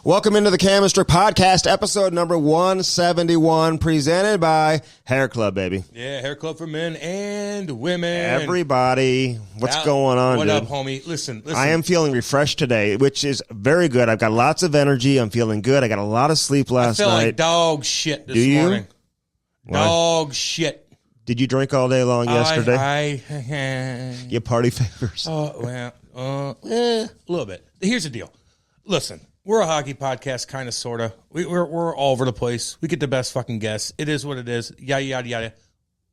Welcome into the Cam Strick podcast, episode number 171, presented by Hair Club, baby. Yeah, Hair Club for men and women. Everybody, what's going on, What dude? up, homie? Listen. I am feeling refreshed today, which is very good. I've got lots of energy. I'm feeling good. I got a lot of sleep last night. I feel like dog shit this morning. Dog shit. Did you drink all day long yesterday? I You party favors? a little bit. Here's the deal. Listen. We're a hockey podcast, kind of, sort of. We're all over the place. We get the best fucking guests. It is what it is. Yada, yada, yada.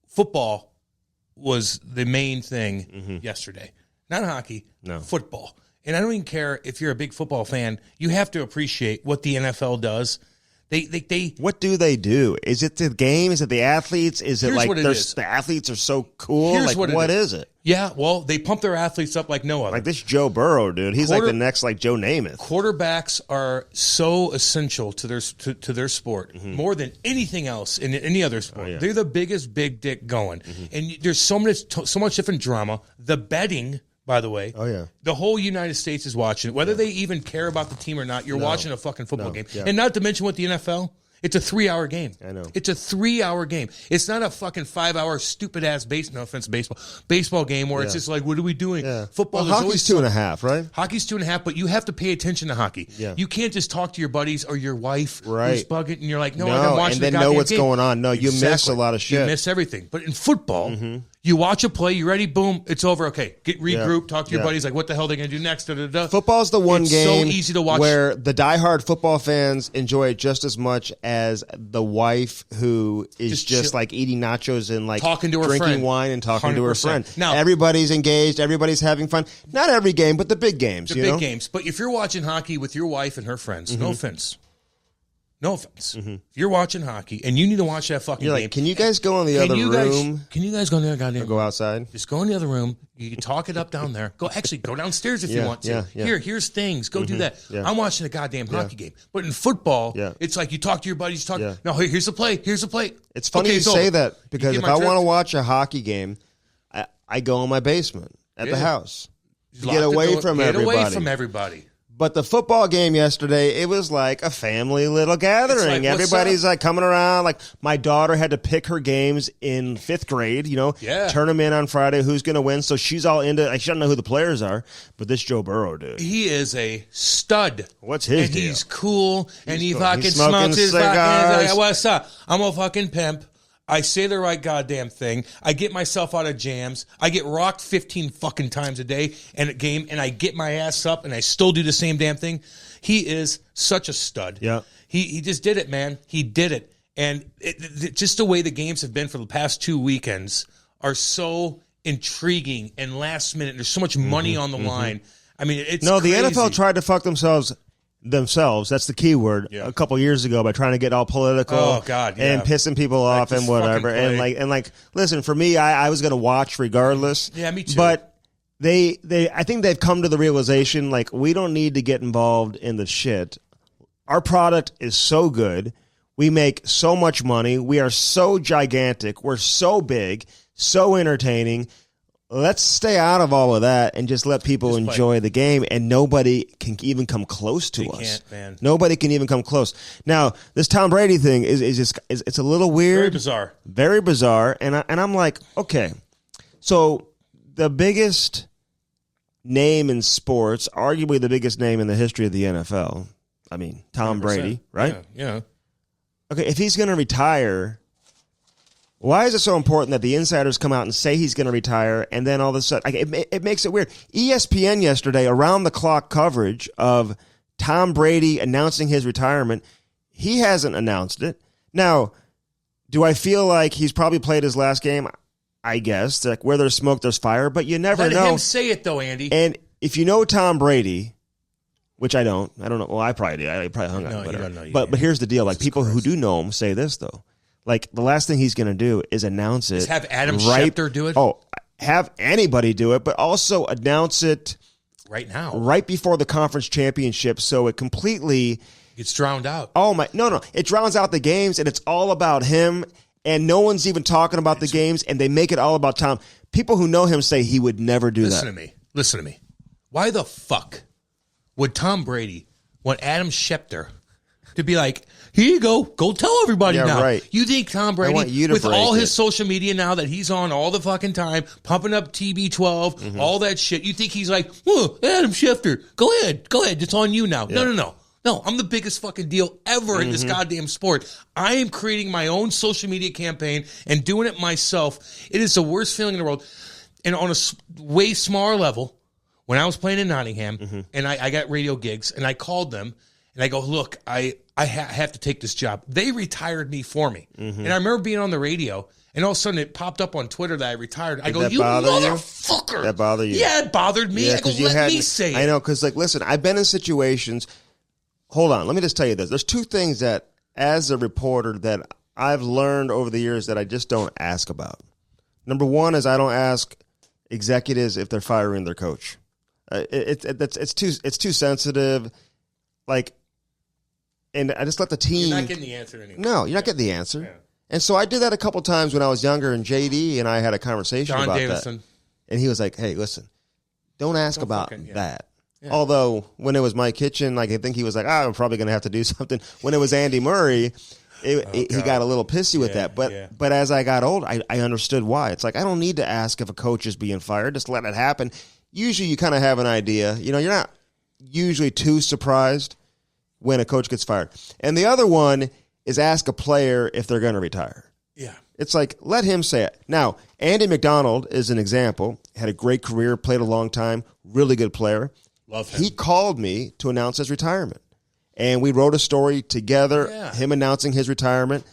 Football was the main thing yesterday. Not hockey, football. And I don't even care if you're a big football fan. You have to appreciate what the NFL does. They What do they do? Is it the game? Is it the athletes? Is it like the athletes are so cool? Here's like what is it? Yeah, well, they pump their athletes up like no other. Like this Joe Burrow, dude. He's like the next like Joe Namath. Quarterbacks are so essential to their sport, more than anything else in any other sport. Yeah. They're the biggest big dick going. And there's so much different drama. The betting, by the way. Oh, yeah. The whole United States is watching it. Whether they even care about the team or not, you're watching a fucking football game. Yeah. And not to mention with the NFL, it's a 3-hour game. I know. It's a 3-hour game. It's not a fucking 5-hour stupid-ass baseball game where it's just like, what are we doing? Yeah. Football well, hockey's 2.5, right? Hockey's 2.5, but you have to pay attention to hockey. Yeah. You can't just talk to your buddies or your wife who's bugging, and you're like, no, I'm watching the goddamn game. And then know what's going on. No, you miss a lot of shit. You miss everything. But in football, you watch a play, you ready, boom, it's over. Okay, get regroup, talk to your buddies, like what the hell are they going to do next? Football's the one game so easy to watch where the diehard football fans enjoy it just as much as the wife who is just like eating nachos and like talking to her drinking friend. Wine and talking 100%. To her friend. Now, everybody's engaged, everybody's having fun. Not every game, but the big games. The big games. But if you're watching hockey with your wife and her friends, no offense. If you're watching hockey and you need to watch that fucking game. Can you guys go in the other room? Can you guys go in the goddamn or go outside? Just go in the other room. You can talk it up down there. Go downstairs if you want to. Here's things. Go do that. Yeah. I'm watching a goddamn hockey game. But in football, it's like you talk to your buddies. No, here's the play. Here's the play. It's funny you say that because if I want to watch a hockey game, I go in my basement at the house to get away from everybody. But the football game yesterday, it was like a family little gathering. Everybody's like coming around. Like my daughter had to pick her games in 5th grade, turn them in on Friday. Who's going to win? So she's all into it. She doesn't know who the players are, but this Joe Burrow dude. He is a stud. What's his deal? He's cool, and he fucking smokes his cigars. Like, what's up? I'm a fucking pimp. I say the right goddamn thing. I get myself out of jams. I get rocked 15 fucking times a day in a game, and I get my ass up, and I still do the same damn thing. He is such a stud. Yeah. He just did it, man. He did it. And just the way the games have been for the past 2 weekends are so intriguing and last minute. There's so much money on the line. I mean, it's crazy. The NFL tried to fuck themselves, that's the key word, a couple years ago by trying to get all political and pissing people off and whatever. And like, listen, for me, I was going to watch regardless. Yeah, me too. But I think they've come to the realization, like, we don't need to get involved in the shit. Our product is so good. We make so much money. We are so gigantic. We're so big, so entertaining. Let's stay out of all of that and just let people enjoy the game, and nobody can even come close to us. Can't, man. Nobody can even come close. Now, this Tom Brady thing is it's a little weird, very bizarre, and I'm like, okay, so the biggest name in sports, arguably the biggest name in the history of the NFL. I mean, Tom 100%. Brady, right? Yeah. Okay, if he's going to retire. Why is it so important that the insiders come out and say he's going to retire, and then all of a sudden, it makes it weird. ESPN yesterday, around-the-clock coverage of Tom Brady announcing his retirement, he hasn't announced it. Now, do I feel like he's probably played his last game? I guess. Like, where there's smoke, there's fire, but you never know. Let him say it, though, Andy. And if you know Tom Brady, which I don't know. Well, I probably do. I probably hung out. You don't know. But here's the deal. Like, people who do know him say this, though. Like, the last thing he's going to do is announce it. Just have Adam Schefter do it? Oh, have anybody do it, but also announce it right now. Right before the conference championship, so it completely gets drowned out. Oh, my. No. It drowns out the games, and it's all about him, and no one's even talking about the games, and they make it all about Tom. People who know him say he would never do that. Listen to me. Why the fuck would Tom Brady want Adam Schefter to be like, here you go tell everybody now. Right. You think Tom Brady, with all his social media now that he's on all the fucking time, pumping up TB12, all that shit, you think he's like, whoa, Adam Schefter, go ahead, it's on you now. Yeah. No, I'm the biggest fucking deal ever in this goddamn sport. I am creating my own social media campaign and doing it myself. It is the worst feeling in the world. And on a way smaller level, when I was playing in Nottingham, and I got radio gigs, and I called them, and I go, look, I have to take this job. They retired me for me. And I remember being on the radio, and all of a sudden it popped up on Twitter that I retired. I go, you motherfucker. That bothered you? Yeah, it bothered me. I go, let me say it. I know, because, like, listen, I've been in situations. Hold on, let me just tell you this. There's two things that, as a reporter, that I've learned over the years that I just don't ask about. Number one is I don't ask executives if they're firing their coach. It's too sensitive. Like, and I just let the team. You're not getting the answer anymore. No, you're not getting the answer. Yeah. And so I did that a couple times when I was younger, and JD and I had a conversation about that. And he was like, "Hey, listen, don't ask about that." Yeah. Although when it was Mike Kitchen, like I think he was like, I'm probably going to have to do something. When it was Andy Murray, he got a little pissy with that. But as I got old, I understood why. It's like I don't need to ask if a coach is being fired. Just let it happen. Usually you kind of have an idea. You know, you're not usually too surprised when a coach gets fired. And the other one is ask a player if they're going to retire. Yeah. It's like, let him say it. Now, Andy McDonald is an example. Had a great career, played a long time, really good player. Love him. He called me to announce his retirement. And we wrote a story together, him announcing his retirement.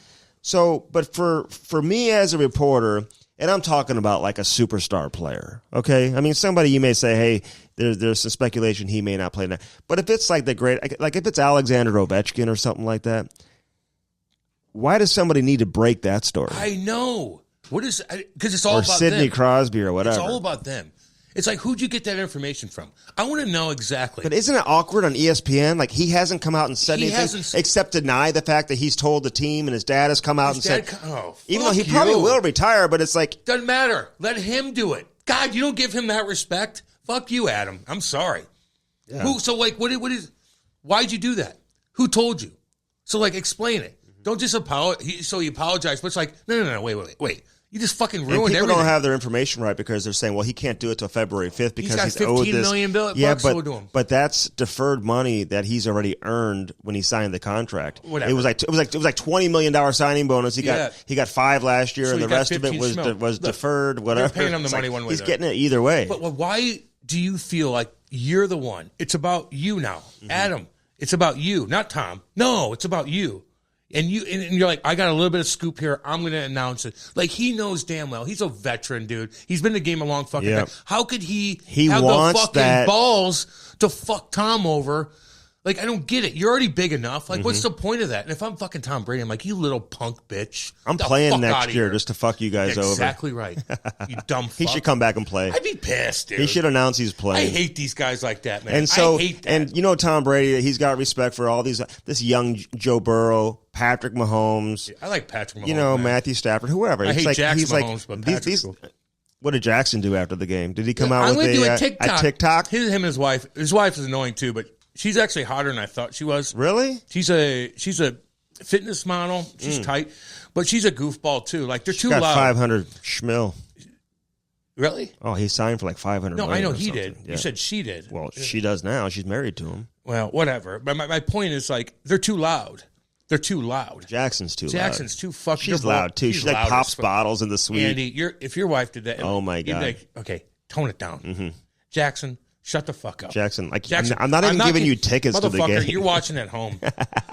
So, but for me as a reporter, and I'm talking about like a superstar player, okay? I mean, somebody you may say, hey, there's some speculation he may not play now. But if it's like like if it's Alexander Ovechkin or something like that, why does somebody need to break that story? I know. Because it's all about Sidney them. Crosby or whatever. It's all about them. It's like, who'd you get that information from? I want to know exactly. But isn't it awkward on ESPN? Like, he hasn't come out and said anything except deny the fact that he's told the team and his dad has come out and said, even though he probably will retire, but it's like. Doesn't matter. Let him do it. God, you don't give him that respect. Fuck you, Adam. I'm sorry. Yeah. Why'd you do that? Who told you? So, like, explain it. Don't just apologize. So you apologize, but it's like, no, wait. You just fucking ruined everything. People don't have their information right because they're saying, well, he can't do it till February 5th because he's owed this. $15 million bucks owed to him. But that's deferred money that he's already earned when he signed the contract. Whatever. It was like $20 million signing bonus. He got $5 last year, and the rest of it was deferred. Whatever. They're paying him the money one way. He's getting it either way. But why do you feel like you're the one? It's about you now, Adam. It's about you, not Tom. No, it's about you. And you're like, I got a little bit of scoop here. I'm going to announce it. Like, he knows damn well. He's a veteran, dude. He's been in the game a long fucking time. How could he have the fucking balls to fuck Tom over? Like, I don't get it. You're already big enough. Like, what's the point of that? And if I'm fucking Tom Brady, I'm like, you little punk bitch. I'm playing next year just to fuck you guys over. Exactly right. You dumb fuck. He should come back and play. I'd be pissed, dude. He should announce he's playing. I hate these guys like that, man. And so, I hate that. And you know Tom Brady, he's got respect for all these, this young Joe Burrow, Patrick Mahomes. Yeah, I like Patrick Mahomes. You know, man. Matthew Stafford, whoever. I hate Jackson Mahomes, but Patrick's cool. What did Jackson do after the game? Did he come out with a TikTok? Him and his wife. His wife is annoying too, but she's actually hotter than I thought she was. Really? She's a fitness model. She's tight, but she's a goofball too. Like they're too loud. 500 schmil. Really? Oh, he signed for like 500. No, I know he did. Yeah. You said she did. Well, she does now. She's married to him. Well, whatever. But my point is like they're too loud. They're too loud. Jackson's too loud. Jackson's too fucking. She's loud too. She like pops bottles in the suite. Andy, if your wife did that, oh my god. Like, okay, tone it down. Jackson. Shut the fuck up. Jackson, I'm not even giving you tickets to the game. You're watching at home.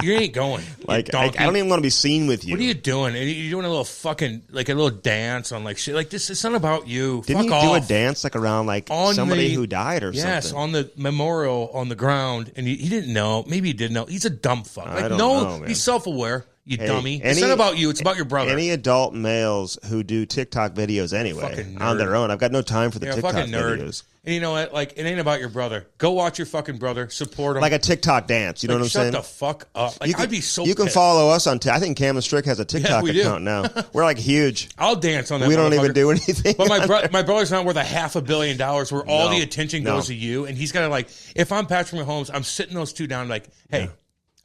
You ain't going. Like, I don't even want to be seen with you. What are you doing? You're doing a little fucking, like a little dance on like shit. Like this, it's not about you. Didn't you do a dance like around like somebody who died or something? Yes, on the memorial on the ground. And he didn't know. Maybe he did know. He's a dumb fuck. Like, I don't know, man. He's self-aware. You dummy. It's not about you. It's about your brother. Any adult males who do TikTok videos anyway on their own. I've got no time for the TikTok videos. And you know what? Like, it ain't about your brother. Go watch your fucking brother. Support him. Like a TikTok dance. You know what I'm saying? Shut the fuck up. Like, I'd be so You can follow us on I think Cam Strick has a TikTok account now. We're like huge. I'll dance on that. We don't even do anything. But my brother's not worth $500 million where all the attention goes to you. And he's got to, like, if I'm Patrick Mahomes, I'm sitting those two down like, hey,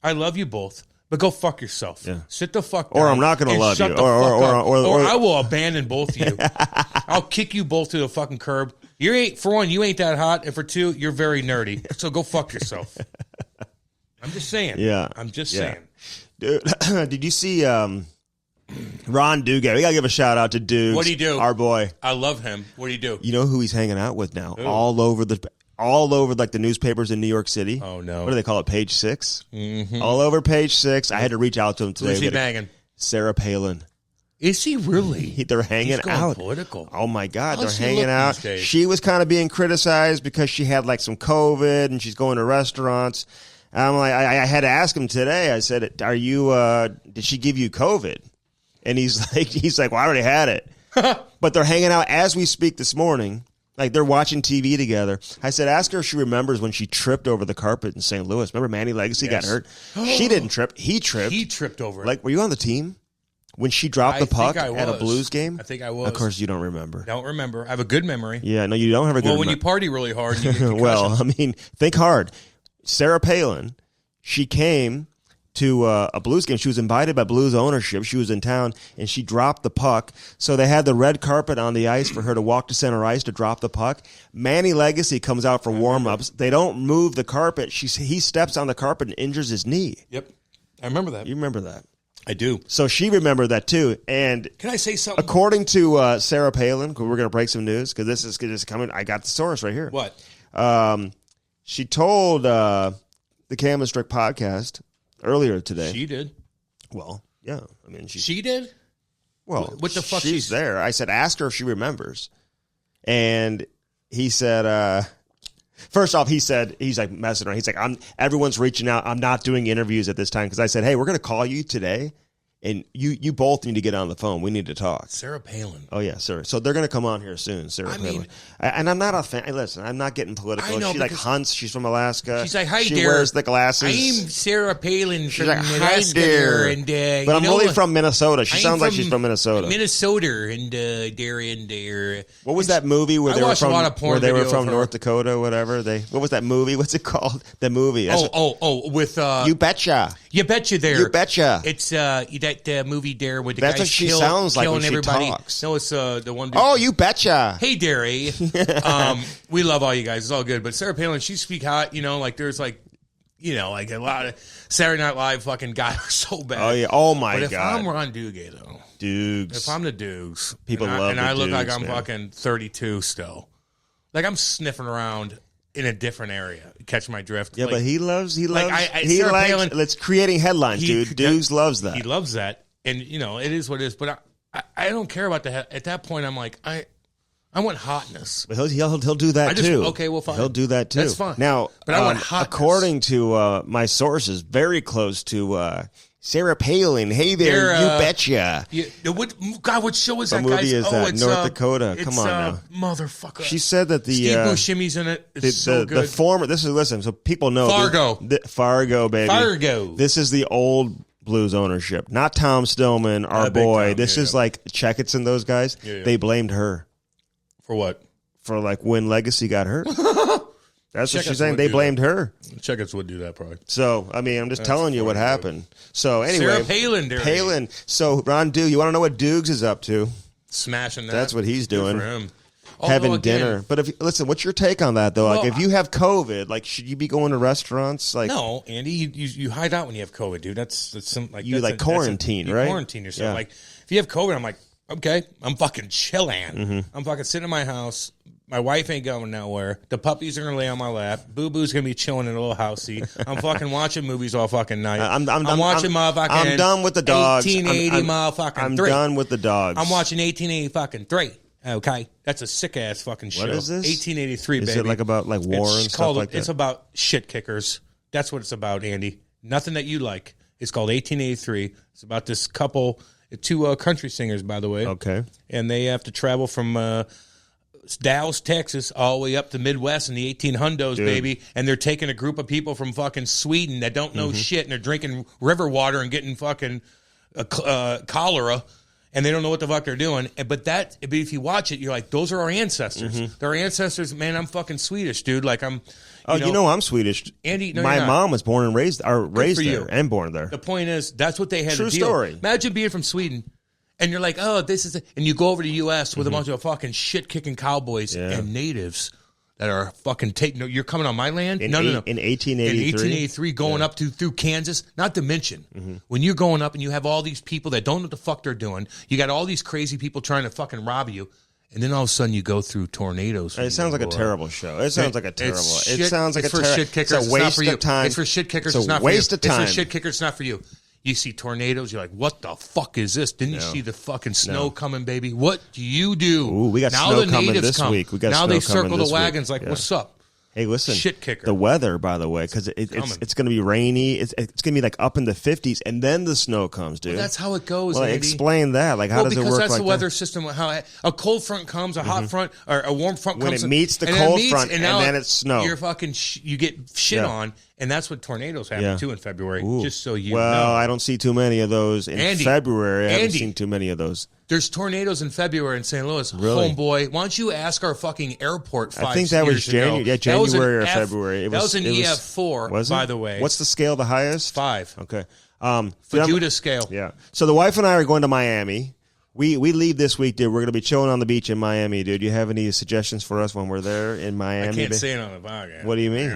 I love you both. But go fuck yourself. Yeah. Sit the fuck down. Or I'm not going to love you. Or I will abandon both of you. I'll kick you both to the fucking curb. For one, you ain't that hot. And for two, you're very nerdy. So go fuck yourself. I'm just saying. Yeah. I'm just saying. Dude, did you see Ron Duguay? We got to give a shout out to Dukes. What'd he do? Our boy. I love him. What'd he do? You know who he's hanging out with now? Ooh. All over like the newspapers in New York City. Oh, no. What do they call it? Page 6? Mm-hmm. All over Page 6. I had to reach out to him today. Who's he banging? Sarah Palin. Is he really? They're hanging out. Political. Oh, my God. They're hanging out. She was kind of being criticized because she had like some COVID and she's going to restaurants. I'm like, I had to ask him today. I said, did she give you COVID? And he's like, well, I already had it. But they're hanging out as we speak this morning. Like, they're watching TV together. I said, ask her if she remembers when she tripped over the carpet in St. Louis. Remember Manny Legacy got hurt? She didn't trip. He tripped. He tripped over it. Like, were you on the team when she dropped the puck at a Blues game? I think I was. Of course, you don't remember. Don't remember. I have a good memory. Yeah, no, you don't have a good memory. Well, when you party really hard, you get well, I mean, think hard. Sarah Palin, she came to a Blues game. She was invited by Blues ownership. She was in town, and she dropped the puck. So they had the red carpet on the ice for her to walk to center ice to drop the puck. Manny Legacy comes out for warm-ups. They don't move the carpet. He steps on the carpet and injures his knee. Yep. I remember that. You remember that? I do. So she remembered that, too. And can I say something? According to Sarah Palin, we're going to break some news, because this is coming. I got the source right here. What? She told the Cam Strick podcast earlier today. She did. Well, yeah. I mean, she did. Well, what the fuck? She's there. I said, ask her if she remembers. And he said, first off, he's like messing around. He's like, everyone's reaching out. I'm not doing interviews at this time, because I said, hey, we're going to call you today. And you both need to get on the phone. We need to talk. Sarah Palin. Oh, yeah, sir. So they're going to come on here soon, Sarah Palin. And I'm not a fan. Listen, I'm not getting political. She like hunts. She's from Alaska. She's like, hi, she dear. She wears the glasses. I'm Sarah Palin from like, hi, dear. And, but I'm really from Minnesota. She sounds like she's from Minnesota. Minnesota and there. What was that movie where they were from? A lot of porn they were from North Dakota, whatever. What was that movie? What's it called? The movie. With You Betcha. You betcha there. You betcha. It's that movie there with the That's guys what she sounds like when everybody. She talks. No, it's the one. Dude. Oh, you betcha. Hey, Derry. We love all you guys. It's all good. But Sarah Palin, she speak hot. Like there's like a lot of Saturday Night Live fucking got her so bad. Oh yeah. Oh my God. But if God. I'm Ron Duguay though, Dukes. If I'm the Dukes, people love and the I look Dukes, like I'm man. fucking 32 still. Like I'm sniffing around in a different area. Catch my drift. Yeah, like, but he likes. Palin, It's creating headlines, dude. Dukes loves that. He loves that. And, it is what it is. But I don't care about that. At that point, I'm like, I want hotness. But he'll do that, too. Okay, well, fine. He'll do that, too. That's fine. Now, but I want hotness. According to my sources, very close to Sarah Palin. Hey there, you betcha. What show is that, guys? What movie is that? North Dakota. Come on now. Motherfucker. She said that the... Steve Buscemi's in it. It's so good. The former... Listen, so people know... Fargo. Fargo, baby. Fargo. This is the old Blues ownership. Not Tom Stillman, our boy. Tom, this is like Checketts and those guys. Yeah. They blamed her. For what? For like when Legacy got hurt. That's what she's saying. They blamed her. Checketts would do that probably. So, I mean, I'm just telling you what happened. So, anyway. Sarah Palin. So, Ron Duke, you want to know what Dukes is up to? Smashing that. That's what he's doing. Good for him. Having dinner. But listen, what's your take on that, though? Well, like, if you have COVID, like, should you be going to restaurants? Like, no, Andy, you hide out when you have COVID, dude. That's some like you that's quarantine, right? You quarantine yourself. Yeah. Like, if you have COVID, I'm like, okay, I'm fucking chilling. Mm-hmm. I'm fucking sitting in my house. My wife ain't going nowhere. The puppies are gonna lay on my lap. Boo Boo's gonna be chilling in a little housey. I'm fucking watching movies all fucking night. I'm watching motherfucking. I'm done with the dogs. 1880 motherfucking. I'm 3. done with the dogs. I'm watching 1880 fucking 3. Okay, that's a sick ass fucking show. What is this? 1883, baby. Is it like about like war and stuff like that? It's about shit kickers. That's what it's about, Andy. Nothing that you like. It's called 1883. It's about this couple, two country singers, by the way. Okay. And they have to travel from Dallas, Texas, all the way up to Midwest in the 1800s, baby. And they're taking a group of people from fucking Sweden that don't know shit, and they're drinking river water and getting fucking cholera, and they don't know what the fuck they're doing. But if you watch it, you're like, those are our ancestors. They're our ancestors. Man, I'm fucking Swedish, dude. Like, I'm... I'm Swedish. Andy, no, my mom was born and raised there and born there. The point is, that's what they had True to deal. Story. Imagine being from Sweden, and you're like, oh, this is... And you go over to the U.S. with a bunch of fucking shit-kicking cowboys and natives that are fucking taking... You're coming on my land? In 1883? In 1883, going up through Kansas. Not to mention, when you're going up and you have all these people that don't know what the fuck they're doing, you got all these crazy people trying to fucking rob you, and then all of a sudden you go through tornadoes. It sounds like a terrible show. It sounds like a terrible... It sounds like a shit kickers. It's a waste of time. It's for shit kickers. It's not for you. It's a waste of time. It's for shit kickers. It's not for you. You see tornadoes, you're like, what the fuck is this? Didn't you see the fucking snow coming, baby? What do you do? Ooh, we got snow coming this week. We got now snow they circle coming the this wagons week. like, what's up? Hey, listen, shit kicker. The weather, by the way, because it's going to be rainy. It's going to be like up in the 50s, and then the snow comes, dude. Well, that's how it goes, Well, Andy. Explain that. Like, how does it work? Because that's like the weather system. How a cold front comes, a hot front, or a warm front comes. When it meets the cold front, and then it's snow. You're fucking. You get shit on, and that's what tornadoes happen too in February. Ooh. Just so you know. Well, I don't see too many of those in Andy, February. I haven't seen too many of those. There's tornadoes in February in St. Louis. Really? Homeboy, why don't you ask our fucking airport 5 years ago? I think that was January. Yeah, January or February. That was an EF4, by the way. What's the scale, the highest? 5. Okay. Fajuta scale. Yeah. So the wife and I are going to Miami. We leave this week, dude. We're going to be chilling on the beach in Miami, dude. Do you have any suggestions for us when we're there in Miami? I can't say it on the podcast. What do you mean?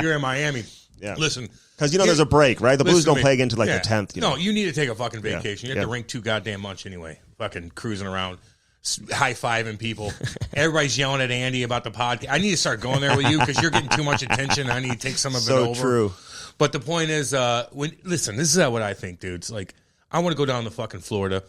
You're in Miami. Yeah. Listen. Because, there's a break, right? The Blues don't play again until like the 10th. No, you need to take a fucking vacation. You have to drink too goddamn much anyway. Fucking cruising around, high-fiving people. Everybody's yelling at Andy about the podcast. I need to start going there with you because you're getting too much attention. I need to take some of it over. So true. But the point is, listen, this is what I think, dude. It's like, I want to go down to fucking Florida,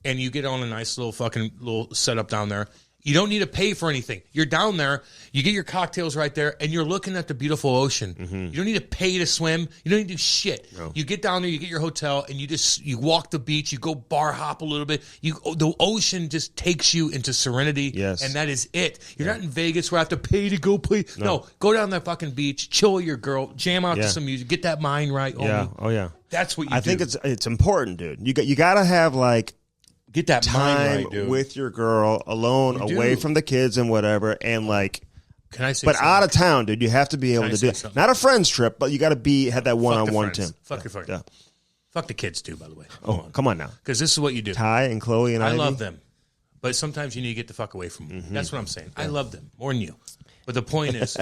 and you get on a nice little setup down there. You don't need to pay for anything. You're down there. You get your cocktails right there, and you're looking at the beautiful ocean. You don't need to pay to swim. You don't need to do shit. No. You get down there, you get your hotel, and you walk the beach. You go bar hop a little bit. The ocean just takes you into serenity, and that is it. You're not in Vegas where I have to pay to go play. No, go down that fucking beach, chill with your girl, jam out to some music, get that mind right. Oh yeah. That's what you do. I think it's important, dude. You got to have like. Get that time mind right, dude. With your girl, alone, away from the kids and whatever, and like. Can I say? But something? Out of town, dude. You have to be able to do it. Not a friend's trip, but you got to have that one-on-one team. Fuck your friends. Yeah. Fuck the kids too, by the way. Come on now. Because this is what you do. Ty and Chloe and I love them, but sometimes you need to get the fuck away from them. That's what I'm saying. I love them more than you, but the point is.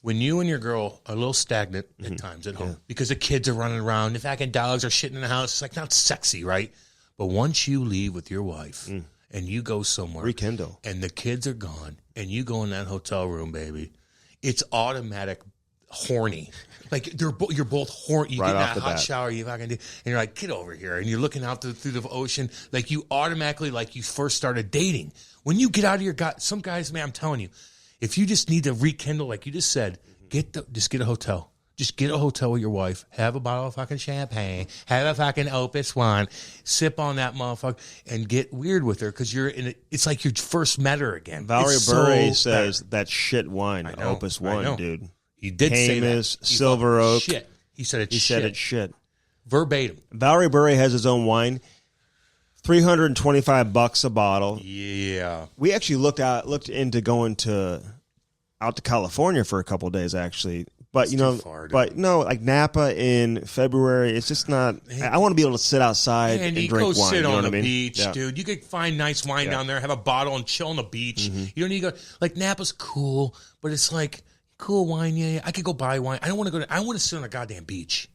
When you and your girl are a little stagnant at times at home because the kids are running around, the fucking dogs are shitting in the house, it's like not sexy, right? But once you leave with your wife and you go somewhere, rekindle, and the kids are gone, and you go in that hotel room, baby, it's automatic horny. Like you're both horny. You right get in that hot bat. shower, you fucking do, and you're like, get over here, and you're looking out through the ocean, like you automatically, like you first started dating. When you get out of your some guys, man, I'm telling you, if you just need to rekindle, like you just said, just get a hotel. Just get a hotel with your wife, have a bottle of fucking champagne, have a fucking Opus wine, sip on that motherfucker, and get weird with her because it's like you first met her again. Valerie Bure says that shit wine, Opus One, dude. He did say that. Silver Oak. Shit. He said it's shit. He said it's shit. Verbatim. Valerie Bure has his own wine. $325 a bottle. Yeah. We actually looked into going out to California for a couple of days, actually. But like Napa in February, it's just not. I want to be able to sit outside and drink wine. Sit on the beach, dude. You could find nice wine down there, have a bottle, and chill on the beach. You don't need to go. Like Napa's cool, but it's like cool wine. Yeah. I could go buy wine. I don't want to go. I want to sit on a goddamn beach.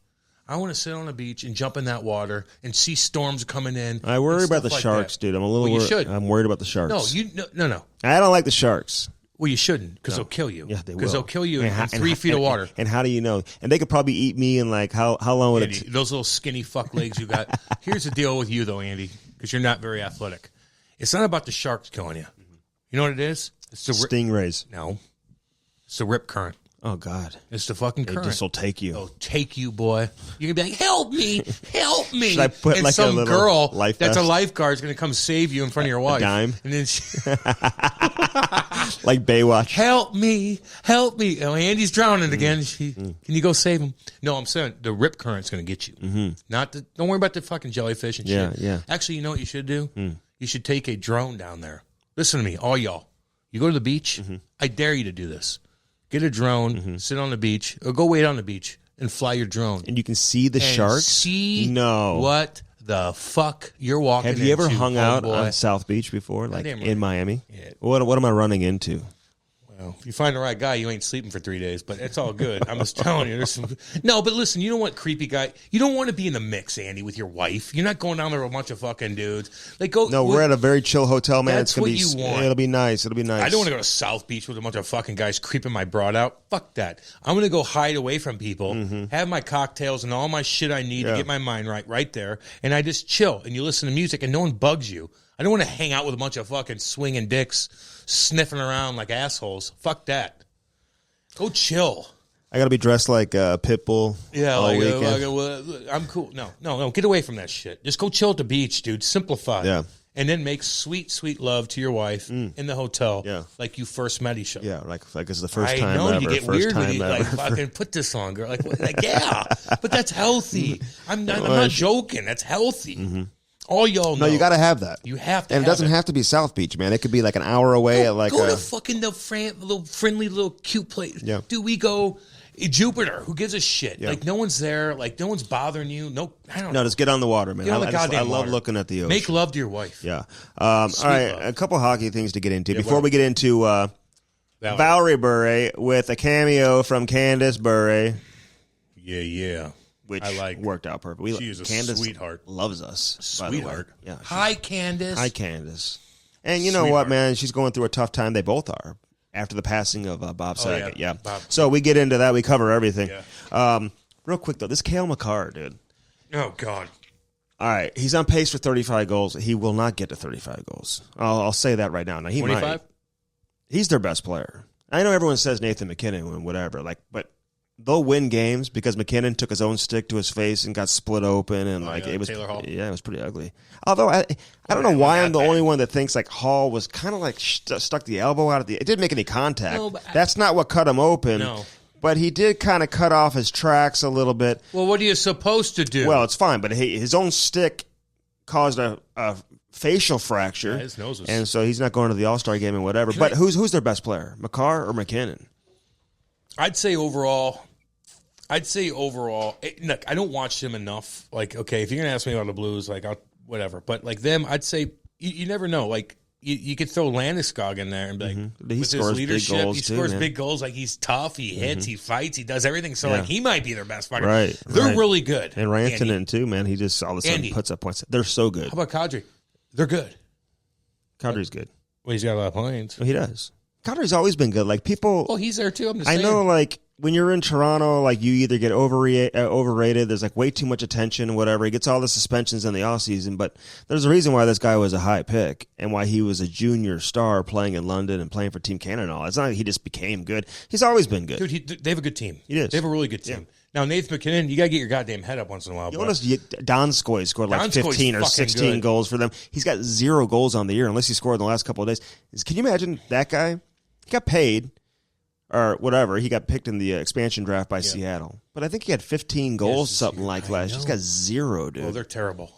I want to sit on a beach and jump in that water and see storms coming in. I worry about the sharks, dude. I'm a little worried. I'm worried about the sharks. No. I don't like the sharks. Well, you shouldn't, because they'll kill you. Yeah, they will. Because they'll kill you in 3 feet of water. And how do you know? And they could probably eat me in like how long would it? Those little skinny fuck legs you got. Here's the deal with you, though, Andy, because you're not very athletic. It's not about the sharks killing you. You know what it is? It's the stingrays. No. It's the rip current. Oh, God. It's the fucking current. This will take you. It'll take you, boy. You're going to be like, help me, help me. Should I put and like some a little girl life that's vest? a lifeguard is going to come save you in front of your wife. A dime? And then like Baywatch. Help me. Oh, Andy's drowning again. Can you go save him? No, I'm saying the rip current's going to get you. Don't worry about the fucking jellyfish and shit. Yeah. Actually, you know what you should do? You should take a drone down there. Listen to me, all y'all. You go to the beach. I dare you to do this. Get a drone, sit on the beach, or go wait on the beach and fly your drone. And you can see the sharks? See what the fuck you're walking into. Have you ever hung out on South Beach before, like in Miami? Yeah. What am I running into? Well, if you find the right guy, you ain't sleeping for 3 days, but it's all good. I'm just telling you. No, but listen, you don't want creepy guy. You don't want to be in the mix, Andy, with your wife. You're not going down there with a bunch of fucking dudes. Like go. No, we're at a very chill hotel, man. That's what you want. It'll be nice. It'll be nice. I don't want to go to South Beach with a bunch of fucking guys creeping my broad out. Fuck that. I'm going to go hide away from people, have my cocktails and all my shit I need to get my mind right there, and I just chill, and you listen to music, and no one bugs you. I don't want to hang out with a bunch of fucking swinging dicks sniffing around like assholes. Fuck that. Go chill. I got to be dressed like Pitbull all weekend. I'm cool. No. Get away from that shit. Just go chill at the beach, dude. Simplify. Yeah. And then make sweet, sweet love to your wife in the hotel like you first met each other. Yeah, like it's the first time ever. I know, you get first weird time with you. Like, fucking put this on, girl. Like yeah. But that's healthy. I'm not joking. That's healthy. All y'all know. No, you got to have that. You have to and have it doesn't have to be South Beach, man. It could be like an hour away at like go to fucking the little friendly, little cute place. Yeah. Dude, we go Jupiter. Who gives a shit? Yeah. Like, no one's there. Like, no one's bothering you. No, I don't know. No, just get on the water, man. I love looking at the ocean. Make love to your wife. Yeah. All right, love. A couple hockey things to get into. Before we get into Valerie Bure with a cameo from Candace Bure. Yeah. Which worked out perfect. She is a Candace sweetheart. Loves us. Sweetheart. Yeah. Hi, Candace. Hi, Candace. And you know what, man? She's going through a tough time. They both are after the passing of Bob Saget. Yeah. So we get into that. We cover everything. Yeah. Real quick, though. This Cale Makar, dude. Oh, God. All right. He's on pace for 35 goals. He will not get to 35 goals. I'll say that right now. Now, he 25? Might. He's their best player. I know everyone says Nathan McKinnon and whatever, but they'll win games because McKinnon took his own stick to his face and got split open, and it was Taylor Hall. Yeah, it was pretty ugly. Although I don't know why I'm the only one that thinks like Hall was kind of like stuck the elbow out of the. It didn't make any contact. No, that's not what cut him open. No. But he did kind of cut off his tracks a little bit. Well, what are you supposed to do? Well, it's fine, but his own stick caused a facial fracture. Yeah, his nose was... And so he's not going to the All-Star game and whatever. But who's their best player, Makar or McKinnon? I'd say overall, look, I don't watch them enough. Like, okay, if you're going to ask me about the Blues, like, whatever. But, like, them, I'd say you never know. Like, you could throw Landeskog in there and be like, with his leadership, he scores big goals. Like, he's tough, he hits, he fights, he does everything. So, like, he might be their best fighter. Right. They're really good. And Rantanen, too, man. He just all of a sudden puts up points. They're so good. How about Kadri? They're good. Kadri's good. Well, he's got a lot of points. Well, he does. Kadri's always been good. Like, people... Well, he's there, too. I'm just saying. I know, like, when you're in Toronto, like, you either get overrated, there's, like, way too much attention, whatever. He gets all the suspensions in the offseason, but there's a reason why this guy was a high pick and why he was a junior star playing in London and playing for Team Canada and all. It's not like he just became good. He's always been good. Dude, they have a good team. He is. They have a really good team. Yeah. Now, Nathan McKinnon, you got to get your goddamn head up once in a while. Donskoy scored like 15 or 16 goals for them. He's got 0 goals on the year unless he scored in the last couple of days. Can you imagine that guy? He got paid or whatever. He got picked in the expansion draft by Seattle. But I think he had 15 goals, something like last year. He's got 0, dude. Oh, they're terrible.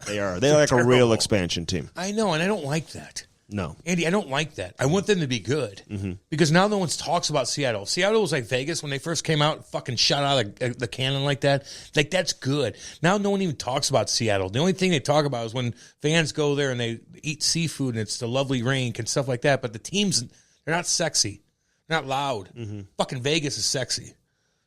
They are. They're like terrible. A real expansion team. I know, and I don't like that. No. Andy, I don't like that. I want them to be good. Because now no one talks about Seattle. Seattle was like Vegas when they first came out, fucking shot out of the cannon like that. Like, that's good. Now no one even talks about Seattle. The only thing they talk about is when fans go there and they eat seafood and it's the lovely rink and stuff like that. But the teams, they're not sexy. They're not loud. Fucking Vegas is sexy.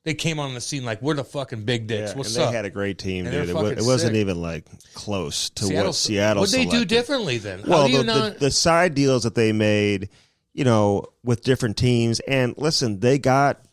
They came on the scene like, we're the fucking big dicks. What's up? They had a great team, dude. It wasn't even like close to what Seattle What'd they do differently then? Well, the side deals that they made, with different teams. And listen, they got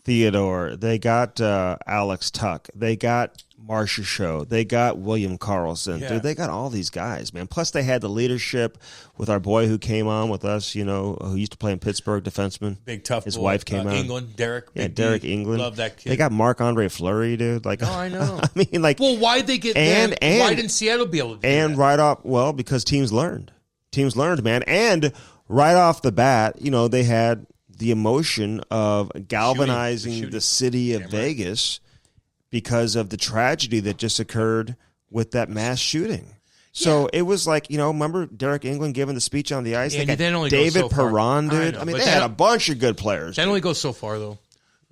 Theodore. They got Alex Tuck. They got Marcia Show. They got William Karlsson. Yeah. Dude, they got all these guys, man. Plus, they had the leadership with our boy who came on with us, you know, who used to play in Pittsburgh, defenseman. Big tough His boy. wife came on. England, Derek. Yeah, Derek England. Love that kid. They got Marc-Andre Fleury, dude. Like, I know. I mean, like. Well, why'd they get them? Why didn't Seattle be able to do that? Right off, well, because teams learned. Teams learned, man. And right off the bat, you know, they had the emotion of galvanizing the city of Vegas because of the tragedy that just occurred with that mass shooting. So it was like, you know, remember Derek England giving the speech on the ice? Andy, they got David Perron, dude. I mean, they had a bunch of good players. That only goes so far, though.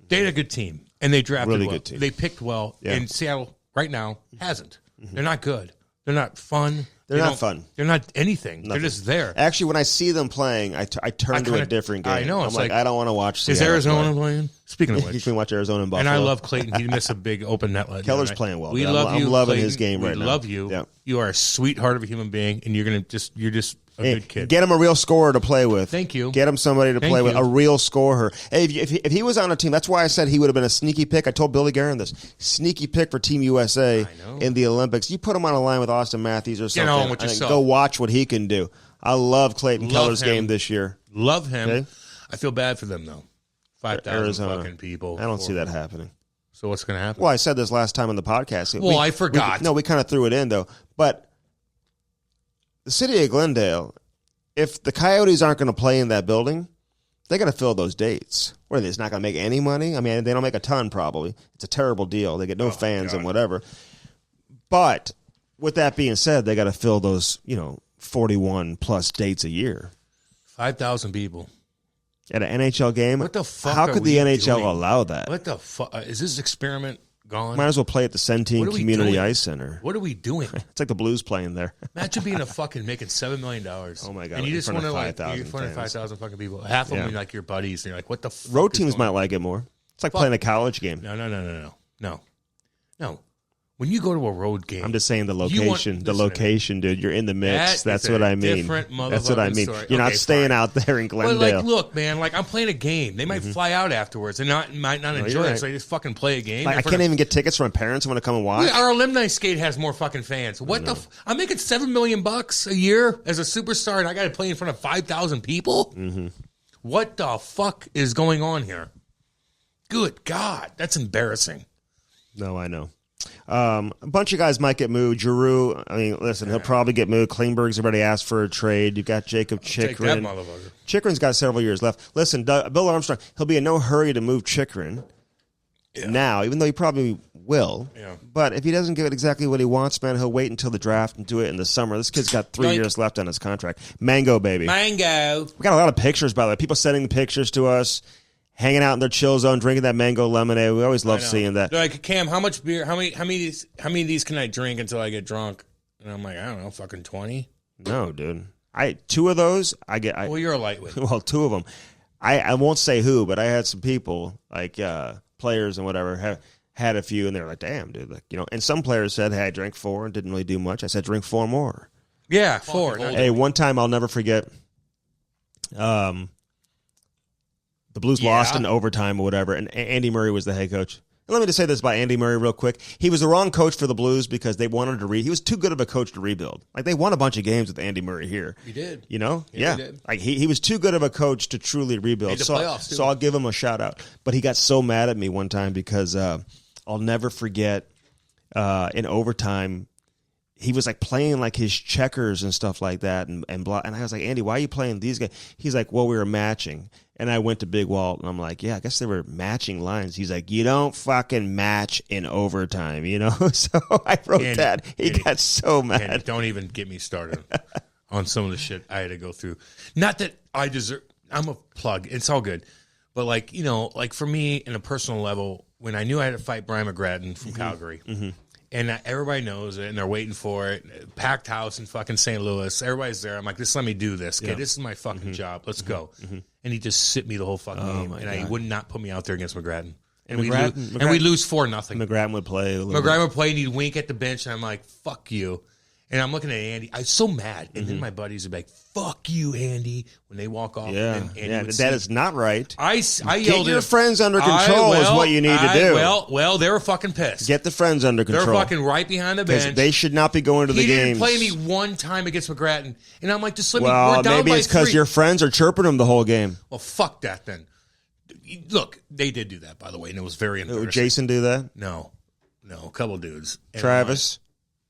They had a good team, and they drafted really well. Good team. They picked well, and Seattle right now hasn't. They're not good. They're not fun. They're not fun. They're not anything. Nothing. They're just there. Actually, when I see them playing, I turn to a different game. I know. I'm like, I don't want to watch Seattle. Is Arizona playing? Speaking of which. You can watch Arizona and Buffalo. And I love Clayton. He missed a big open net. Keller's playing well. We love you, I'm loving Clayton. his game right now. We love you. Yeah. You are a sweetheart of a human being, and you're just a good kid. Get him a real scorer to play with. Thank you. Get him somebody to play with, a real scorer. Hey, if he was on a team, that's why I said he would have been a sneaky pick. I told Billy Guerin this. Sneaky pick for Team USA in the Olympics. You put him on a line with Austin Matthews or something. Get on with yourself. Go watch what he can do. I love Clayton Keller's game this year. Love him. Okay? I feel bad for them, though. 5,000 fucking people. I don't see that happening. So what's going to happen? Well, I said this last time on the podcast. Well, I forgot. We kind of threw it in, though. But the city of Glendale, if the Coyotes aren't going to play in that building, they got to fill those dates. What are they? It's not going to make any money? I mean, they don't make a ton, probably. It's a terrible deal. They get no fans and whatever. But with that being said, they got to fill those, 41-plus dates a year. 5,000 people. At an NHL game? What the fuck? How could the NHL allow that? What the fuck? Is this experiment gone? Might as well play at the Centene Community Ice Center. What are we doing? It's like the Blues playing there. Imagine being making $7 million. Oh my god! And you just want to 5,000 fucking people. Half of them are like your buddies. And you're like, what the fuck? Road teams might like it more. It's like playing a college game. No. When you go to a road game, I'm just saying the location. Location, dude. You're in the mix. That's what I mean. That's what I mean. Story. You're not staying out there in Glendale. But look, man. I'm playing a game. They might fly out afterwards and might not enjoy it. So they just fucking play a game. I can't even get tickets from my parents who want to come and watch. Our alumni skate has more fucking fans. What the? I'm making $7 million a year as a superstar, and I got to play in front of 5,000 people. Mm-hmm. What the fuck is going on here? Good God, that's embarrassing. No, I know. A bunch of guys might get moved. Giroux, I mean, listen, he'll probably get moved. Klingberg's already asked for a trade. You've got Jacob Chychrun. Chychrun's got several years left. Listen, Bill Armstrong, he'll be in no hurry to move Chychrun now, even though he probably will. Yeah. But if he doesn't get exactly what he wants, man, he'll wait until the draft and do it in the summer. This kid's got 3 years left on his contract. Mango, baby. Mango. We got a lot of pictures, by the way. People sending the pictures to us. Hanging out in their chill zone, drinking that mango lemonade. We always love seeing that. They're like, Cam, how much beer? How many of these can I drink until I get drunk? And I'm like, I don't know, fucking 20. No, dude. Two of those I get. Well, you're a lightweight. Well, two of them. I won't say who, but I had some people like players and whatever had a few, and they're like, damn, dude, And some players said, hey, I drank 4 and didn't really do much. I said, drink 4 more. Yeah, 4. Hey, one time I'll never forget. The Blues lost in overtime or whatever, and Andy Murray was the head coach. And let me just say this about Andy Murray real quick. He was the wrong coach for the Blues because they wanted to he was too good of a coach to rebuild. Like, they won a bunch of games with Andy Murray here. He did. Yeah. He did. Like, he was too good of a coach to truly rebuild. So I'll give him a shout-out. But he got so mad at me one time because I'll never forget in overtime, he was like playing like his checkers and stuff like that, and I was like, Andy, why are you playing these guys? He's like, well, we were matching. And I went to Big Walt, and I'm like, yeah, I guess they were matching lines. He's like, you don't fucking match in overtime, So I wrote that. He got so mad. Andy, don't even get me started on some of the shit I had to go through. Not that I deserve. I'm a plug. It's all good. But like for me, in a personal level, when I knew I had to fight Brian McGrattan from Calgary, and everybody knows it, and they're waiting for it. Packed house in fucking St. Louis. Everybody's there. I'm like, just let me do this. Okay, this is my fucking job. Let's go. And he just sit me the whole fucking game. And he would not put me out there against McGrattan. And we lose 4-0. McGrattan would play. McGrattan would play, and he'd wink at the bench, and I'm like, fuck you. And I'm looking at Andy. I was so mad. And then my buddies would be like, fuck you, Andy, when they walk off. Yeah, that is not right. I yelled Get your friends under control is what you need to do. Well, they were fucking pissed. Get the friends under control. They're fucking right behind the bench. They should not be going to the games. He didn't play me one time against McGrattan. And I'm like, just let me, we're down by 3. Well, maybe it's because your friends are chirping him the whole game. Well, fuck that then. Look, they did do that, by the way, and it was very embarrassing. Did Jason do that? No, a couple dudes. Travis?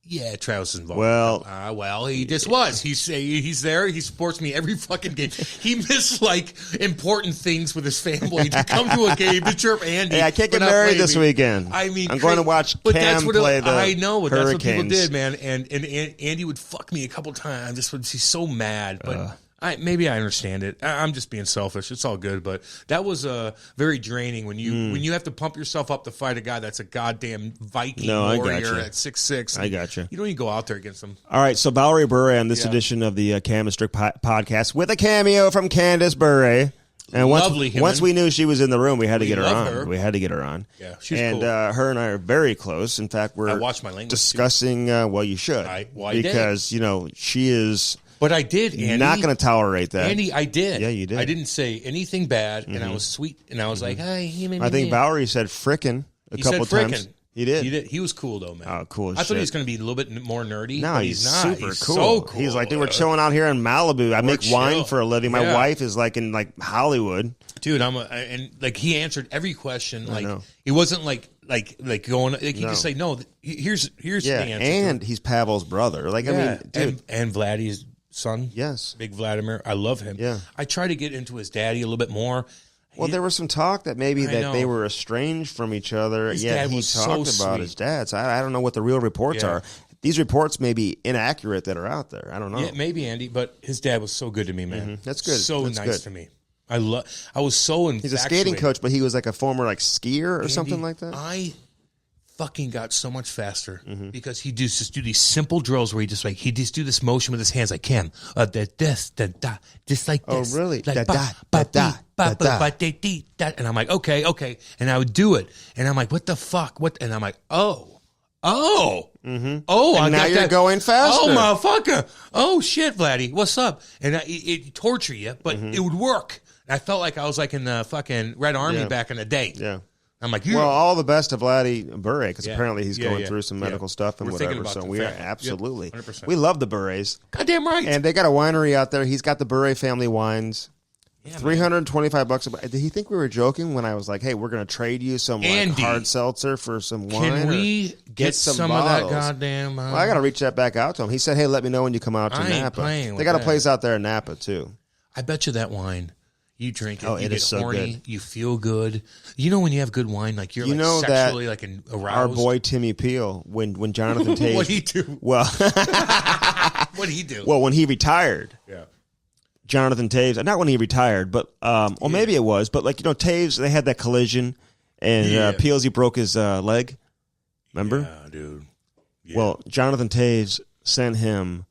Yeah, Travis is involved. Well, he just was. He's there. He supports me every fucking game. He missed like important things with his family to come to a game to chirp Andy. Hey, I can't get married this weekend. I mean, I'm going to watch Cam play the I know, but Hurricanes. that's what people did, man. And Andy would fuck me a couple times. Just would be so mad, but. Maybe I understand it. I'm just being selfish. It's all good, but that was very draining when you have to pump yourself up to fight a guy that's a goddamn Viking warrior at 6'6". I got you. You don't even go out there against him. All right, so Valerie Bure on this edition of the Cam Strick podcast with a cameo from Candace Bure. And once we knew she was in the room, we had to get her on. We had to get her on. Yeah, she's cool. Her and I are very close. In fact, we're discussing. Well, you should because she is. But I did, Andy. Not going to tolerate that. Andy, I did. Yeah, you did. I didn't say anything bad, and I was sweet, and I was like, hey, I think Valerie said frickin' a couple times. He did. He was cool, though, man. Oh, cool as I thought he was going to be a little bit more nerdy. No, but he's not. super he's cool. So cool. He's like, dude, we're chilling out here in Malibu. I make wine for a living. My wife is like in Hollywood. Dude, and he answered every question. Like, it wasn't like going, he just say, no, here's the answer. And he's Pavel's brother. Like, I mean, dude. And Vladdy's son. Yes. Big Vladimir. I love him. Yeah. I try to get into his daddy a little bit more. Well, there was some talk that maybe they were estranged from each other. His dad he was talked so about sweet. his dad. So I don't know what the real reports are. These reports may be inaccurate that are out there. I don't know. Yeah, maybe, Andy, but his dad was so good to me, man. Mm-hmm. That's good. So That's nice good. to me. I was so infatuated. He's a skating coach, but he was like a former skier or Andy, something like that. I fucking got so much faster because he just do these simple drills where he just do this motion with his hands like Cam, this like this. Oh, really? Like, and I'm like, okay, and I would do it, and I'm like, what the fuck? What? And I'm like, oh, and I now got you're that. going faster. Oh, motherfucker! Oh shit, Vladdy, what's up? And it torture you, but it would work. I felt like I was like in the fucking Red Army back in the day. Yeah. I'm like, well, all the best to Valerie Bure because apparently he's going through some medical stuff and whatever. So we are absolutely, 100%. We love the Bures. Goddamn right. And they got a winery out there. He's got the Bure family wines. Yeah, $325 Did he think we were joking when I was like, "Hey, we're going to trade you some hard seltzer for some wine"? Can we get some bottles? Of that goddamn? Well, I got to reach that back out to him. He said, "Hey, let me know when you come out to Napa." They got a place out there in Napa too. I bet you that wine. You drink it, you get is so horny, good. you feel good. You know when you have good wine, like you're sexually like aroused. Our boy Timmy Peel, when Jonathan Taves, what'd he do? Well, what'd he do? Well, when he retired, Jonathan Taves, not when he retired, but maybe it was, but Taves, they had that collision, and Peelsy broke his leg. Remember? Yeah, dude. Yeah. Well, Jonathan Taves sent him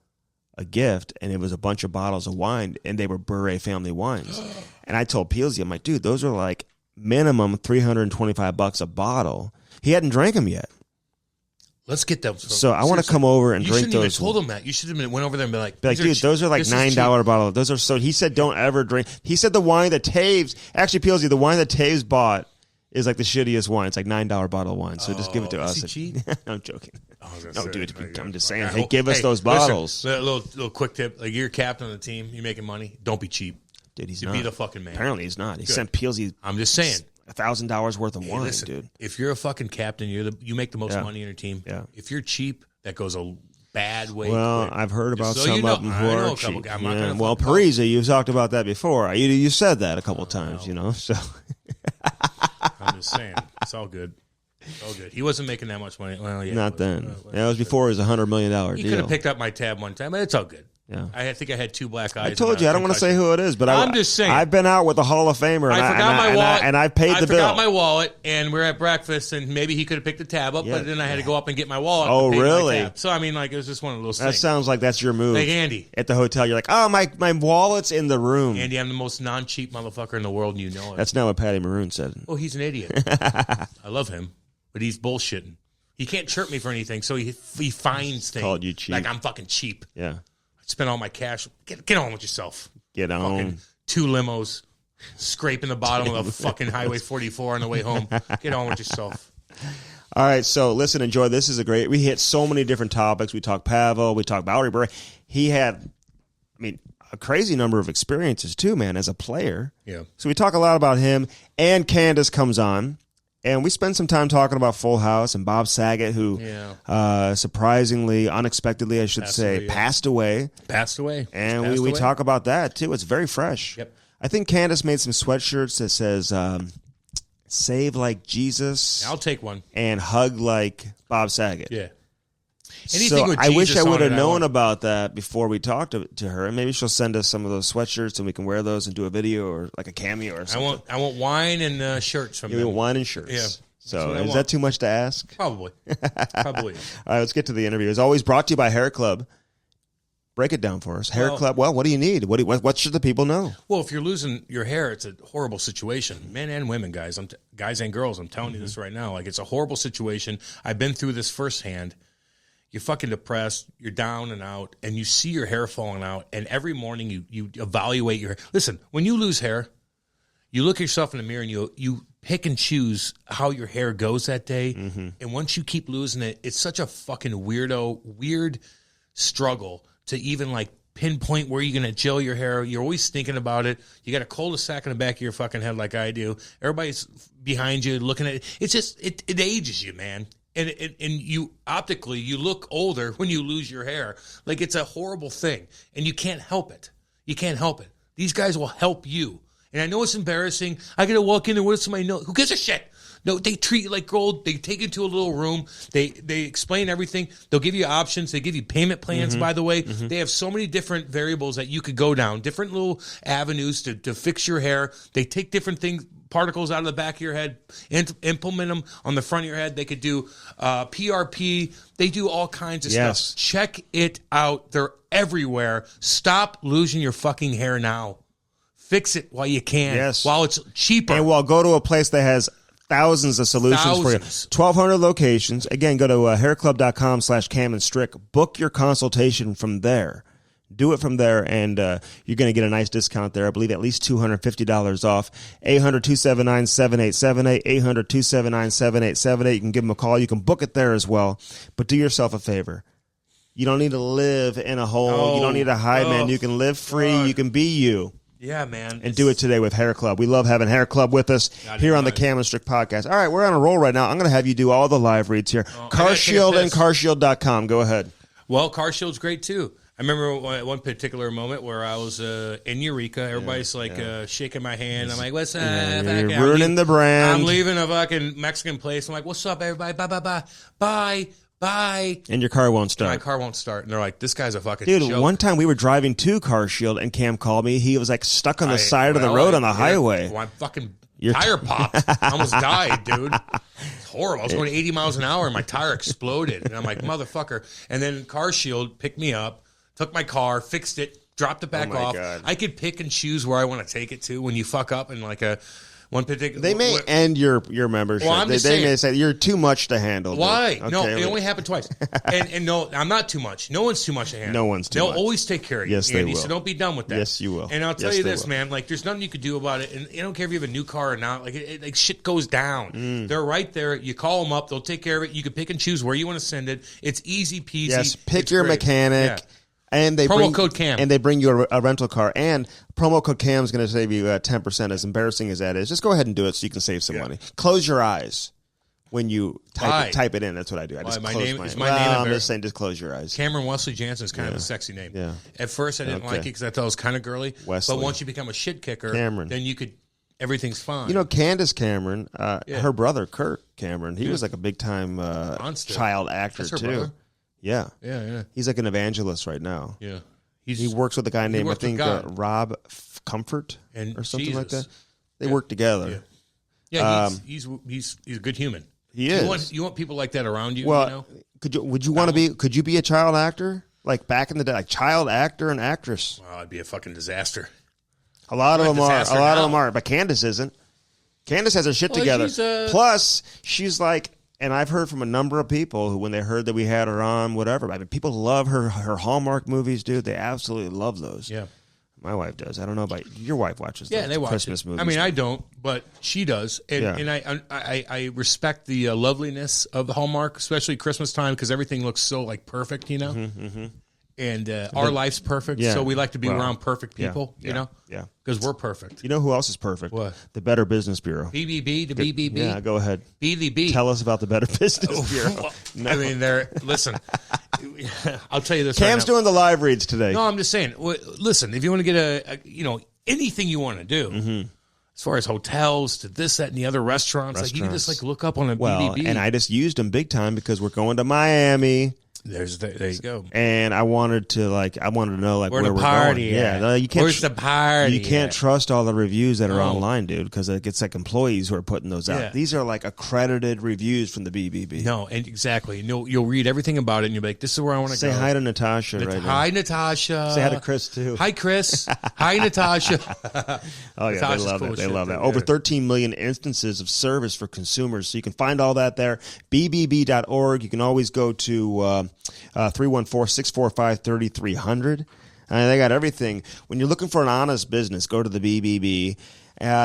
a gift, and it was a bunch of bottles of wine, and they were Bure family wines. And I told Peelsy, I'm like, dude, those are like minimum $325 a bottle. He hadn't drank them yet. Let's get them. So I want to come over and drink those. You shouldn't even told him that. You should have went over there and been like, dude, those are like $9 bottles. Those are so. He said, don't ever drink. He said the wine that Taves, actually, Peelsy, the wine that Taves bought is like the shittiest wine. It's like $9 bottle of wine. So just give it to us. Is he cheap? I'm joking. No, dude, I'm just saying. Hey, give us those bottles. Listen, little quick tip. Like, you're captain of the team. You're making money. Don't be cheap. Dude, he's not. Be the fucking man. Apparently he's not. He sent Peelsy. I'm just saying. $1,000 worth of wine, listen, dude. If you're a fucking captain, you make the most money in your team. Yeah. If you're cheap, that goes a bad way. Well, quick. I've heard about some of them who are cheap. Well, Parisi, you've talked about that before. You said that a couple times, So I'm just saying, it's all good. It's all good. He wasn't making that much money. Well, yeah, not then. That was before it was $100 million deal. He could have picked up my tab one time, but it's all good. Yeah. I think I had two black eyes. I told you I don't want to say who it is, but I'm just saying. I've been out with a Hall of Famer. I forgot my wallet, and I paid the bill. I forgot my wallet, and we're at breakfast, and maybe he could have picked the tab up, but then I had to go up and get my wallet. Oh, really? So I mean, it was just one of those things. That sounds like that's your move. Like Andy at the hotel, you're like, oh, my wallet's in the room. Andy, I'm the most non-cheap motherfucker in the world, and you know it. That's not what Patty Maroon said. Oh, he's an idiot. I love him, but he's bullshitting. He can't chirp me for anything, so he finds things. Called you cheap. Like I'm fucking cheap. Yeah. I spent all my cash. Get on with yourself. Get on. Fucking 2 limos, scraping the bottom of the fucking Highway 44 on the way home. Get on with yourself. All right, so listen, enjoy. This is we hit so many different topics. We talked Pavel. We talked Valerie Bure. He had, a crazy number of experiences too, man, as a player. Yeah. So we talk a lot about him, and Candace comes on, and we spend some time talking about Full House and Bob Saget, who surprisingly, unexpectedly, I should say, passed away. Passed away. And we talk about that too. It's very fresh. Yep. I think Candace made some sweatshirts that says "Save like Jesus." I'll take one. And hug like Bob Saget. Yeah. Anything with Jesus, I wish I would have known about that before we talked to her, and maybe she'll send us some of those sweatshirts and we can wear those and do a video or like a cameo or something. I want wine and shirts from them. You want wine and shirts. Yeah. So is that too much to ask? Probably. All right, let's get to the interview. As always, brought to you by Hair Club. Break it down for us. Hair Club. Well, what do you need? What should the people know? Well, if you're losing your hair, it's a horrible situation. Men and women, guys. Guys and girls. I'm telling you this right now. Like, it's a horrible situation. I've been through this firsthand. You're fucking depressed. You're down and out, and you see your hair falling out. And every morning you evaluate your hair. Listen, when you lose hair, you look at yourself in the mirror and you pick and choose how your hair goes that day. Mm-hmm. And once you keep losing it, it's such a fucking weird struggle to even like pinpoint where you're going to gel your hair. You're always thinking about it. You got a cul-de-sac in the back of your fucking head like I do. Everybody's behind you looking at it. It's just, it ages you, man. And you optically, you look older when you lose your hair. Like, it's a horrible thing. And you can't help it. You can't help it. These guys will help you. And I know it's embarrassing. I got to walk in there with somebody. No, who gives a shit? No, they treat you like gold. They take you to a little room. They explain everything. They'll give you options. They give you payment plans, by the way. Mm-hmm. They have so many different variables that you could go down, different little avenues to fix your hair. They take different things, particles out of the back of your head, and implement them on the front of your head. They could do PRP. They do all kinds of stuff. Check it out. They're everywhere. Stop losing your fucking hair now. Fix it while you can, while it's cheaper. And we'll go to a place that has thousands of solutions for you. 1,200 locations. Again, go to hairclub.com/Cam Strick. Book your consultation from there. Do it from there, and you're going to get a nice discount there. I believe at least $250 off. 800-279-7878. 800-279-7878. You can give them a call. You can book it there as well. But do yourself a favor. You don't need to live in a hole. You don't need to hide, man. You can live free. You can be you. Yeah, man. And do it today with Hair Club. We love having Hair Club with us here on the Cam Strick podcast. All right, we're on a roll right now. I'm going to have you do all the live reads here. CarShield and CarShield.com. Go ahead. Well, CarShield's great, too. I remember one particular moment where I was in Eureka. Everybody's shaking my hand. I'm like, what's up? You're ruining the brand. I'm leaving a fucking Mexican place. I'm like, what's up, everybody? Bye. And your car won't start. My car won't start. And they're like, this guy's a fucking joke. One time we were driving to CarShield and Cam called me. He was like stuck on the side of the road on the highway. My fucking tire popped. I almost died, dude. It's horrible. I was going 80 miles an hour and my tire exploded. And I'm like, motherfucker. And then CarShield picked me up, took my car, fixed it, dropped it back off. God. I could pick and choose where I want to take it to when you fuck up in like one particular. They may end your membership. Well, they may say you're too much to handle. Why? Okay, no, it only happened twice. and no, I'm not too much. No one's too much to handle. No one's too much. They'll always take care of you. Yes, they will. So don't be done with that. Yes, you will. And I'll tell you this, man. Like, there's nothing you could do about it. And I don't care if you have a new car or not. Like, like shit goes down. They're right there. You call them up. They'll take care of it. You can pick and choose where you want to send it. It's easy peasy. Yes, pick your mechanic. Yeah. And they promo code Cam. And they bring you a rental car. And promo code Cam is going to save you 10%. As embarrassing as that is, just go ahead and do it so you can save some money. Close your eyes when you type it in. That's what I do. I just close my eyes. I'm just saying, just close your eyes. Cameron Wesley Jansen is kind of a sexy name. Yeah. At first, I didn't like it because I thought it was kind of girly. Wesley. But once you become a shit kicker, Cameron. then you could. Everything's fine. You know, Candace Cameron, her brother Kurt Cameron, he was like a big time child actor too. Brother? Yeah. He's like an evangelist right now. Yeah. He works with a guy named, I think, Rob Comfort or something like that. They work together. Yeah, he's a good human. He is. You want people like that around you? Well, you know? Could you be a child actor? Like back in the day, like child actor and actress? Well, I'd be a fucking disaster. A lot of them are. But Candace isn't. Candace has her shit together. Plus, she's like And I've heard from a number of people who, when they heard that we had her on, whatever. I mean, people love her Hallmark movies, dude. They absolutely love those. Yeah. My wife does. I don't know about your wife watches those they watch Christmas it. movies. I mean, I don't, but she does. And I respect the loveliness of the Hallmark, especially Christmas time, because everything looks so like perfect, you know? Mm-hmm. And our life's perfect, so we like to be around perfect people, you know? Yeah. Because we're perfect. You know who else is perfect? What? The Better Business Bureau. BBB, the BBB. Yeah, go ahead. BBB. Tell us about the Better Business Bureau. Well, no. I mean, listen, I'll tell you this Cam's doing the live reads today. No, I'm just saying, listen, if you want to get anything you want to do, as far as hotels to this, that, and the other restaurants. Like you can just like look up on a BBB. And I just used them big time because we're going to Miami. There you go. And I wanted to know like where we're party going. at? Yeah, no, you can't. Where's the party? You can't trust all the reviews that are online, dude, because it's like employees who are putting those out. Yeah. These are like accredited reviews from the BBB. No, and exactly. And you'll read everything about it, and you'll be like, "This is where I want to go." Say hi to Natasha right now. Hi, Natasha. Say hi to Chris too. Hi, Chris. Hi, Natasha. Oh yeah, Natasha's they love it. They love that. Over 13 million instances of service for consumers. So you can find all that there. BBB.org. You can always go to 314-645-3300. They got everything. When you're looking for an honest business, go to the BBB.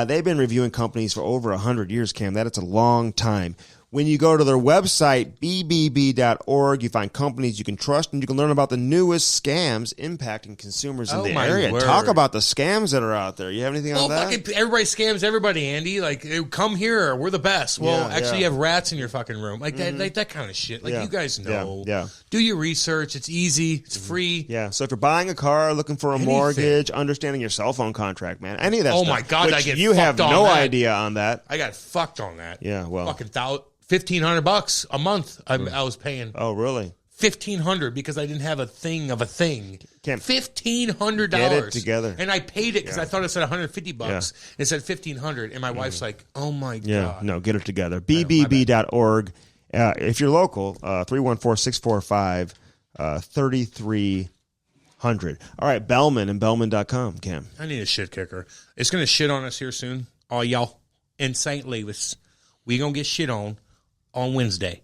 They've been reviewing companies for over 100 years, Cam. That's a long time. When you go to their website, bbb.org, you find companies you can trust, and you can learn about the newest scams impacting consumers in the area. Word. Talk about the scams that are out there. You have anything on that? Fucking everybody scams everybody, Andy. Like, come here, we're the best. Well, you have rats in your fucking room. Like, that kind of shit. Like, you guys know. Yeah. Do your research. It's easy. It's free. Yeah. So if you're buying a car, looking for a mortgage, understanding your cell phone contract, man, any of that stuff. Oh, my God, I get you have fucked no on that. idea on that. I got fucked on that. Yeah, well. Fucking $1,500 a month I was paying. Oh, really? $1,500 because I didn't have a thing of a thing. $1,500. Get it together. And I paid it because I thought it said $150. Yeah. It said $1,500, and my wife's like, "Oh my God!" Yeah, no, get it together. BBB.org. If you're local, 314-645-3300. All right, Bellman and Bellman.com. Cam, I need a shit kicker. It's gonna shit on us here soon. All y'all in St. Louis, we gonna get shit on Wednesday.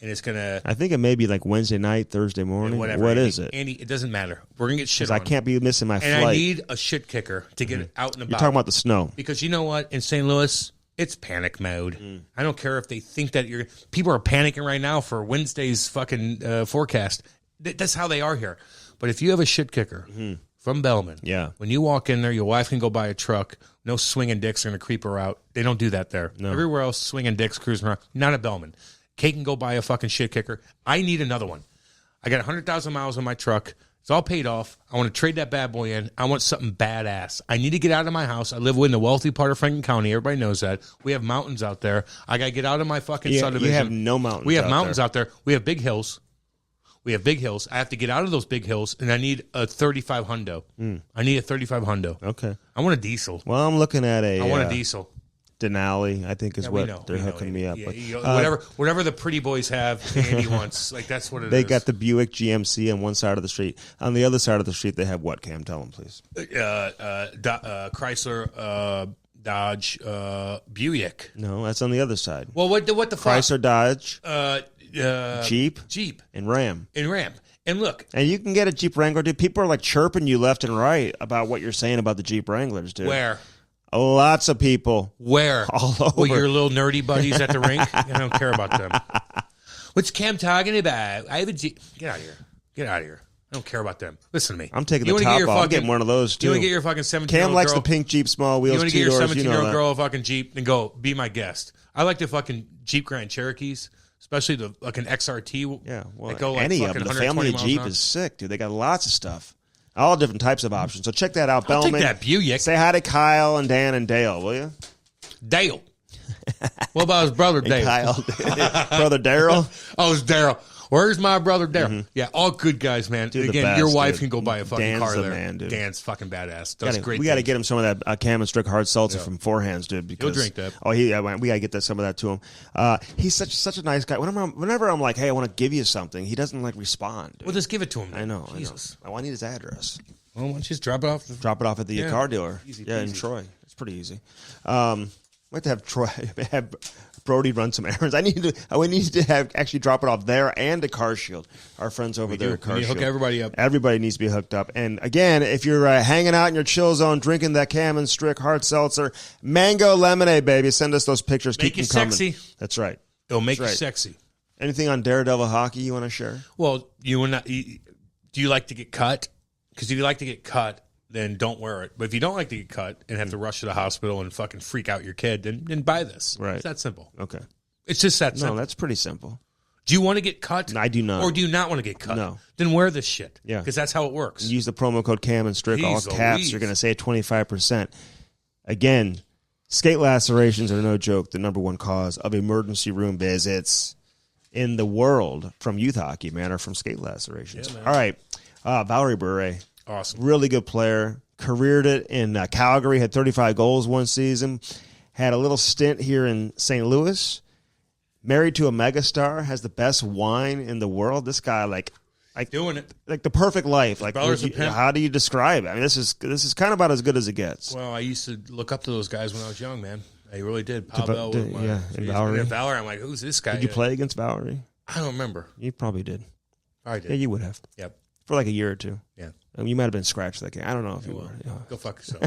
And it's going to... I think it may be like Wednesday night, Thursday morning. Whatever. What is it? Andy, it doesn't matter. We're going to get shit on. I can't be missing my flight. And I need a shit kicker to get it out and about. You're talking about the snow. Because you know what? In St. Louis, it's panic mode. I don't care if they think that you're... People are panicking right now for Wednesday's fucking forecast. That's how they are here. But if you have a shit kicker from Bellman, when you walk in there, your wife can go buy a truck. No swinging dicks are going to creep her out. They don't do that there. No. Everywhere else, swinging dicks, cruising around. Not at Bellman. Kate can go buy a fucking shit kicker. I need another one. I got 100,000 miles on my truck. It's all paid off. I want to trade that bad boy in. I want something badass. I need to get out of my house. I live in the wealthy part of Franklin County. Everybody knows that. We have mountains out there. I got to get out of my fucking subdivision. You have no mountains. We have mountains out there. We have big hills. I have to get out of those big hills, and I need a 35 hundo. I need a 35 hundo. Okay. I want a diesel. Well, I'm looking at I want a diesel. Denali, I think, is what they're hooking me up with. Whatever the pretty boys have, Andy wants. Like, that's what it is. They got the Buick GMC on one side of the street. On the other side of the street, they have what, Cam? Tell them, please. Chrysler, Dodge, Buick. No, that's on the other side. Well, what the fuck? Chrysler, Dodge, Jeep, and Ram. And look. And you can get a Jeep Wrangler, dude. People are like chirping you left and right about what you're saying about the Jeep Wranglers, dude. Where? Lots of people. Where? All over. Well, your little nerdy buddies at the rink? I don't care about them. What's Cam talking about? I have a Jeep. Get out of here. Get out of here. I don't care about them. Listen to me. I'm taking the top off. I'm getting one of those, too. You want to get your fucking 17-year-old Cam likes girl, the pink Jeep, small wheels, 2 doors. You want to get your 17-year-old girl a fucking Jeep and go, be my guest. I like the fucking Jeep Grand Cherokees, especially the fucking XRT. Yeah, well, go like any of them. The family of Jeep is sick, dude. They got lots of stuff. All different types of options. So check that out, Bellman. I'll take that Buick. Say hi to Kyle and Dan and Dale, will you? Dale. What about his brother Dale? Kyle. Brother Daryl? Oh, it's Daryl. Where's my brother Daryl? Yeah, all good guys, man. Dude, again, best, your wife dude. can go buy a fucking Dan's car the there. man, dude. Dan's fucking badass. We got to get him some of that Cam Strick hard seltzer from Four Hands, dude. Because, he'll drink that. Oh, we got to get some of that to him. He's such a nice guy. Whenever I'm like, hey, I want to give you something, he doesn't like respond. Dude. Well, just give it to him. I know. Jesus. I need his address. Well, why don't you just drop it off? Drop it off at the car dealer. Easy in Troy. It's pretty easy. I'd like to have Brody run some errands. We need to have actually drop it off there and to Car Shield. Our friends over there at Car Shield. Hook everybody up. Everybody needs to be hooked up. And again, if you're hanging out in your chill zone, drinking that Cam Strick hard seltzer, mango lemonade, baby, send us those pictures. Make Keep it them coming. sexy. That's right. It'll make you sexy. Anything on Daredevil hockey you want to share? Well, do you like to get cut? Because if you like to get cut, then don't wear it. But if you don't like to get cut and have to rush to the hospital and fucking freak out your kid, then buy this. Right. It's that simple. Okay. It's just that simple. No, that's pretty simple. Do you want to get cut? I do not. Or do you not want to get cut? No. Then wear this shit. Yeah. Because that's how it works. Use the promo code Cam and Strick, all caps. You're going to save 25%. Again, skate lacerations are no joke. The number one cause of emergency room visits in the world from youth hockey, man, or from skate lacerations. Yeah, all right. Valerie Bure. Awesome. Really good player. Careered it in Calgary, had 35 goals one season. Had a little stint here in St. Louis. Married to a megastar, has the best wine in the world. This guy, like doing it, like the perfect life. Like, how do you describe it? I mean, this is kind of about as good as it gets. Well, I used to look up to those guys when I was young, man. I really did. Pavel, and Valerie. Valerie. I'm like, who's this guy? Did you play against Valerie? I don't remember. You probably did. I did. Yeah, you would have. Yep. For like a year or two. Yeah. You might have been scratched that game. I don't know if you were. Yeah. Go fuck yourself.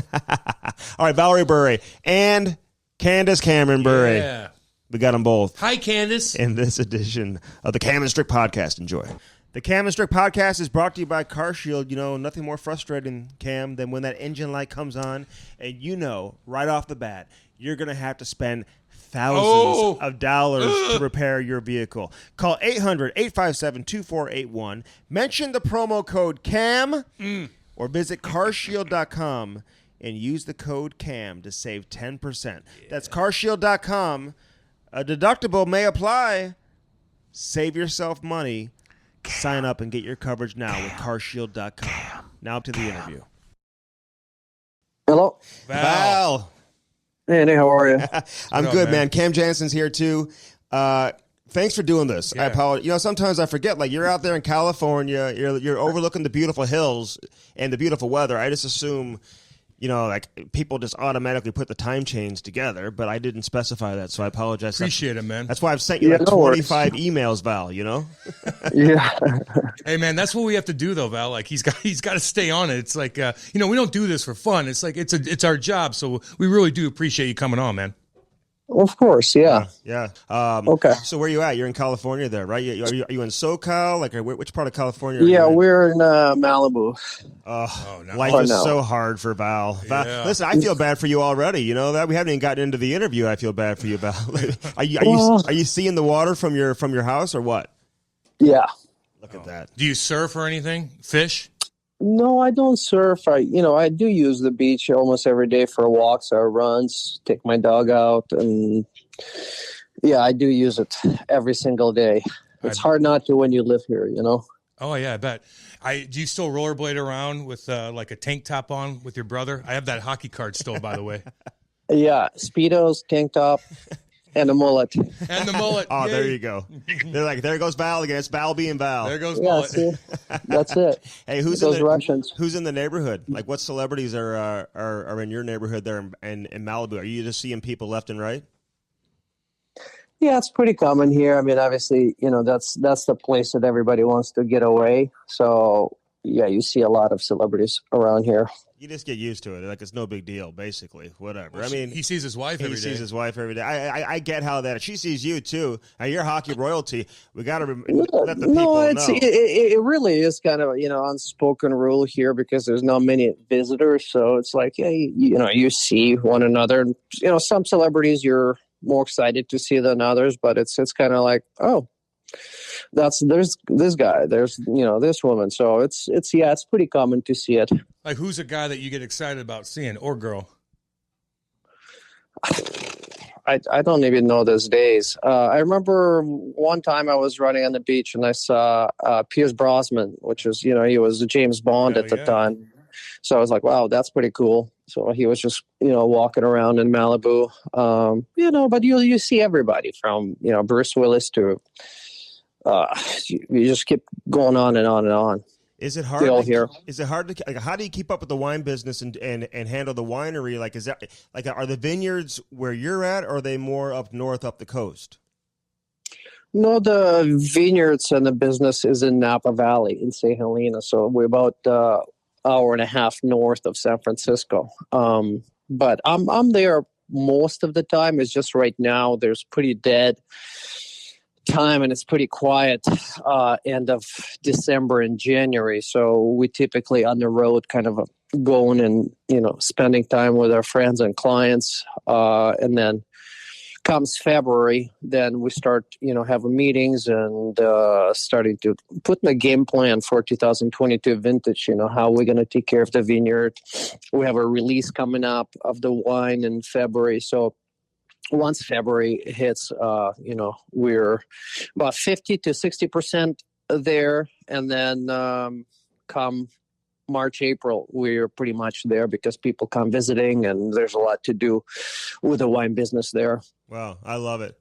All right, Valerie Bure and Candace Cameron Bure. Yeah. We got them both. Hi, Candace. In this edition of the Cam and Strick Podcast. Enjoy. The Cam and Strick Podcast is brought to you by Car Shield. You know, nothing more frustrating, Cam, than when that engine light comes on and you know right off the bat you're going to have to spend thousands of dollars to repair your vehicle. Call 800-857-2481. Mention the promo code CAM or visit carshield.com and use the code CAM to save 10%. Yeah. That's carshield.com. A deductible may apply. Save yourself money. Sign up and get your coverage now with carshield.com. Now up to the interview. Hello. Val. Hey, how are you? I'm good, man. Cam Jansen's here, too. Thanks for doing this. Yeah. I apologize. You know, sometimes I forget, like, you're out there in California. You're overlooking the beautiful hills and the beautiful weather. I just assume, you know, like, people just automatically put the time change together, but I didn't specify that, so I apologize. Appreciate it, man. That's why I've sent you 25 emails, Val, you know? Yeah. Hey, man, that's what we have to do, though, Val. Like, he's got to stay on it. It's like, you know, we don't do this for fun. It's like, it's our job, so we really do appreciate you coming on, man. Of course, yeah. Yeah. Okay. So where are you at? You're in California there, right? Are you in SoCal? Like, which part of California are you in? We're in Malibu. No. Life is so hard for Val. Yeah. Listen, I feel bad for you already. You know that? We haven't even gotten into the interview. I feel bad for you, Val. Are you seeing the water from your house or what? Yeah. Look at that. Do you surf or anything? Fish? No, I don't surf. I do use the beach almost every day for walks or runs, take my dog out, and yeah, I do use it every single day. It's hard not to when you live here, you know? Oh, yeah, I bet. Do you still rollerblade around with like a tank top on with your brother? I have that hockey card still, by the way. Yeah, Speedos, tank top. And the mullet. And the mullet. Oh, there you go. They're like, there goes Val again. It's Val being Val. There goes mullet. See? That's it. Hey, who's in the neighborhood? Like, what celebrities are in your neighborhood there in Malibu? Are you just seeing people left and right? Yeah, it's pretty common here. I mean, obviously, you know, that's the place that everybody wants to get away. So, yeah, you see a lot of celebrities around here. You just get used to it. Like, it's no big deal, basically. Whatever. Well, I mean, he sees his wife every day. He sees his wife every day. I get how that. She sees you, too. Now, you're hockey royalty. We got to let the people know. It really is kind of, you know, unspoken rule here because there's not many visitors. So it's like, yeah, you see one another. You know, some celebrities you're more excited to see than others, but it's kind of like, oh, there's this guy, there's, you know, this woman. So it's pretty common to see it. Like, who's a guy that you get excited about seeing, or girl? I don't even know these days. I remember one time I was running on the beach and I saw Pierce Brosnan, which is, you know, he was James Bond at the time. So I was like, wow, that's pretty cool. So he was just, you know, walking around in Malibu, you know, but you see everybody from, you know, Bruce Willis to, you just keep going on and on and on. Is it hard? Is it hard to? Like, how do you keep up with the wine business and handle the winery? Like, is that like, are the vineyards where you're at, or are they more up north, up the coast? No, the vineyards and the business is in Napa Valley in St. Helena. So we're about hour and a half north of San Francisco. But I'm there most of the time. It's just right now there's pretty dead time and it's pretty quiet end of December and January. So we typically on the road kind of going and, spending time with our friends and clients. And then comes February, then we start, having meetings and starting to put in a game plan for 2022 vintage, how we're going to take care of the vineyard. We have a release coming up of the wine in February. So once February hits, we're about 50 to 60% there. And then come March, April, we're pretty much there because people come visiting and there's a lot to do with the wine business there. Wow, I love it.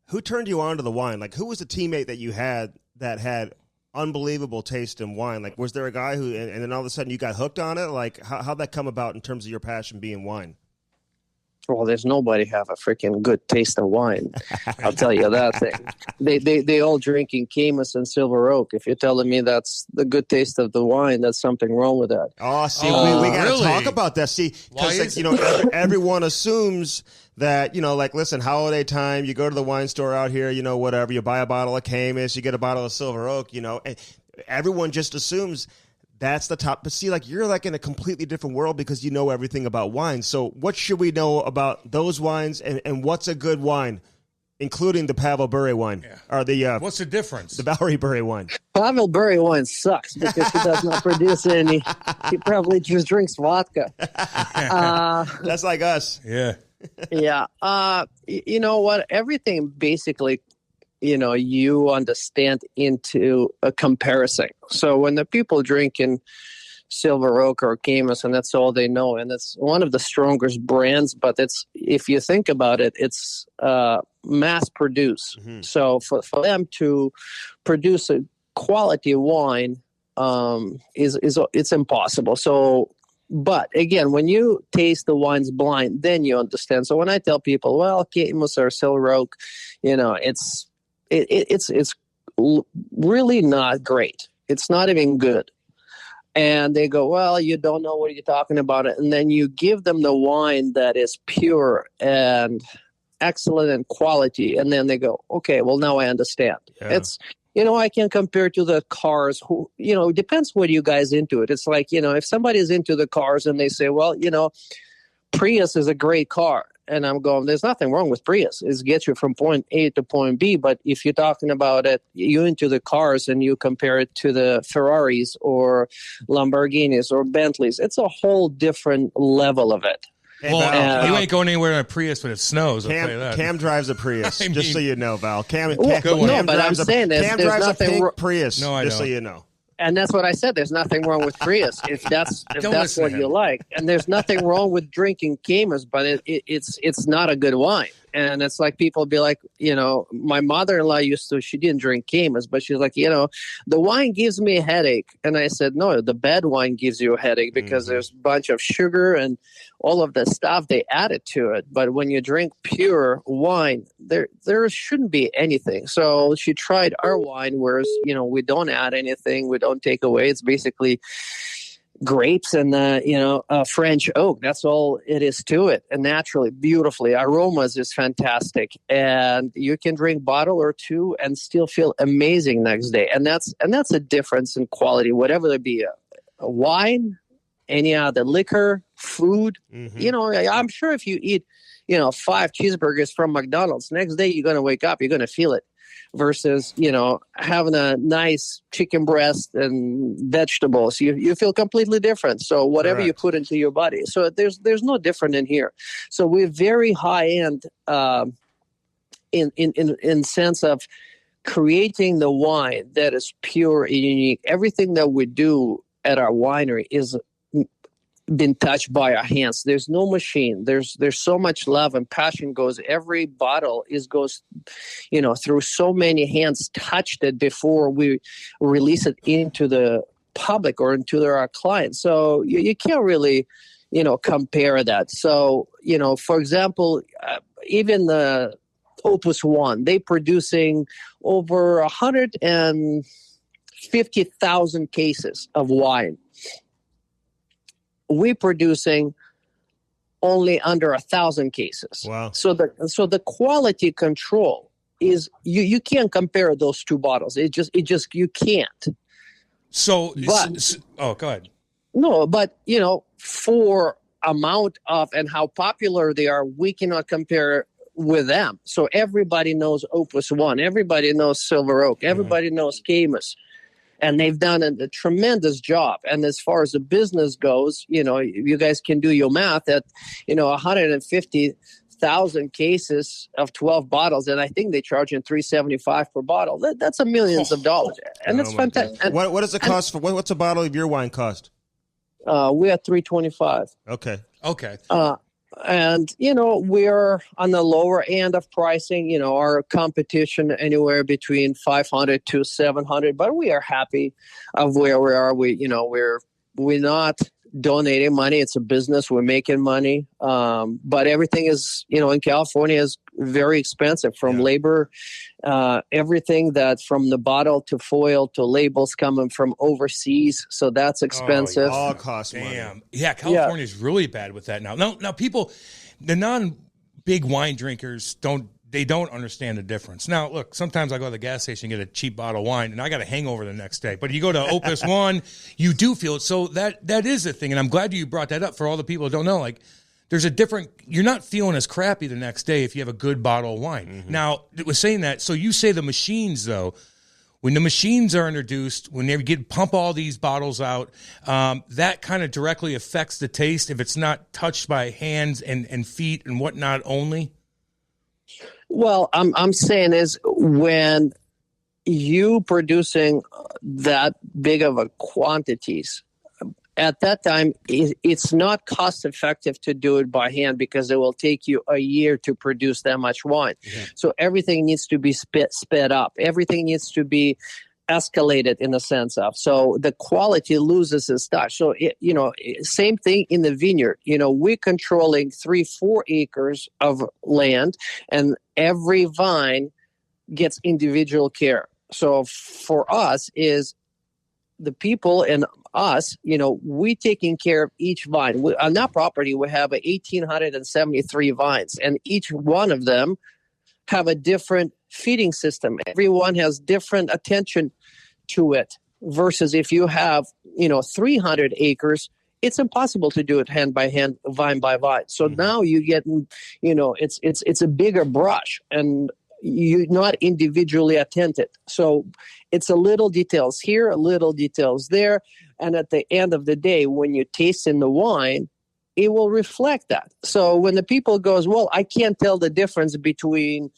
Who turned you on to the wine? Like, who was the teammate that you had that had unbelievable taste in wine? Like, was there a guy who, and then all of a sudden you got hooked on it? Like, how'd that come about in terms of your passion being wine? Well, there's nobody have a freaking good taste of wine. I'll tell you that thing. They all drinking Camus and Silver Oak. If you're telling me that's the good taste of the wine, that's something wrong with that. Oh, see, we got to talk about that. See, because everyone assumes that, like, listen, holiday time, you go to the wine store out here, whatever, you buy a bottle of Camus, you get a bottle of Silver Oak, and everyone just assumes that's the top. But see, like, you're like in a completely different world because you know everything about wine. So what should we know about those wines and what's a good wine, including the Pavel Bure wine? Yeah. Or the what's the difference? The Valerie Bure wine. Pavel Bure wine sucks because he does not produce any. He probably just drinks vodka. That's like us. Yeah. Yeah. You know what? Everything basically, you understand into a comparison. So when the people drinking Silver Oak or Camus, and that's all they know, and it's one of the strongest brands, but if you think about it, it's mass produced. Mm-hmm. So for them to produce a quality wine it's impossible. So, but again, when you taste the wines blind, then you understand. So when I tell people, well, Camus or Silver Oak, it's really not great. It's not even good. And they go, well, you don't know what you're talking about. And then you give them the wine that is pure and excellent in quality. And then they go, okay, well, now I understand. Yeah. It's, I can compare to the cars who, it depends what you guys into it. It's like, if somebody's into the cars and they say, well, Prius is a great car. And I'm going, there's nothing wrong with Prius. It gets you from point A to point B. But if you're talking about it, you're into the cars and you compare it to the Ferraris or Lamborghinis or Bentleys, it's a whole different level of it. Hey, Val, you ain't going anywhere in a Prius when it snows. Cam drives a Prius, just so you know, Val. Cam but I'm saying Cam drives a pink Prius, just so you know. And that's what I said. There's nothing wrong with Prius if that's what you like. And there's nothing wrong with drinking Camus, but it's not a good wine. And it's like people be like, my mother-in-law she didn't drink Camus, but she's like, the wine gives me a headache. And I said, no, the bad wine gives you a headache because there's a bunch of sugar and all of the stuff they added to it. But when you drink pure wine, there shouldn't be anything. So she tried our wine, whereas, we don't add anything. We don't take away. It's basically grapes and French oak. That's all it is to it. And naturally, beautifully, aromas is fantastic. And you can drink bottle or two and still feel amazing next day. And that's a difference in quality, whatever it be, a wine, any other liquor, food. Mm-hmm. I'm sure if you eat, 5 cheeseburgers from McDonald's, next day you're going to wake up, you're going to feel it. Versus, having a nice chicken breast and vegetables, you feel completely different. So whatever you put into your body, so there's no different in here. So we're very high end in sense of creating the wine that is pure and unique. Everything that we do at our winery is been touched by our hands. There's no machine. There's so much love and passion goes. Every bottle goes, through so many hands touched it before we release it into the public or into our clients. So you can't really, compare that. So, for example, even the Opus One, they producing over 150,000 cases of wine. We're producing only under 1,000 cases. Wow! So the quality control is you can't compare those two bottles. It just you can't. Go ahead. No, but for amount of and how popular they are, we cannot compare with them. So everybody knows Opus One, everybody knows Silver Oak, everybody knows Camus. And they've done a tremendous job. And as far as the business goes, you guys can do your math at, 150,000 cases of 12 bottles. And I think they charge in $375 per bottle. That's millions of dollars. And it's fantastic. And, what does it cost for, what's a bottle of your wine cost? We're at $325. Okay. And, we're on the lower end of pricing, our competition anywhere between 500 to 700, but we are happy of where we are. We're not donating money. It's a business. We're making money. But everything is, in California is very expensive from labor, everything that from the bottle to foil to labels coming from overseas. So that's expensive. All costs money. Damn. Yeah. California is really bad with that now. Now people, the non-big wine drinkers don't understand the difference. Now, look, sometimes I go to the gas station and get a cheap bottle of wine, and I got a hangover the next day. But you go to Opus One, you do feel it. So that is a thing, and I'm glad you brought that up for all the people who don't know. Like, there's a different – you're not feeling as crappy the next day if you have a good bottle of wine. Mm-hmm. Now, it was saying that – so you say the machines, though, when the machines are introduced, when they pump all these bottles out, that kind of directly affects the taste if it's not touched by hands and feet and whatnot only? Well, I'm saying is when you producing that big of a quantities, at that time, it's not cost effective to do it by hand because it will take you a year to produce that much wine. Yeah. So everything needs to be sped up. Everything needs to be escalated in the sense of, so the quality loses its touch. So, same thing in the vineyard. We're controlling 3-4 acres of land and every vine gets individual care. So for us is the people and us, we taking care of each vine. On that property, we have 1,873 vines, and each one of them have a different feeding system. Everyone has different attention to it. Versus if you have, 300 acres, it's impossible to do it hand by hand, vine by vine. So now you get, it's a bigger brush, and you're not individually attended. So it's a little details here, a little details there. And at the end of the day, when you taste in the wine, it will reflect that. So when the people goes, well, I can't tell the difference between,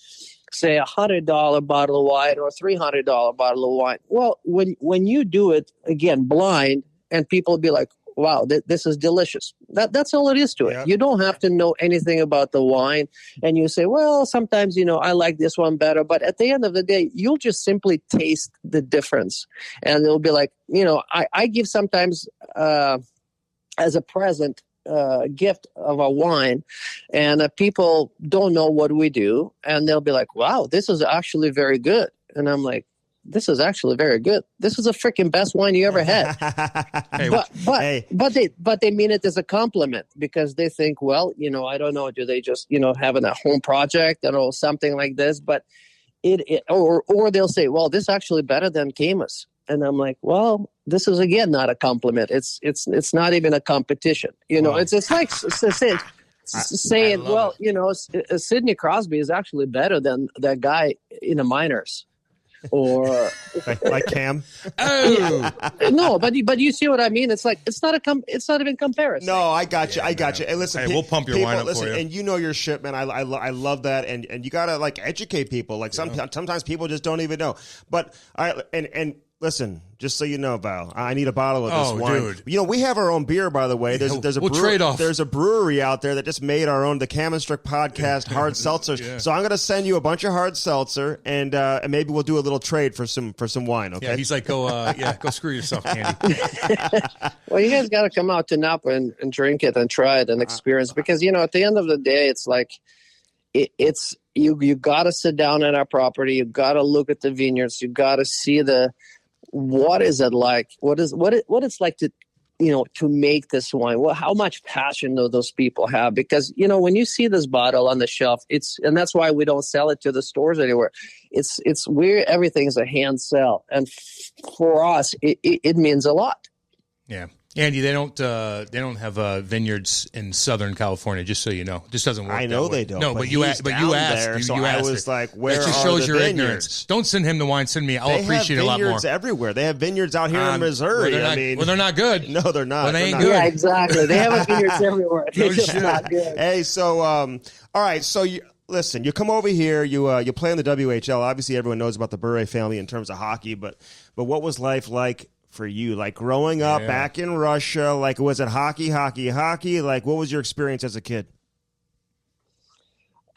say, $100 bottle of wine or $300 bottle of wine. Well, when you do it, again, blind, and people will be like, wow, this is delicious. That's all it is to it. Yep. You don't have to know anything about the wine. And you say, well, sometimes, I like this one better. But at the end of the day, you'll just simply taste the difference. And it'll be like, I give sometimes as a present gift of a wine, and people don't know what we do. And they'll be like, wow, this is actually very good. And I'm like, this is actually very good. This is the freaking best wine you ever had. But they mean it as a compliment because they think, well, I don't know, do they just, having a home project or something like this? But or they'll say, well, this is actually better than Camus. And I'm like, well, this is again not a compliment. It's not even a competition. It's like saying, well, Sidney Crosby is actually better than that guy in the minors. Or like Cam. Oh no, but you see what I mean? It's like it's not even comparison. No, I got you. Hey, listen, we'll pump your wine up for you. And your shit, man. I love that, and you gotta educate people. Like sometimes people just don't even know. But and Listen, just so you know, Val, I need a bottle of this wine. Dude. You know, we have our own beer, by the way. We'll trade off. There's a brewery out there that just made our own, the Cam Strick podcast hard seltzers. Yeah. So I'm going to send you a bunch of hard seltzer, and maybe we'll do a little trade for some wine. Okay? Yeah, he's like, go screw yourself, Candy. Well, you guys got to come out to Napa and drink it and try it and experience, because at the end of the day, it's like it's you got to sit down at our property. You got to look at the vineyards. You got to see what is it like? What it's like to, to make this wine? Well, how much passion do those people have? Because, when you see this bottle on the shelf, and that's why we don't sell it to the stores anywhere. It's where everything's a hand sell. And for us, it means a lot. Yeah. Andy, they don't have vineyards in Southern California, just so you know. It just doesn't work. I know they don't. No, but you asked. There, so I was like, where that just are shows the your vineyards? Ignorance. Don't send him the wine. Send me. I'll appreciate it a lot more. They have vineyards everywhere. They have vineyards out here in Missouri. They're not good. No, they're not. Well, they ain't good. Yeah, exactly. They have vineyards everywhere. They're just not good. Hey, so all right. So listen, you come over here. You play in the WHL. Obviously, everyone knows about the Bure family in terms of hockey. But what was life like for you, like growing up back in Russia? Like, was it hockey? Like, what was your experience as a kid?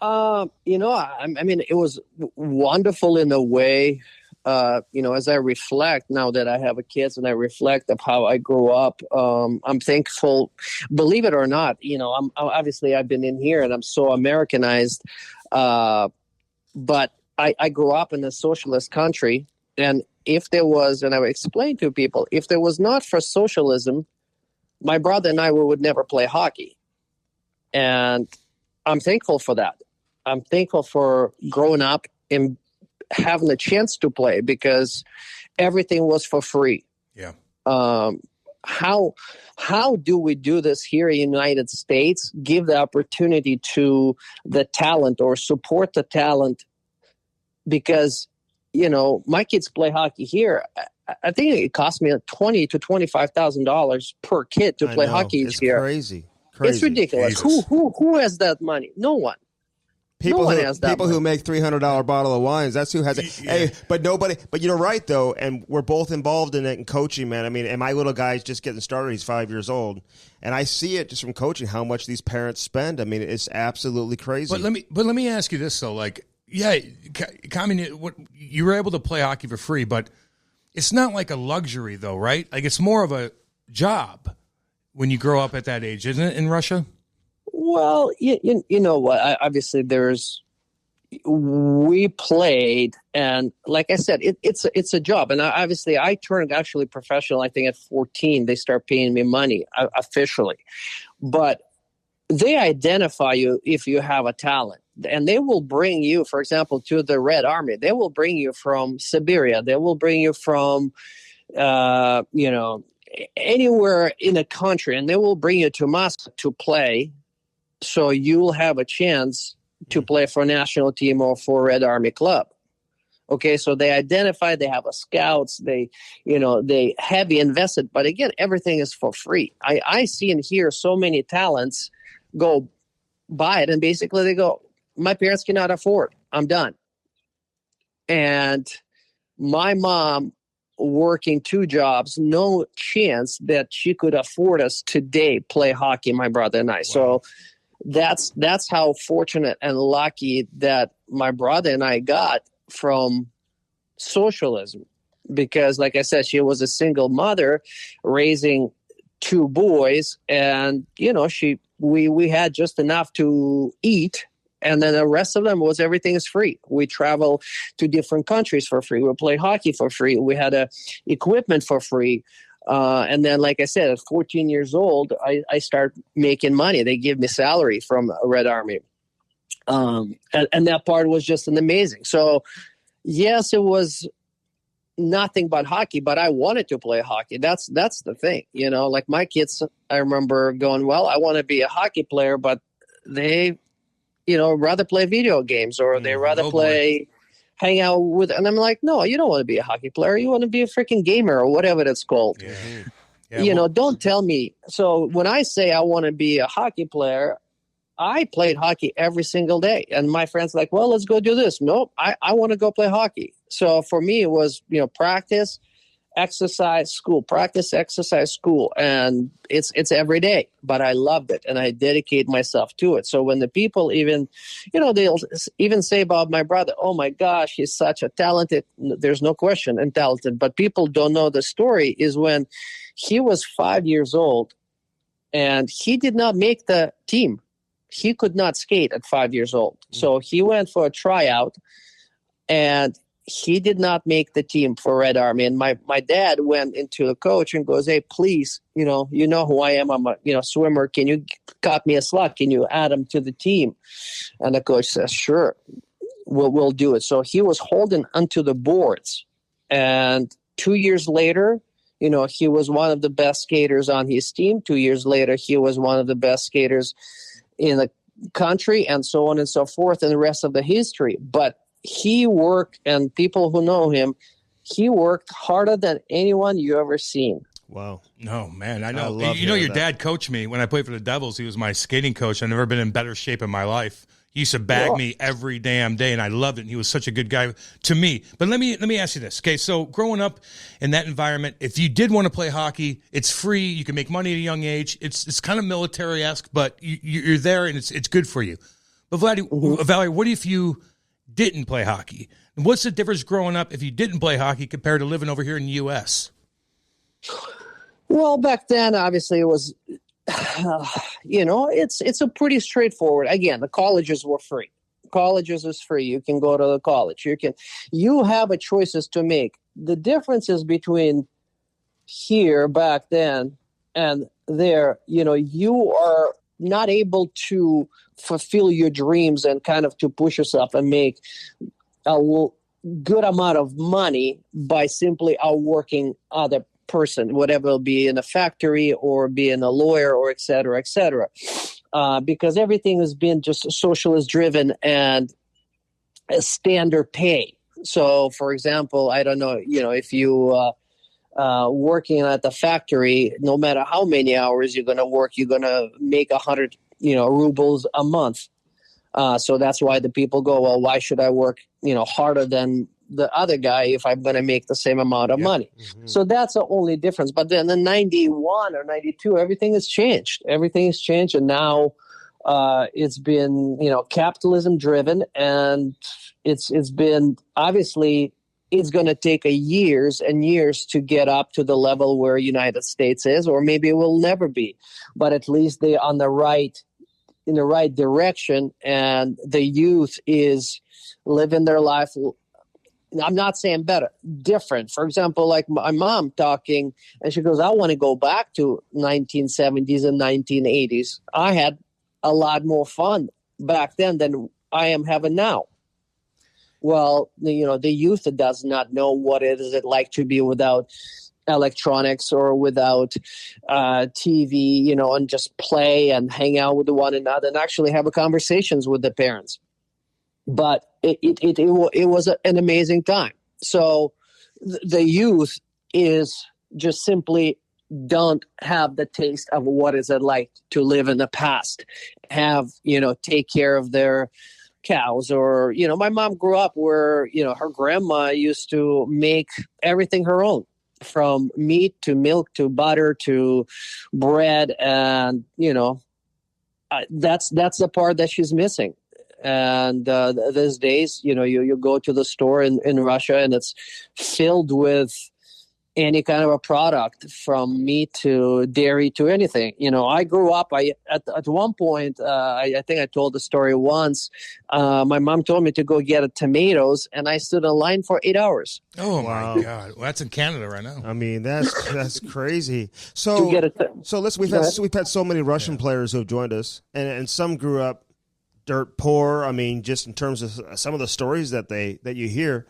I mean, it was wonderful in a way. As I reflect now that I have kids and I reflect of how I grew up, I'm thankful. Believe it or not, obviously I've been in here and I'm so Americanized, but I grew up in a socialist country, and if there was, and I would explain to people, if there was not for socialism, my brother and I would never play hockey. And I'm thankful for that. I'm thankful for growing up and having a chance to play, because everything was for free. Yeah. How do we do this here in the United States? Give the opportunity to the talent or support the talent, because my kids play hockey here. I think it cost me $20,000 to $25,000 per kid to play hockey each year. Crazy. It's ridiculous. Who has that money? No one. People who make $300 bottle of wines, that's who has it. Yeah. Hey, but you're right though, and we're both involved in it in coaching, man. I mean, and my little guy's just getting started. He's 5 years old, and I see it just from coaching how much these parents spend. I mean, it's absolutely crazy. But let me ask you this though, like, yeah, you were able to play hockey for free, but it's not like a luxury though, right? Like, it's more of a job when you grow up at that age, isn't it, in Russia? Well, you know what? Obviously, we played, and like I said, it's a job. And obviously, I turned actually professional. I think at 14, they start paying me money officially. But they identify you if you have a talent, and they will bring you, for example, to the Red Army. They will bring you from Siberia. They will bring you from, anywhere in a country, and they will bring you to Moscow to play. So you'll have a chance to play for a national team or for a Red Army club. Okay, so they identify, they have a scouts, they heavy invested. But again, everything is for free. I see and hear so many talents go buy it, and basically they go, my parents cannot afford, I'm done. And my mom working 2 jobs, no chance that she could afford us today play hockey, my brother and I. Wow. So that's how fortunate and lucky that my brother and I got from socialism, because like I said, she was a single mother raising 2 boys, and we had just enough to eat, and then the rest of them was everything is free. We travel to different countries for free. We play hockey for free. We had equipment for free. And then, like I said, at 14 years old, I start making money. They give me salary from Red Army. And that part was just an amazing. So, yes, it was nothing but hockey, but I wanted to play hockey. That's the thing. Like my kids, I remember going, well, I want to be a hockey player, but they, rather play video games, or they rather hang out with, and I'm like, no, you don't want to be a hockey player. You want to be a freaking gamer, or whatever it's called. Yeah. Don't tell me. So when I say I want to be a hockey player, I played hockey every single day. And my friends like, well, let's go do this. Nope, I want to go play hockey. So for me, it was, practice, exercise school, practice exercise school, and it's every day. But I loved it, and I dedicate myself to it. So when the people even, they'll even say about my brother, "Oh my gosh, he's such a talented." There's no question, and talented. But people don't know the story is when he was 5 years old, and he did not make the team. He could not skate at 5 years old, so he went for a tryout, and he did not make the team for Red Army. And my dad went into the coach and goes, "Hey, please, you know who I am. I'm a swimmer. Can you cut me a slot? Can you add him to the team?" And the coach says, "Sure, we'll do it." So he was holding onto the boards. And 2 years later, he was one of the best skaters on his team. 2 years later, he was one of the best skaters in the country, and so on and so forth, and the rest of the history. But he worked, and people who know him, he worked harder than anyone you ever seen. Wow. No, man, I know. Your dad coached me when I played for the Devils. He was my skating coach. I've never been in better shape in my life. He used to bag me every damn day, and I loved it. And he was such a good guy to me. But let me ask you this. Okay, so growing up in that environment, if you did want to play hockey, it's free. You can make money at a young age. It's kind of military-esque, but you're there, and it's good for you. But Valerie, what if you didn't play hockey? And what's the difference growing up if you didn't play hockey compared to living over here in the U.S.? Well, back then, obviously, it was, it's a pretty straightforward. Again, the colleges were free. Colleges is free. You can go to the college. You have a choices to make. The differences between here back then and there, you are not able to fulfill your dreams and kind of to push yourself and make a good amount of money by simply outworking other person, whatever it'll be in a factory or being a lawyer or et cetera, because everything has been just socialist driven and a standard pay. So, for example, I don't know, if you working at the factory, no matter how many hours you're going to work, you're going to make 100 rubles a month. So that's why the people go, well, why should I work, harder than the other guy if I'm going to make the same amount of money? Mm-hmm. So that's the only difference. But then in 91 or 92, everything has changed. Everything has changed. And now it's been, capitalism driven. And it's been, obviously, it's going to take years and years to get up to the level where United States is, or maybe it will never be. But at least they're in the right direction, and the youth is living their life. I'm not saying better, different. For example, like my mom talking, and she goes, "I want to go back to 1970s and 1980s. I had a lot more fun back then than I am having now." Well, the youth does not know what it is like to be without electronics or without TV, and just play and hang out with one another and actually have conversations with the parents. But it was an amazing time. So the youth is just simply don't have the taste of what is it like to live in the past, take care of their cows, or, my mom grew up where, her grandma used to make everything her own, from meat to milk to butter to bread. And, that's the part that she's missing. And these days, you go to the store in Russia and it's filled with any kind of a product, from meat to dairy to anything. I grew up, at one point, I think I told the story once, my mom told me to go get tomatoes, and I stood in line for 8 hours. Oh, wow. My God. Well, that's in Canada right now. I mean, that's crazy. So listen, we've had so many Russian players who have joined us, and some grew up dirt poor. I mean, just in terms of some of the stories that you hear.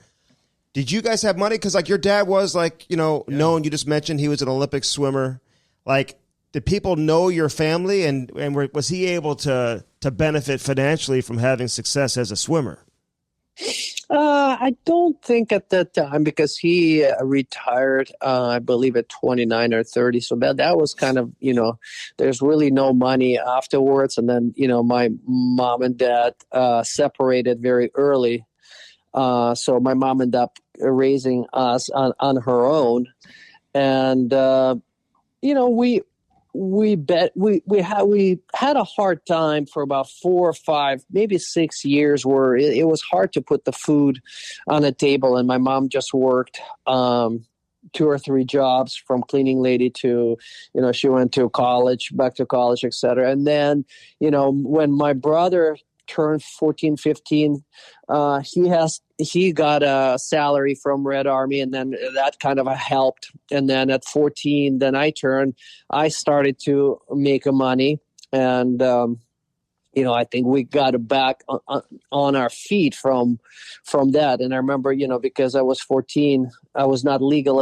Did you guys have money? Because, your dad was, known. You just mentioned he was an Olympic swimmer. Did people know your family, and was he able to benefit financially from having success as a swimmer? I don't think at that time, because he retired, I believe, at 29 or 30. So that was kind of, there's really no money afterwards. And then, my mom and dad separated very early. So my mom ended up raising us on her own. And, we had a hard time for about 4 or 5, maybe 6 years where it was hard to put the food on the table. And my mom just worked 2 or 3 jobs, from cleaning lady to, she went to college, back to college, etc. And then, when my brother turned 14, 15, he got a salary from Red Army, and then that kind of helped. And then at 14, then I started to make money, and I think we got back on our feet from that. And I remember, because I was 14, I was not legal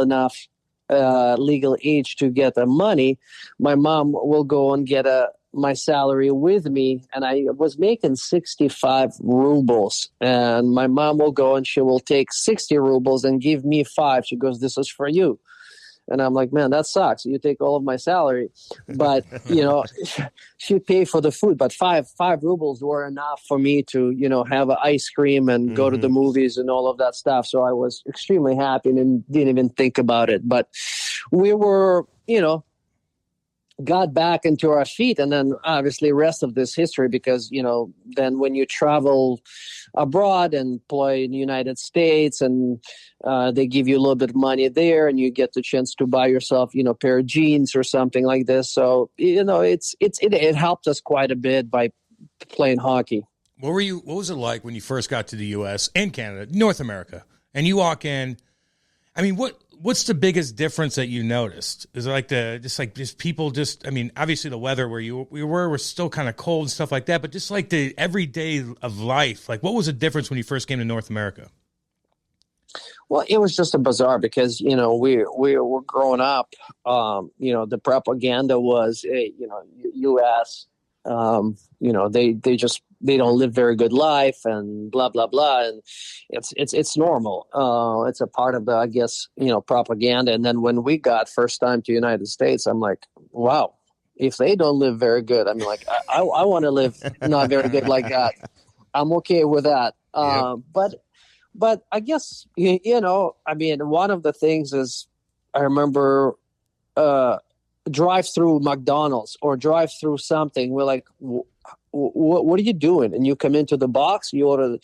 age to get the money. My mom will go and get my salary with me, and I was making 65 rubles, and my mom will go and she will take 60 rubles and give me 5. She goes, "This is for you." And I'm like, "Man, that sucks. You take all of my salary." But, she paid for the food, but five rubles were enough for me to, have ice cream and go to the movies and all of that stuff. So I was extremely happy and didn't even think about it. But we were, got back into our feet, and then obviously rest of this history, because then when you travel abroad and play in the United States, and they give you a little bit of money there, and you get the chance to buy yourself a pair of jeans or something like this. So it helped us quite a bit by playing hockey. What was it like when you first got to the US and Canada, North America, and you walk in? I mean, what's the biggest difference that you noticed? Is it like people obviously the weather where we were still kind of cold and stuff like that, but just like the everyday of life, like what was the difference when you first came to North America? Well, it was just a bizarre, because, we were growing up, the propaganda was, U.S., they don't live very good life and blah, blah, blah. And it's normal. It's a part of the, I guess, propaganda. And then when we got first time to United States, I'm like, wow, if they don't live very good, I'm like, I want to live not very good like that. I'm okay with that. Yep. But I guess, one of the things is, I remember, drive through McDonald's or drive through something. We're like, what are you doing? And you come into the box, you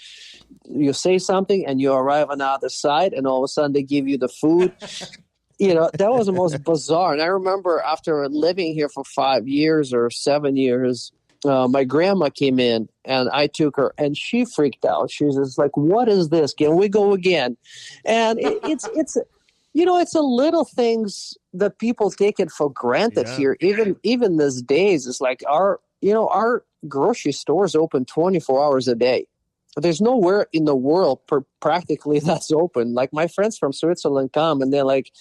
say something, and you arrive on the other side, and all of a sudden they give you the food. That was the most bizarre. And I remember after living here for 5 years or 7 years, my grandma came in, and I took her, and she freaked out. She was just like, "What is this? Can we go again?" And it's a little things that people take it for granted here. Even these days, it's like our grocery stores open 24 hours a day. There's nowhere in the world practically that's open. Like, my friends from Switzerland come, and they're like,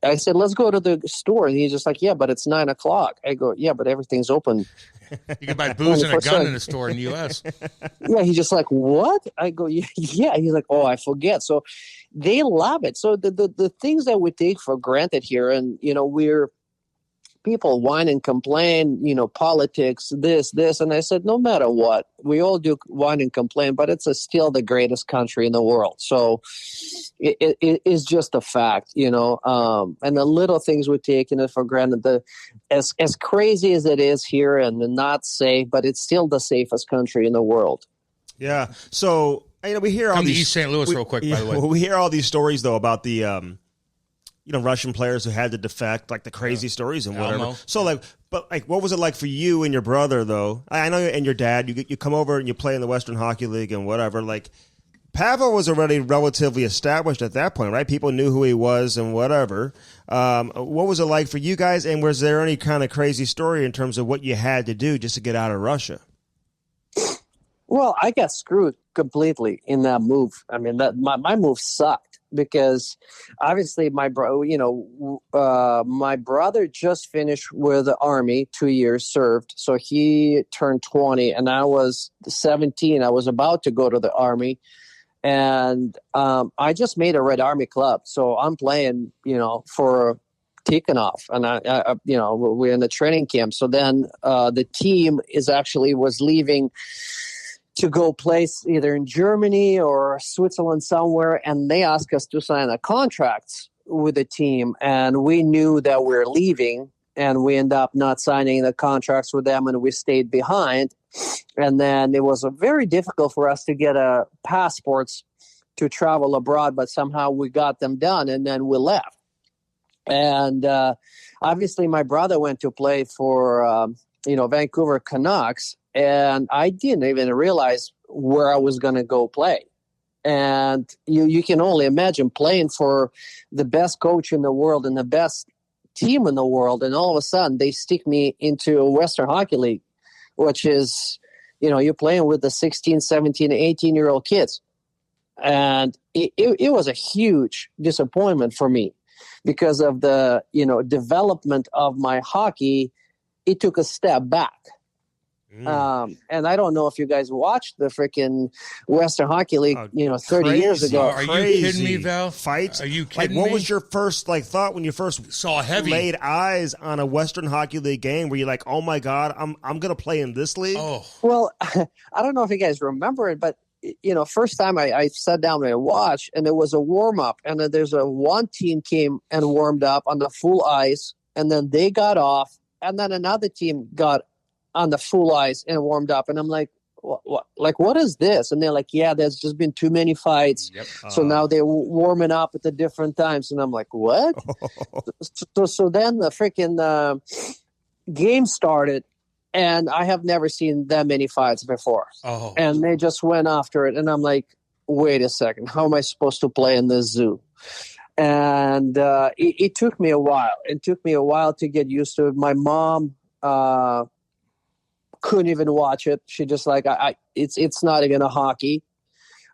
I said, "Let's go to the store." And he's just like, "Yeah, but it's 9:00. I go, "Yeah, but everything's open." You can buy booze and a gun in the store in the U.S. Yeah, he's just like, "What?" I go, "Yeah." He's like, "Oh, I forget." So they love it. So the things that we take for granted here, and we're people whine and complain, politics, this, and I said, no matter what, we all do whine and complain, but it's still the greatest country in the world. So it is just a fact, and the little things we're taking it for granted. As crazy as it is here and not safe, but it's still the safest country in the world. Yeah. So we hear all these. East St. Louis, real quick, by the way. We hear all these stories though about the Russian players who had to defect, like the crazy stories and whatever. Elmo. So what was it like for you and your brother though? I know, and your dad, you come over and you play in the Western Hockey League and whatever. Like, Pavel was already relatively established at that point, right? People knew who he was and whatever. What was it like for you guys? And was there any kind of crazy story in terms of what you had to do just to get out of Russia? Well, I got screwed completely in that move. I mean, my move sucked. Because obviously my brother just finished with the Army, 2 years served. So he turned 20 and I was 17. I was about to go to the Army, and I just made a Red Army club. So I'm playing, for Tikhonov, and I we're in the training camp. So then the team was leaving to go place either in Germany or Switzerland somewhere, and they asked us to sign a contract with the team, and we knew that we're leaving, and we ended up not signing the contracts with them, and we stayed behind. And then it was very difficult for us to get passports to travel abroad, but somehow we got them done, and then we left. And obviously my brother went to play for Vancouver Canucks, and I didn't even realize where I was going to go play. And you can only imagine playing for the best coach in the world and the best team in the world, and all of a sudden they stick me into a Western Hockey League, which is, you're playing with the 16, 17, 18-year-old kids. And it was a huge disappointment for me because of the, development of my hockey. It took a step back. And I don't know if you guys watched the freaking Western Hockey League, 30 years ago. Are you kidding me, Val? Fights? Are you kidding me? What was your first thought when you first saw heavy laid eyes on a Western Hockey League game? Were you like, oh my God, I'm going to play in this league? Oh. Well, I don't know if you guys remember it, but first time I sat down and I watched, and it was a warm up, and then there's one team came and warmed up on the full ice, and then they got off, and then another team got on the full ice and warmed up, and I'm like, what is this? And they're like, yeah, there's just been too many fights. Yep. So now they're warming up at the different times, and I'm like, what? so then the freaking game started, and I have never seen that many fights before. Oh. And they just went after it, and I'm like, wait a second, how am I supposed to play in this zoo? And it took me a while. It took me a while to get used to it. My mom couldn't even watch it. She just like, it's not even a hockey.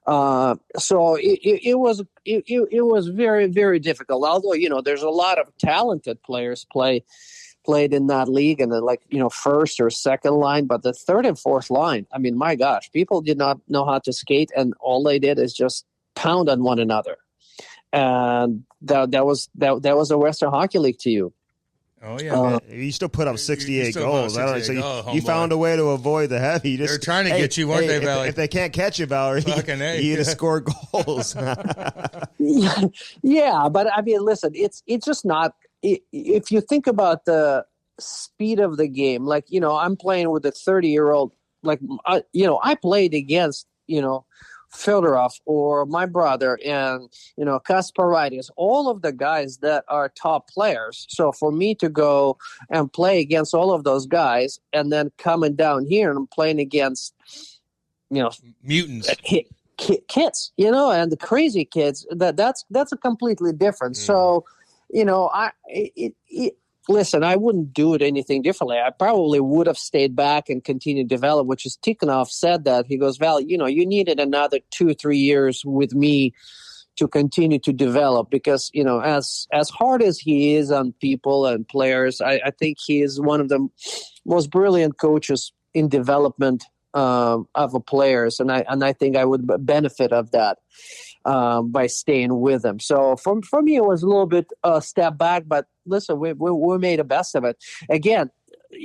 So it was very, very difficult. Although, there's a lot of talented players played in that league, and first or second line, but the third and fourth line, I mean, my gosh, people did not know how to skate, and all they did is just pound on one another. And that was a Western Hockey League to you. Oh yeah, you still put up 68 goals. You found a way to avoid the heavy. They're trying to get you, weren't they, Valerie? If they can't catch you, Valerie, you just score goals. Yeah, but I mean, listen, it's just not. If you think about the speed of the game, I'm playing with a 30-year-old. I played against Fedorov or my brother and Kasparaitis, all of the guys that are top players. So for me to go and play against all of those guys, and then coming down here and playing against mutants, kids, and the crazy kids, that's a completely different. So listen, I wouldn't do it anything differently. I probably would have stayed back and continued to develop, which is Tikhonov said that. He goes, Val, you needed another 2-3 years with me to continue to develop because, as hard as he is on people and players, I think he is one of the most brilliant coaches in development of a players. And I think I would benefit of that. By staying with them. So for me, it was a little bit a step back, but listen, we made the best of it. Again, do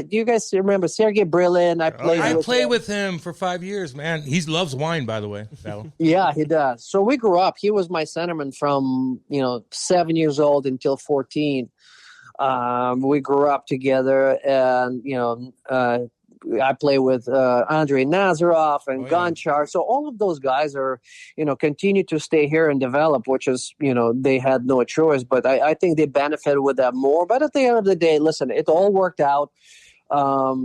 you guys remember Sergei Brilin? I played with him for 5 years, man. He loves wine, by the way. Yeah, he does. So we grew up. He was my centerman from 7 years old until 14. We grew up together, and I play with Andrei Nazarov and Gonchar. So all of those guys are, continue to stay here and develop, which is, they had no choice. But I think they benefited with that more. But at the end of the day, listen, it all worked out. I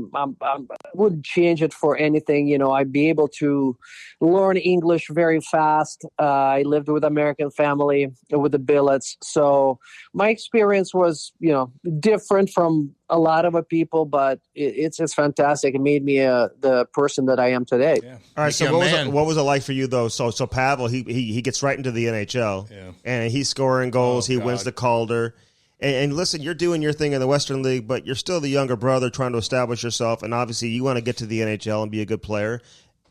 wouldn't change it for anything. I'd be able to learn English very fast. I lived with American family with the Billets. So my experience was, different from a lot of people, but it's fantastic. It made me the person that I am today. Yeah. All right. So what was it like for you though? So Pavel, he gets right into the NHL and he's scoring goals. He wins the Calder. And listen, you're doing your thing in the Western League, but you're still the younger brother trying to establish yourself. And obviously you want to get to the NHL and be a good player,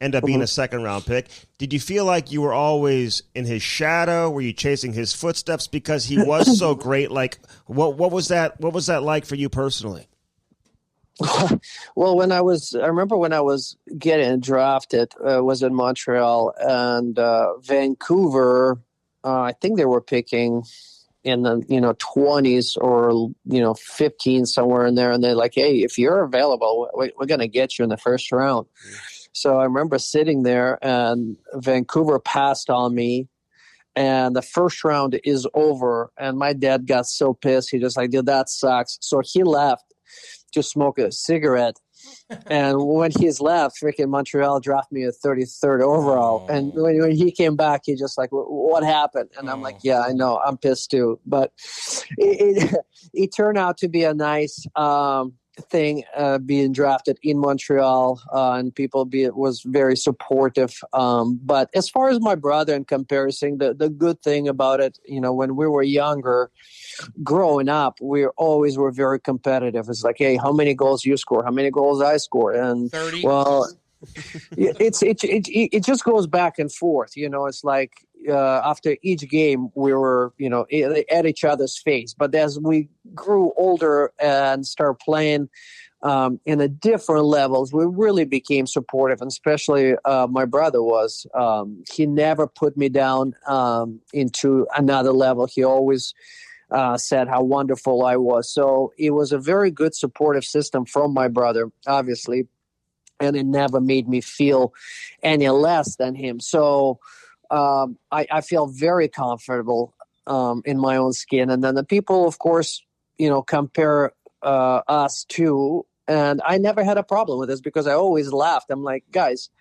end up being a second-round pick. Did you feel like you were always in his shadow? Were you chasing his footsteps because he was so great? Like, what was that like for you personally? Well, I remember when I was getting drafted, was in Montreal and Vancouver. I think they were picking in the 20s or 15, somewhere in there, and they're like, "Hey, if you're available, we're going to get you in the first round." So I remember sitting there, and Vancouver passed on me, and the first round is over, and my dad got so pissed. He just like, "Dude, that sucks." So he left to smoke a cigarette. And when he's left, freaking Montreal drafted me at 33rd overall. And when he came back, he just like, "What happened?" And I'm like, "Yeah, I know. I'm pissed too." But it turned out to be a nice thing, being drafted in Montreal, and people was very supportive. But as far as my brother in comparison, the good thing about it, when we were younger, growing up, we always were very competitive. It's like, "Hey, how many goals you score? How many goals I score?" And 30. Well, it just goes back and forth. It's like after each game, we were at each other's face. But as we grew older and started playing in a different levels, we really became supportive, and especially my brother was. He never put me down into another level. He always said how wonderful I was. So it was a very good supportive system from my brother, obviously, and it never made me feel any less than him. So I feel very comfortable in my own skin. And then the people, of course, compare us to, and I never had a problem with this because I always laughed. I'm like, "Guys,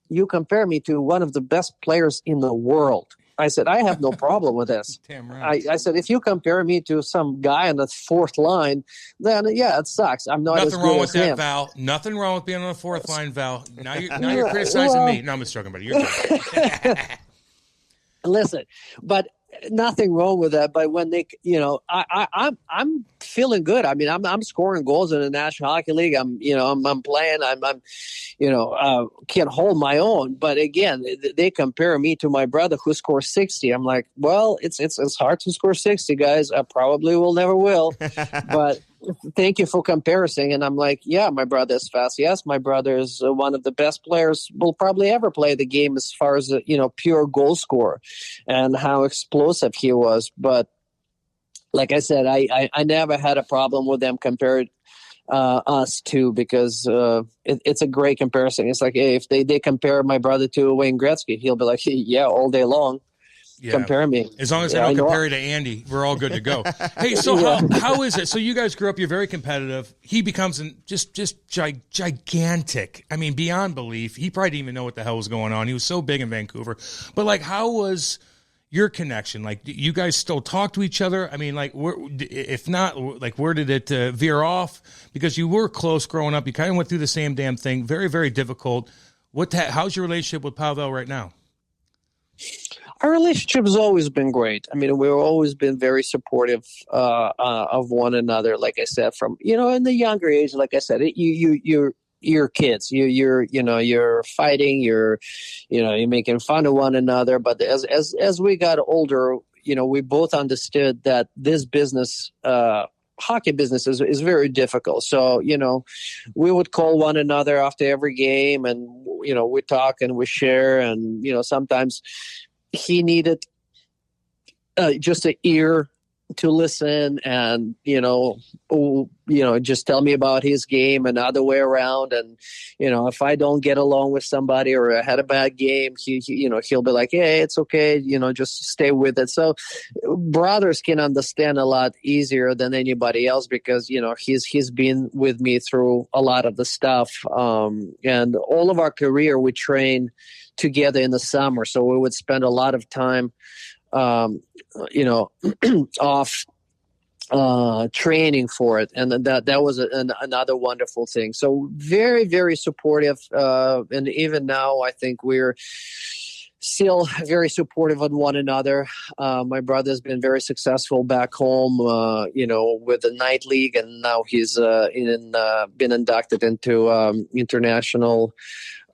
you compare me to one of the best players in the world." I said, "I have no problem with this." Damn right. I said, "If you compare me to some guy on the fourth line, then yeah, it sucks. I'm not Nothing as wrong good with as that, him." Val. Nothing wrong with being on the fourth line, Val. Now you're criticizing me. No, I'm just joking, buddy. You're joking. Listen, but nothing wrong with that. But when they, I'm feeling good. I mean, I'm scoring goals in the National Hockey League. I'm playing. I'm can't hold my own. But again, they compare me to my brother who scores 60. I'm like, well, it's hard to score 60, guys. I probably will never will. But thank you for comparison. And I'm like, yeah, my brother is fast. Yes, my brother is one of the best players will probably ever play the game as far as pure goal scorer and how explosive he was. But like I said, I never had a problem with them compared us to, because it's a great comparison. It's like, hey, if they compare my brother to Wayne Gretzky, he'll be like, yeah, all day long. Yeah. Compare me. As long as I don't compare you to Andy, we're all good to go. Hey, so how is it? So you guys grew up, you're very competitive. He becomes just gigantic. I mean, beyond belief. He probably didn't even know what the hell was going on. He was so big in Vancouver. But, like, how was your connection? Like, you guys still talk to each other? I mean, like, if not, like, where did it veer off? Because you were close growing up. You kind of went through the same damn thing. Very, very difficult. How's your relationship with Pavel right now? Our relationship has always been great. I mean, we've always been very supportive of one another. Like I said, from in the younger age, like I said, you're kids. You're fighting. You're making fun of one another. But as we got older, we both understood that this business, hockey business, is very difficult. So we would call one another after every game, and we talk and we share, and sometimes he needed just an ear to listen, and just tell me about his game, and other way around. And if I don't get along with somebody or I had a bad game, he'll be like, "Hey, it's okay, just stay with it." So brothers can understand a lot easier than anybody else, because he's been with me through a lot of the stuff, and all of our career we trained together in the summer, so we would spend a lot of time off training for it, and that was another wonderful thing. So very, very supportive, and even now I think we're still very supportive of one another. My brother's been very successful back home, with the night league, and now he's been inducted into International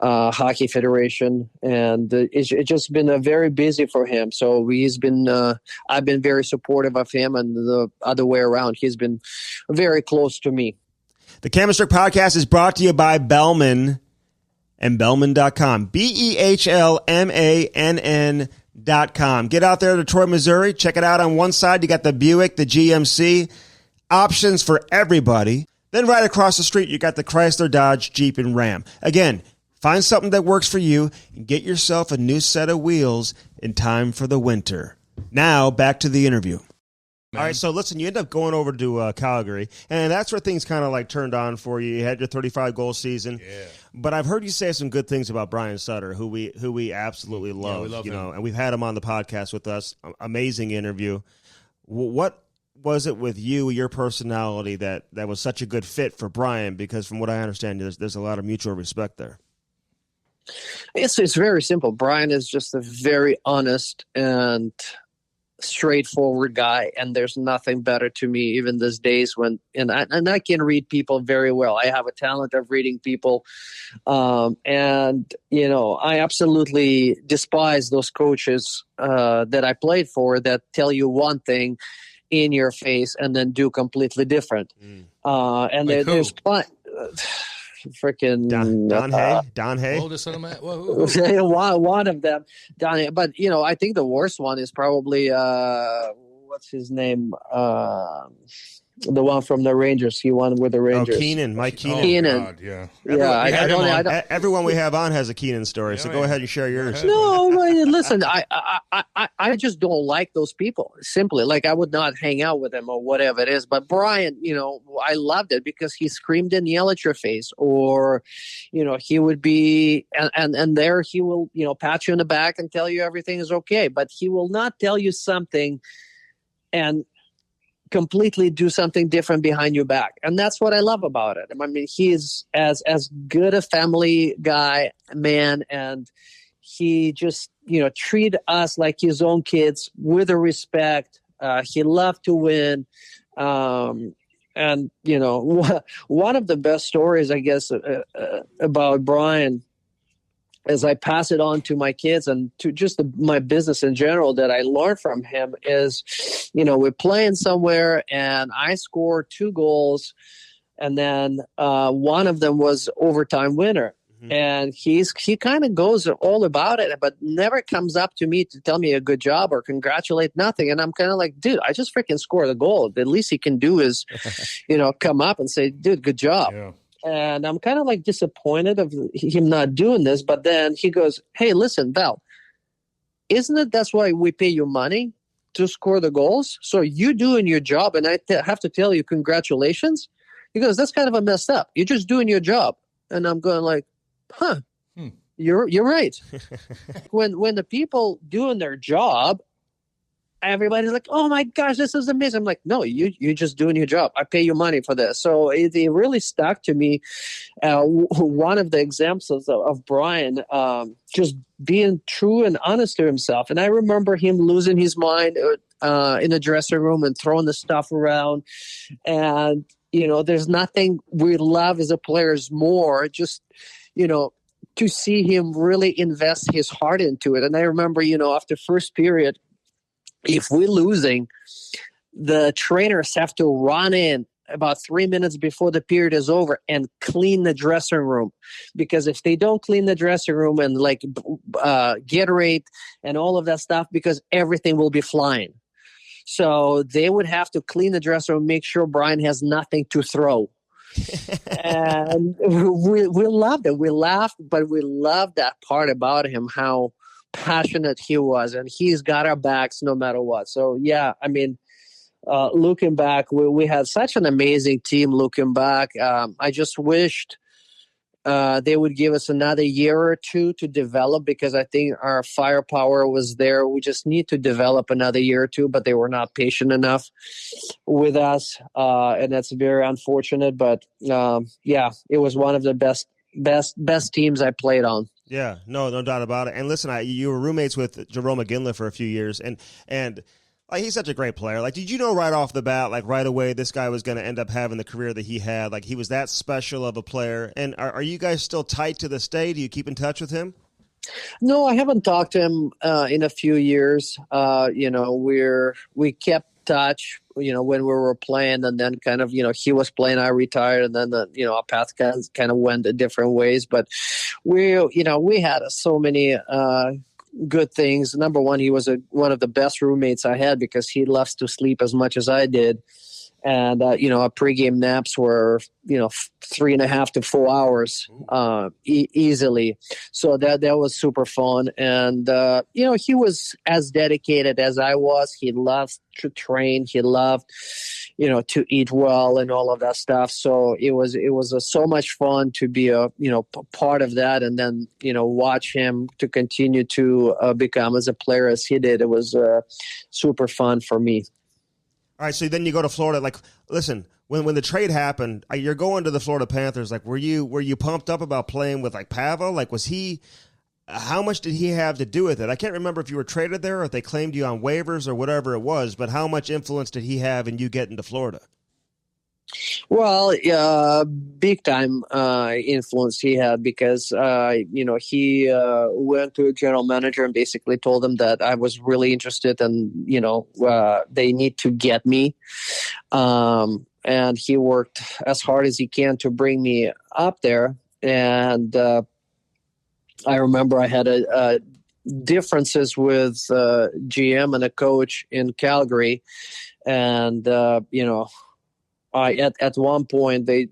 Hockey Federation, and it's just been very busy for him. So I've been very supportive of him, and the other way around, he's been very close to me. The Cam Strick podcast is brought to you by Bellman and Bellman.com. BEHLMANN.com. Get out there to Detroit, Missouri. Check it out. On one side, you got the Buick, the GMC. Options for everybody. Then right across the street, you got the Chrysler, Dodge, Jeep, and Ram. Again, find something that works for you and get yourself a new set of wheels in time for the winter. Now, back to the interview. All right, so listen, you end up going over to Calgary, and that's where things kind of like turned on for you. You had your 35-goal season. Yeah. But I've heard you say some good things about Brian Sutter, who we absolutely love. Yeah, we love him. And we've had him on the podcast with us. Amazing interview. What was it with you, your personality, that was such a good fit for Brian? Because from what I understand, there's a lot of mutual respect there. It's very simple. Brian is just a very honest and straightforward guy, and there's nothing better to me even these days when I can read people very well. I have a talent of reading people, and I absolutely despise those coaches that I played for that tell you one thing in your face and then do completely different. And there's freaking Don Hay. One of them, Don Hay. But I think the worst one is probably what's his name? The one from the Rangers. He won with the Rangers. Mike Keenan. Keenan. God, yeah. Everyone we have on has a Keenan story, so go ahead and share yours. No, listen, I just don't like those people. Simply, like I would not hang out with them or whatever it is. But Brian, I loved it because he screamed and yelled at your face, or, he would be, and there he will, pat you in the back and tell you everything is okay. But he will not tell you something and completely do something different behind your back. And that's what I love about it. I mean, he is as good a family guy, man, and he just, treat us like his own kids with a respect. He loved to win. And, one of the best stories, I guess, about Brian, as I pass it on to my kids and to just my business in general that I learned from him is, we're playing somewhere and I scored 2 goals, and then one of them was overtime winner. Mm-hmm. And he kind of goes all about it, but never comes up to me to tell me a good job or congratulate, nothing. And I'm kind of like, dude, I just freaking scored a goal. The least he can do is, come up and say, dude, good job. Yeah. And I'm kind of like disappointed of him not doing this. But then he goes, hey, listen, Val, isn't it that's why we pay you money to score the goals? So you doing your job and I have to tell you congratulations? He goes, that's kind of a messed up. You're just doing your job. And I'm going like, you're right. When the people doing their job, everybody's like, oh my gosh, this is amazing. I'm like, no, you're just doing your job. I pay you money for this. So it really stuck to me. One of the examples of Brian just being true and honest to himself. And I remember him losing his mind in the dressing room and throwing the stuff around. And, there's nothing we love as a players more, just, to see him really invest his heart into it. And I remember, after first period, if we're losing, the trainers have to run in about 3 minutes before the period is over and clean the dressing room. Because if they don't clean the dressing room and Gatorade and all of that stuff, because everything will be flying. So they would have to clean the dressing room, make sure Brian has nothing to throw. And we loved it. We laughed, but we loved that part about him, how passionate he was, and he's got our backs no matter what. So yeah, I mean, looking back, we had such an amazing team. Looking back, I just wished they would give us another year or two to develop, because I think our firepower was there. We just need to develop another year or two, but they were not patient enough with us, and that's very unfortunate. But yeah, it was one of the best teams I played on. Yeah, no doubt about it. And listen, you were roommates with Jerome McGinley for a few years, and like, he's such a great player. Like, did you know right off the bat, like right away, this guy was going to end up having the career that he had? Like, he was that special of a player. And are you guys still tight to this day? Do you keep in touch with him? No, I haven't talked to him in a few years. We kept touch, when we were playing, and then kind of, he was playing, I retired, and then our paths kind of went different ways. But we had so many good things. Number one, he was one of the best roommates I had because he loves to sleep as much as I did. And, our pregame naps were, 3.5 to 4 hours easily. So that was super fun. And, he was as dedicated as I was. He loved to train. He loved, to eat well and all of that stuff. So it was so much fun to be part of that. And then, watch him to continue to become as a player as he did. It was super fun for me. All right, so then you go to Florida. Like, listen, when the trade happened, you're going to the Florida Panthers. Like, were you pumped up about playing with like Pavel? Like, was he? How much did he have to do with it? I can't remember if you were traded there or if they claimed you on waivers or whatever it was. But how much influence did he have in you getting to Florida? Well, big time influence he had because, he went to a general manager and basically told him that I was really interested and, they need to get me. And he worked as hard as he can to bring me up there. And I remember I had differences with GM and a coach in Calgary. And, at one point they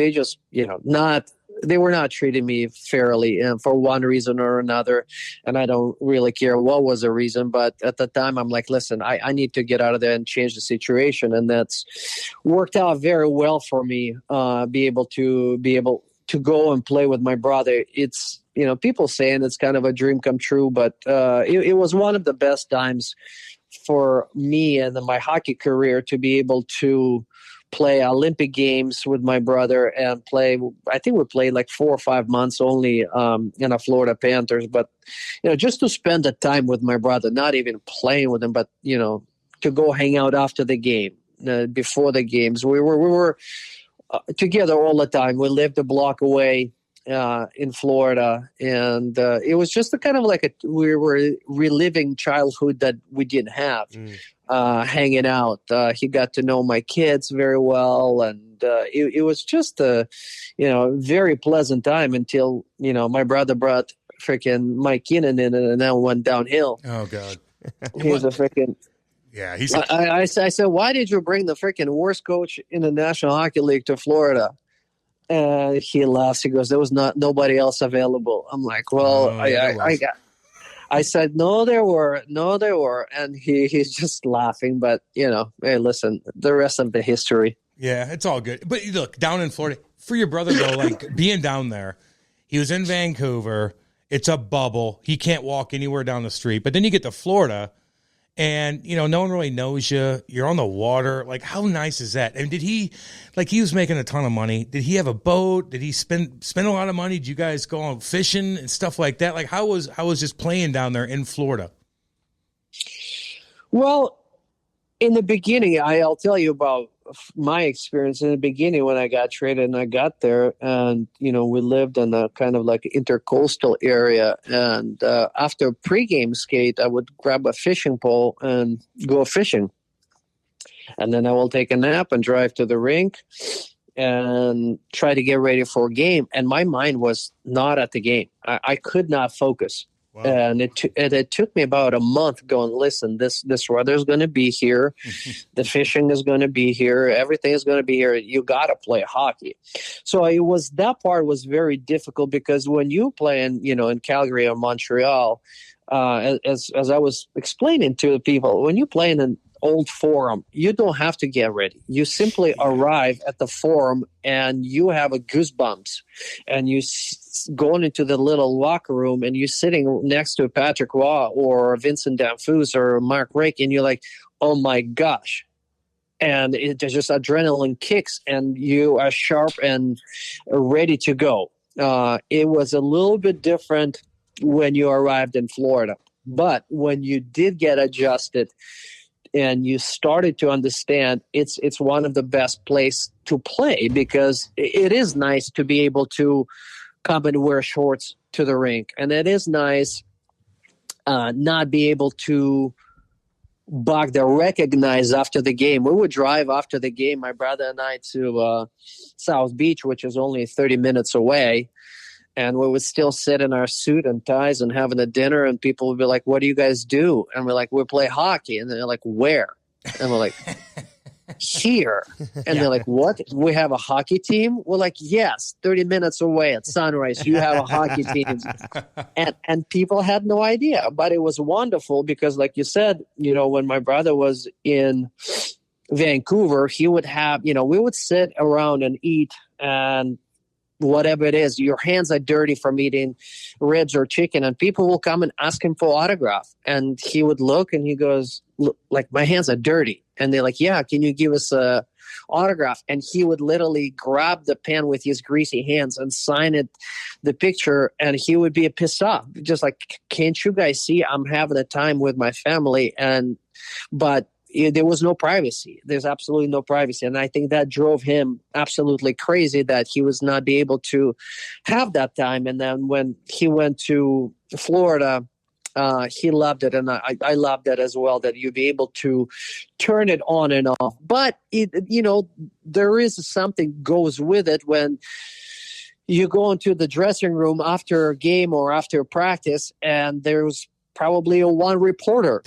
just they were not treating me fairly, and for one reason or another, and I don't really care what was the reason, but at the time I'm like, listen, I need to get out of there and change the situation, and that's worked out very well for me. Be able to go and play with my brother. It's people saying it's kind of a dream come true, but it was one of the best times for me and my hockey career to be able to play Olympic games with my brother and play. I think we played like 4 or 5 months only in the Florida Panthers, but just to spend the time with my brother, not even playing with him, but to go hang out after the game, before the games. We were together all the time. We lived a block away in Florida, and it was just a kind of like we were reliving childhood that we didn't have. Hanging out. He got to know my kids very well, and it was just a very pleasant time until my brother brought freaking Mike Keenan in, and then went downhill. Oh God, he was a freaking. Yeah, I said, why did you bring the freaking worst coach in the National Hockey League to Florida? And he laughs. He goes, there was nobody else available. I'm like, well, I said, no, there were. And he's just laughing. But, hey, listen, the rest of the history. Yeah, it's all good. But look, down in Florida, for your brother, though, like being down there, he was in Vancouver. It's a bubble. He can't walk anywhere down the street. But then you get to Florida, and, no one really knows you. You're on the water. Like, how nice is that? And did he was making a ton of money. Did he have a boat? Did he spend a lot of money? Did you guys go on fishing and stuff like that? Like, how was just playing down there in Florida? Well, in the beginning, I'll tell you about my experience in the beginning when I got traded and I got there, and we lived in a kind of like intercoastal area, and after a pregame skate I would grab a fishing pole and go fishing, and then I will take a nap and drive to the rink and try to get ready for a game, and my mind was not at the game. I could not focus. Wow. And it took me about a month going, listen, this weather's going to be here. The fishing is going to be here. Everything is going to be here. You got to play hockey. So that part was very difficult because when you play in Calgary or Montreal, as I was explaining to the people, when you play in an old forum, you don't have to get ready. You simply arrive at the forum and you have a goosebumps, and you going into the little locker room and you're sitting next to Patrick Waugh or Vincent Danfus or Mark Rake, and you're like, oh my gosh. And it just adrenaline kicks and you are sharp and ready to go. It was a little bit different when you arrived in Florida, but when you did get adjusted and you started to understand, it's one of the best places to play because it is nice to be able to come and wear shorts to the rink. And it is nice not be able to buck that recognized after the game. We would drive after the game, my brother and I, to South Beach, which is only 30 minutes away. And we would still sit in our suit and ties and having a dinner, and people would be like, "What do you guys do?" And we're like, "We play hockey." And they're like, "Where?" And we're like, "Here." And they're like, "What? We have a hockey team?" We're like, "Yes, 30 minutes away at Sunrise, you have a hockey team." And people had no idea, but it was wonderful because, like you said, when my brother was in Vancouver, he would have, we would sit around and eat, and whatever it is, your hands are dirty from eating ribs or chicken, and people will come and ask him for autograph, and he would look and he goes, "Look, like, my hands are dirty." And they're like, "Yeah, can you give us a autograph?" And he would literally grab the pen with his greasy hands and sign it, the picture, and he would be pissed off, just like, "Can't you guys see I'm having a time with my family?" But there was no privacy. There's absolutely no privacy. And I think that drove him absolutely crazy, that he was not be able to have that time. And then when he went to Florida, he loved it. And I loved it as well, that you'd be able to turn it on and off. But, there is something goes with it when you go into the dressing room after a game or after practice, and there's probably one reporter.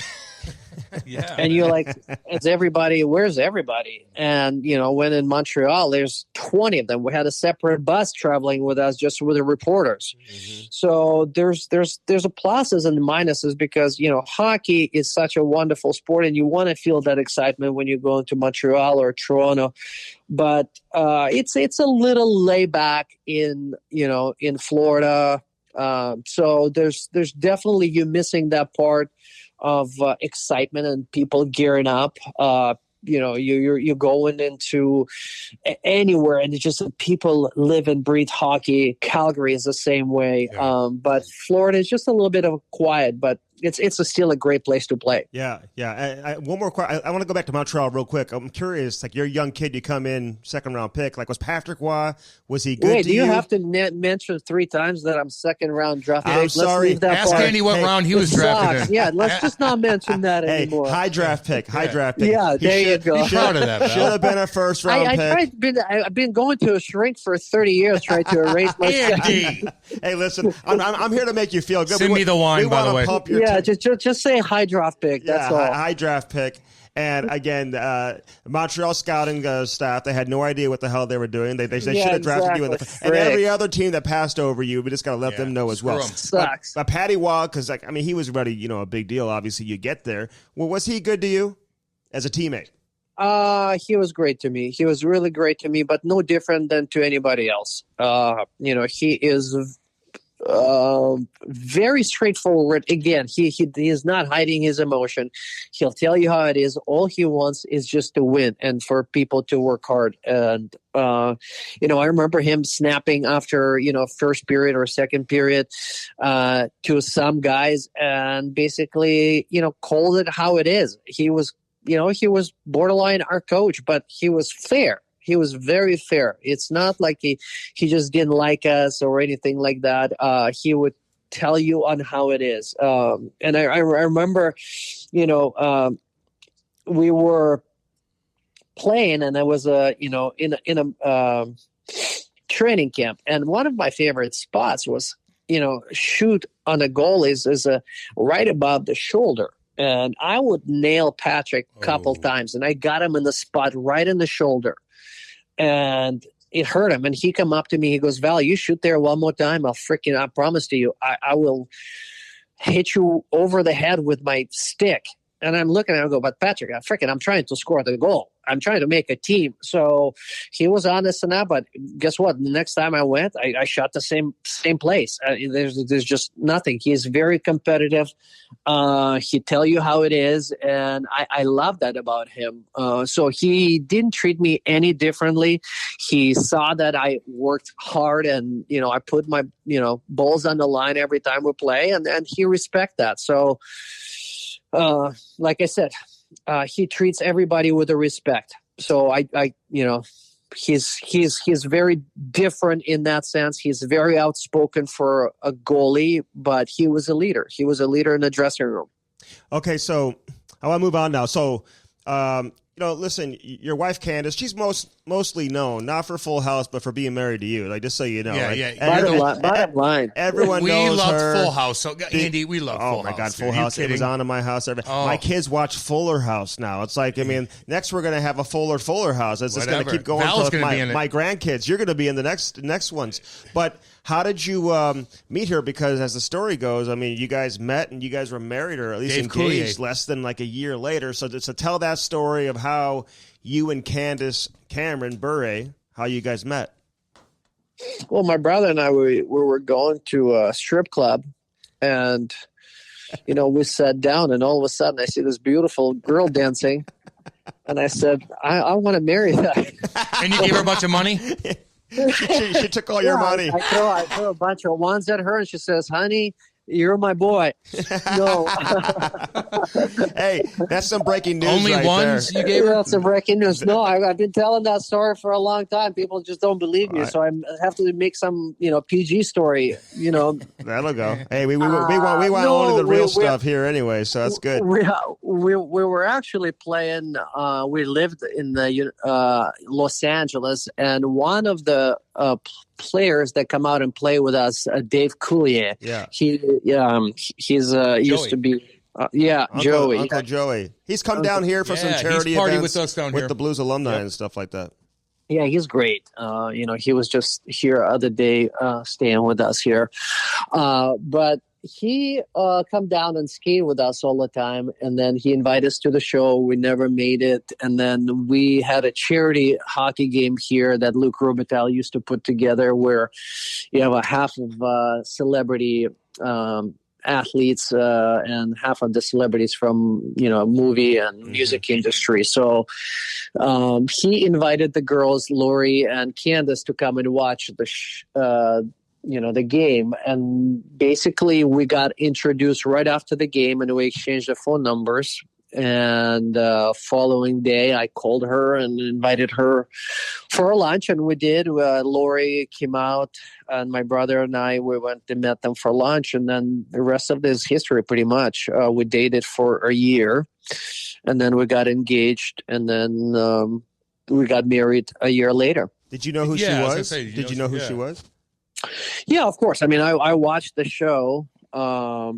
Yeah. And you're like, where's everybody? And, when in Montreal, there's 20 of them. We had a separate bus traveling with us just with the reporters. Mm-hmm. So there's a pluses and minuses because, hockey is such a wonderful sport, and you want to feel that excitement when you go into Montreal or Toronto. But it's a little laid back in Florida. So there's definitely you missing that part of excitement and people gearing up. You're going into anywhere, and it's just people live and breathe hockey. Calgary is the same way, but Florida is just a little bit of quiet, but it's still a great place to play. Yeah. One more question. I want to go back to Montreal real quick. I'm curious, like, you're a young kid, you come in, second round pick. Like, was Patrick Roy, was he good to you? Do you have to mention 3 times that I'm second round draft pick? I'm sorry. Ask Andy what round he was drafted in. Yeah, let's just not mention that anymore. High draft pick. Yeah, there you go. Be proud of that. Should have been a first round pick. I've been going to a shrink for 30 years trying to erase my Andy. Hey, listen, I'm here to make you feel good. Send me the wine, by the way. Just say high draft pick. That's all. High draft pick. And again, Montreal scouting staff, they had no idea what the hell they were doing. They should have drafted you. And every other team that passed over you, we just got to let them know as well. Sucks. But Patty Waugh, because he was already a big deal. Obviously, you get there. Well, was he good to you as a teammate? He was great to me. He was really great to me, but no different than to anybody else. He is very straightforward. Again, he is not hiding his emotion. He'll tell you how it is. All he wants is just to win and for people to work hard. And I remember him snapping after first period or second period to some guys and basically called it how it is. He was borderline our coach, but he was fair. He was very fair. It's not like he just didn't like us or anything like that. He would tell you on how it is. And I remember, we were playing, and I was in a training camp, and one of my favorite spots was shoot on a goal is right above the shoulder. And I would nail Patrick a couple times, and I got him in the spot right in the shoulder. And it hurt him. And he come up to me. He goes, "Val, you shoot there one more time. I promise to you, I will hit you over the head with my stick." And I'm looking at him and go, "But Patrick, I'm trying to score the goal. I'm trying to make a team." So he was honest enough, but guess what? The next time I went, I shot the same place. There's just nothing. He's very competitive. He tell you how it is, and I love that about him. So he didn't treat me any differently. He saw that I worked hard, and I put my balls on the line every time we play, and he respect that. So, like I said, he treats everybody with a respect. So he's very different in that sense. He's very outspoken for a goalie, but he was a leader. He was a leader in the dressing room. Okay, so I want to move on now. So, listen, your wife Candace, she's mostly known not for Full House, but for being married to you. Like, just so you know. Bottom line. Everyone knows loved her. Full House. So, Andy, we love Full House. Oh my God, Full House! It was on in my house. My kids watch Fuller House now. It's like, I mean, next we're gonna have a Fuller House. It's just gonna keep going. Val's until gonna be in it. My grandkids. You're gonna be in the next ones. But how did you meet her? Because as the story goes, I mean, you guys met and you guys were married, or at least engaged, less than like a year later. So to tell that story of how you and Candace Cameron Bure, how you guys met. Well, my brother and I, we were going to a strip club, and, we sat down, and all of a sudden I see this beautiful girl dancing, and I said, I want to marry that. And you gave her a bunch of money? she took all your money. I throw a bunch of ones at her, and she says, honey, you're my boy. No. Hey, that's some breaking news. Only right ones there. you gave her? That's some breaking news. No, I've been telling that story for a long time. People just don't believe me, so I have to make some, PG story. That'll go. Hey, we want only the real stuff here anyway, so that's good. We were actually playing. We lived in the Los Angeles, and one of the players that come out and play with us, Dave Coulier. Yeah, he's used to be. Joey. Uncle Joey. He's come down here for some charity events with us down here with the Blues alumni and stuff like that. Yeah, he's great. He was just here the other day, staying with us here. But he come down and skate with us all the time, and then he invited us to the show. We never made it, and then we had a charity hockey game here that Luc Robitaille used to put together, where you have a half of celebrity athletes and half of the celebrities from movie and music industry. So he invited the girls, Lori and Candace, to come and watch the game, and basically we got introduced right after the game, and we exchanged the phone numbers. And following day, I called her and invited her for lunch, and we did. Lori came out, and my brother and I, we went and met them for lunch, and then the rest of this history, pretty much. We dated for a year, and then we got engaged, and then we got married a year later. Did you know who she was? Did you know who she was? Yeah, of course. I mean, I watched the show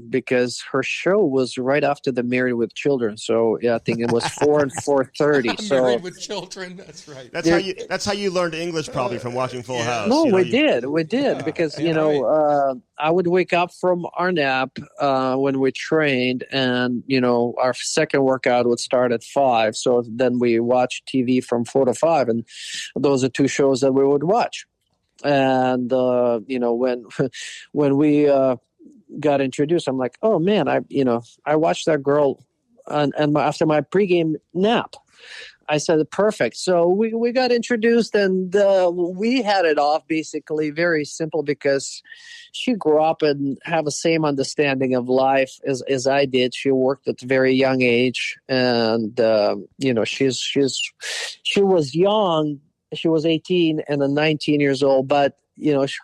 because her show was right after the Married with Children. So yeah, I think it was 4 and 4:30. So Married with Children, that's right. That's how you learned English, probably, from watching Full House. No, we did because I would wake up from our nap when we trained, and our second workout would start at 5. So then we watched TV from 4 to 5, and those are two shows that we would watch. And when we got introduced, I'm like, oh man, I watched that girl, and after my pregame nap, I said, perfect. So we got introduced, and we had it off basically very simple, because she grew up and have the same understanding of life as I did. She worked at a very young age, and she was young. She was 18 and 19 years old, but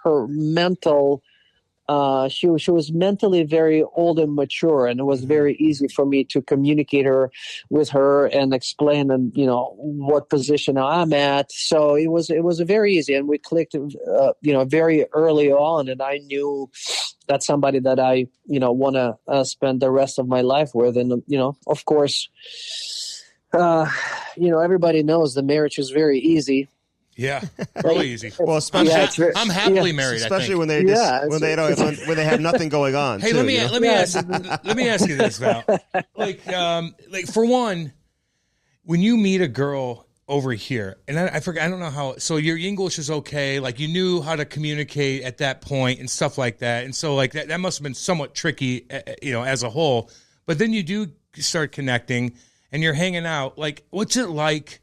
her mental, she was mentally very old and mature, and it was very easy for me to communicate with her and explain, and what position I'm at. So it was very easy, and we clicked, very early on, and I knew that's somebody that I want to spend the rest of my life with, and of course, everybody knows the marriage is very easy. Yeah, really easy. Well, especially I'm happily married. Especially when they have nothing going on. Hey, let me ask you this, Val. Like for one, when you meet a girl over here, and I forget, I don't know how. So your English is okay. Like, you knew how to communicate at that point and stuff like that. And so like that must have been somewhat tricky, as a whole. But then you do start connecting, and you're hanging out. Like, what's it like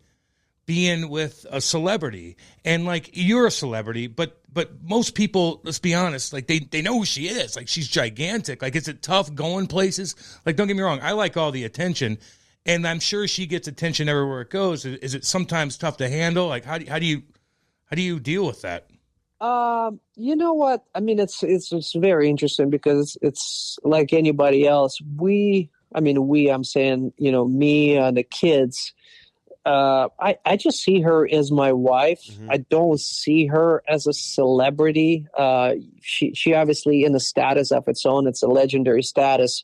being with a celebrity? And like, you're a celebrity, but most people, let's be honest, like they know who she is. Like, she's gigantic. Like, is it tough going places? Like, don't get me wrong, I like all the attention, and I'm sure she gets attention everywhere it goes. Is it sometimes tough to handle? Like, how do you deal with that? You know what? I mean, it's very interesting, because it's like anybody else. We I'm saying, me and the kids, I just see her as my wife. I don't see her as a celebrity. She obviously in a status of its own. It's a legendary status,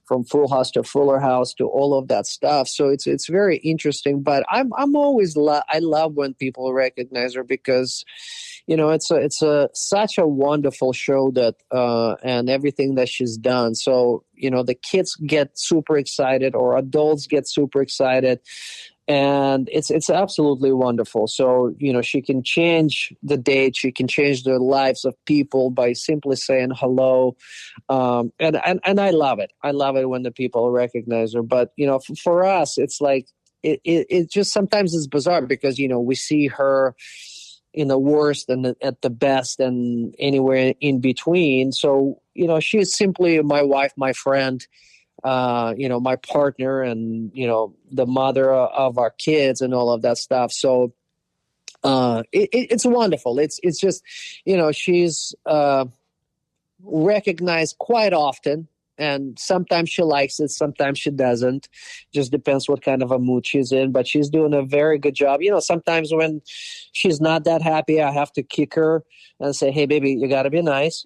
from Full House to Fuller House to all of that stuff. So it's very interesting. But I'm always I love when people recognize her, because it's such a wonderful show that and everything that she's done. So the kids get super excited, or adults get super excited. And it's absolutely wonderful. So, she can change the date. She can change the lives of people by simply saying hello. And I love it. I love it when the people recognize her. But, for us, it's like, it just sometimes is bizarre, because, we see her in the worst and at the best and anywhere in between. So, she is simply my wife, my friend, my partner, and, the mother of our kids and all of that stuff. So, it's wonderful. It's just, she's, recognized quite often, and sometimes she likes it, sometimes she doesn't. Just depends what kind of a mood she's in, but she's doing a very good job. Sometimes when she's not that happy, I have to kick her and say, "Hey, baby, you got to be nice."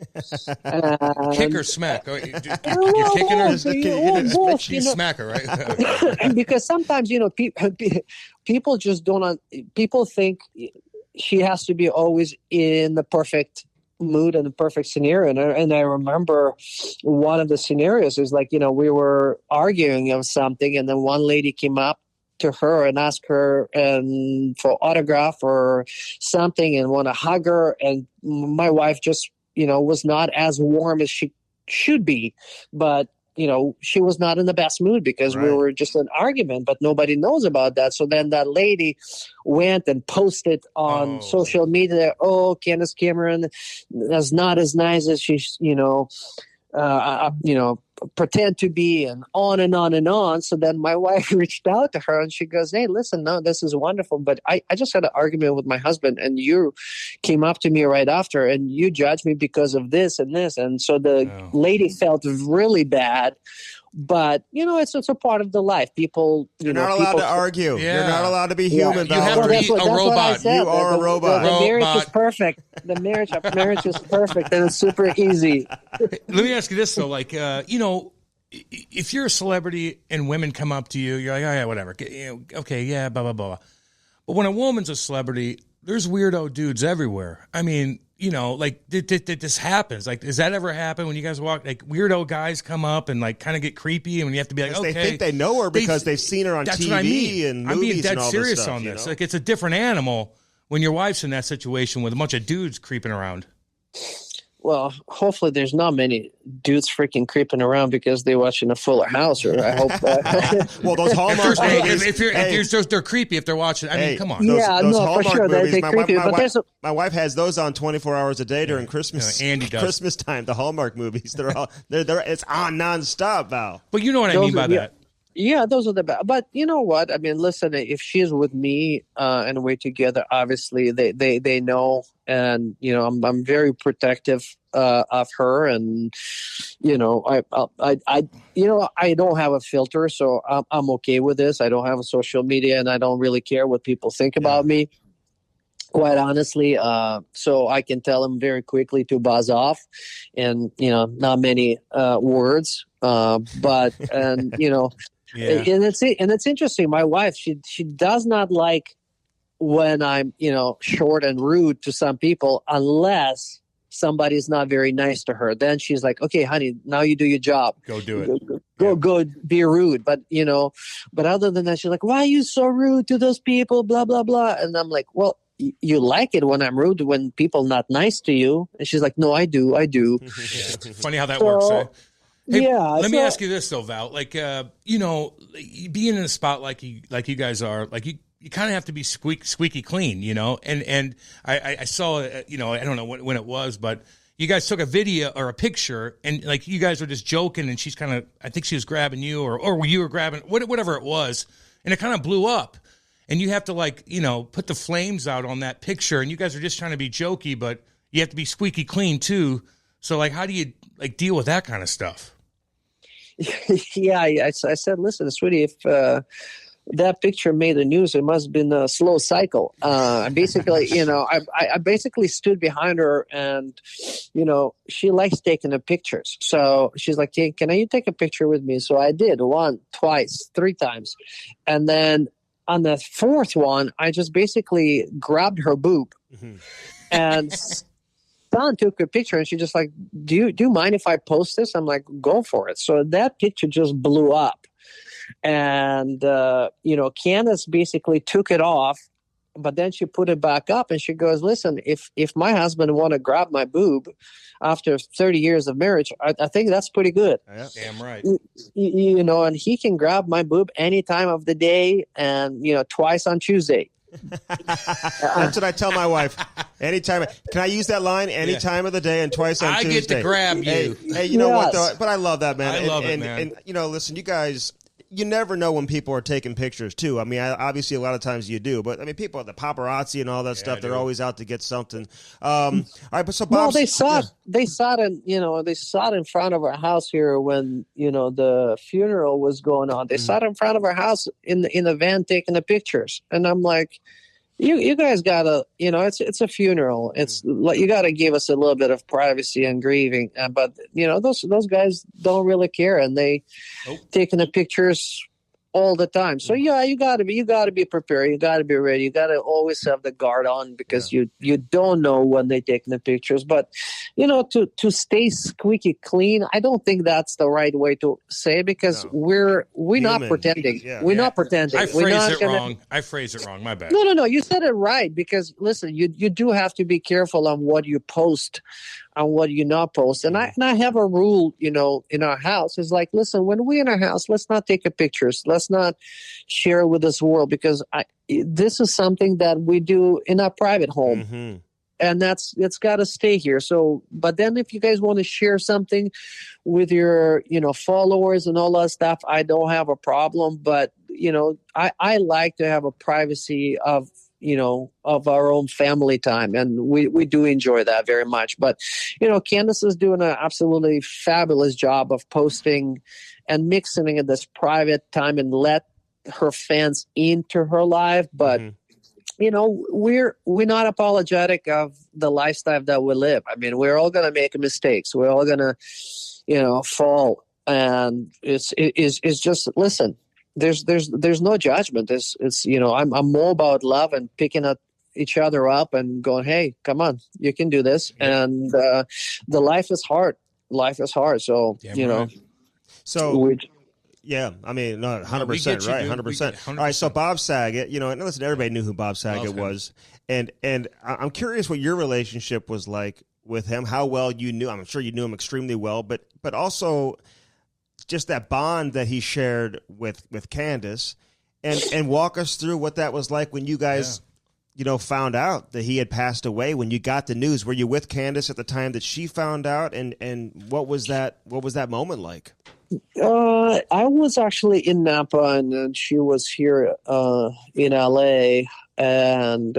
Kick or smack? You're kicking her? You smack her, right? Because sometimes, people just don't. People think she has to be always in the perfect mood and the perfect scenario. And I remember one of the scenarios is like, we were arguing of something, and then one lady came up to her and asked her for autograph or something, and want to hug her. And my wife just, was not as warm as she should be, but she was not in the best mood, because we were just in an argument, but nobody knows about that. So then that lady went and posted on social media, Candace Cameron is not as nice as she's, pretend to be, and on and on and on. So then my wife reached out to her, and she goes, "Hey, listen, no, this is wonderful, but I just had an argument with my husband, and you came up to me right after, and you judged me because of this and this." And so the lady felt really bad. But, it's a part of the life. People, you're not allowed to argue. Yeah. You're not allowed to be human. You have to be a robot. You are a robot. The marriage is perfect. The marriage is perfect, and it's super easy. Let me ask you this, though. Like, if you're a celebrity and women come up to you, you're like, "Oh, yeah, whatever. Okay, yeah, blah, blah, blah." But when a woman's a celebrity, there's weirdo dudes everywhere. I mean, like this happens. Like, does that ever happen when you guys walk? Like, weirdo guys come up and like kind of get creepy, and when you have to be like, okay, they think they know her because they've seen her on TV and movies. I'm being dead and all serious this stuff, on this. Like, it's a different animal when your wife's in that situation with a bunch of dudes creeping around. Well, hopefully there's not many dudes freaking creeping around because they're watching a Fuller House, or I hope. Well, those Hallmark movies. If they're creepy, if they're watching, I mean, come on. Those Hallmark for sure. Movies, they're creepy. My wife has those on 24 hours a day during Christmas. Andy does. Christmas time. The Hallmark movies. They're all it's on nonstop, Val. But you know what I mean by that. Yeah, those are the best. But you know what? I mean, listen, if she's with me and we're together, obviously they know, and I'm very protective of her, and I don't have a filter, so I'm okay with this. I don't have a social media, and I don't really care what people think about me, quite honestly. So I can tell them very quickly to buzz off, and not many words, but Yeah. And it's interesting. My wife, she does not like when I'm, short and rude to some people, unless somebody's not very nice to her. Then she's like, "Okay, honey, now you do your job. Go do it. Go be rude." But, but other than that, she's like, "Why are you so rude to those people? Blah, blah, blah." And I'm like, "Well, you like it when I'm rude, when people not nice to you." And she's like, "No, I do. Funny how that works, eh? Hey, let me ask you this though, Val. Like, being in a spot like you guys are, like you kind of have to be squeaky clean, And I saw, I don't know when it was, but you guys took a video or a picture, and like you guys were just joking, and she's kind of, I think she was grabbing you, or you were grabbing whatever it was, and it kind of blew up, and you have to put the flames out on that picture, and you guys are just trying to be jokey, but you have to be squeaky clean too. So like, how do you deal with that kind of stuff? Yeah, I said, listen, sweetie, if that picture made the news, it must have been a slow cycle. Basically, I basically stood behind her, and she likes taking the pictures. So she's like, hey, can you take a picture with me? So I did, 1, twice, 3 times, and then on the 4th one, I just basically grabbed her boob, and Don took a picture, and she just like, do you mind if I post this? I'm like, go for it. So that picture just blew up. And, Candace basically took it off, but then she put it back up, and she goes, listen, if my husband want to grab my boob after 30 years of marriage, I think that's pretty good. Yeah, damn right. And he can grab my boob any time of the day, and, twice on Tuesday. That's what I tell my wife. Anytime. Can I use that line? Any time of the day and twice on Tuesday. I get to grab you. Hey, you know what, though? But I love that, man. I love it, man. And, listen, you guys... You never know when people are taking pictures, too. I mean, obviously, a lot of times you do. But, I mean, people, the paparazzi and all that stuff, they're always out to get something. All right, but so Bob... Well, they saw it in front of our house here when, the funeral was going on. They saw it in front of our house in the van taking the pictures. And I'm like... You guys gotta, it's a funeral. It's like you gotta give us a little bit of privacy and grieving. But those guys don't really care, and they taking the pictures all the time. So yeah, you gotta be prepared. You gotta be ready. You gotta always have the guard on, because you don't know when they taking the pictures. But to stay squeaky clean, I don't think that's the right way to say it, because we're not pretending. Yeah. We're not pretending. I phrased it wrong. My bad. No. You said it right, because listen, you do have to be careful on what you post, on what you not post. And I have a rule, in our house. Is like, listen, when we're in our house, let's not take a pictures. Let's not share with this world, because this is something that we do in our private home. Mm-hmm. And it's got to stay here. So, but then if you guys want to share something with your, followers and all that stuff, I don't have a problem. But, I like to have a privacy of our own family time. And we do enjoy that very much. But, Candace is doing an absolutely fabulous job of posting and mixing in this private time and let her fans into her life. But, we're not apologetic of the lifestyle that we live. I mean, we're all going to make mistakes. We're all going to, fall. And it's just, listen, there's no judgment. It's I'm more about love and picking up each other up and going, hey, come on, you can do this. And the life is hard. Life is hard. So, So yeah, I mean, no, 100% right, 100%. All right, so Bob Saget, and listen, everybody knew who Bob Saget was, and I'm curious what your relationship was like with him, how well you knew. I'm sure you knew him extremely well, but also just that bond that he shared with Candace, and walk us through what that was like when you guys, found out that he had passed away. When you got the news, were you with Candace at the time that she found out, and what was that moment like? I was actually in Napa, and then she was here in LA, and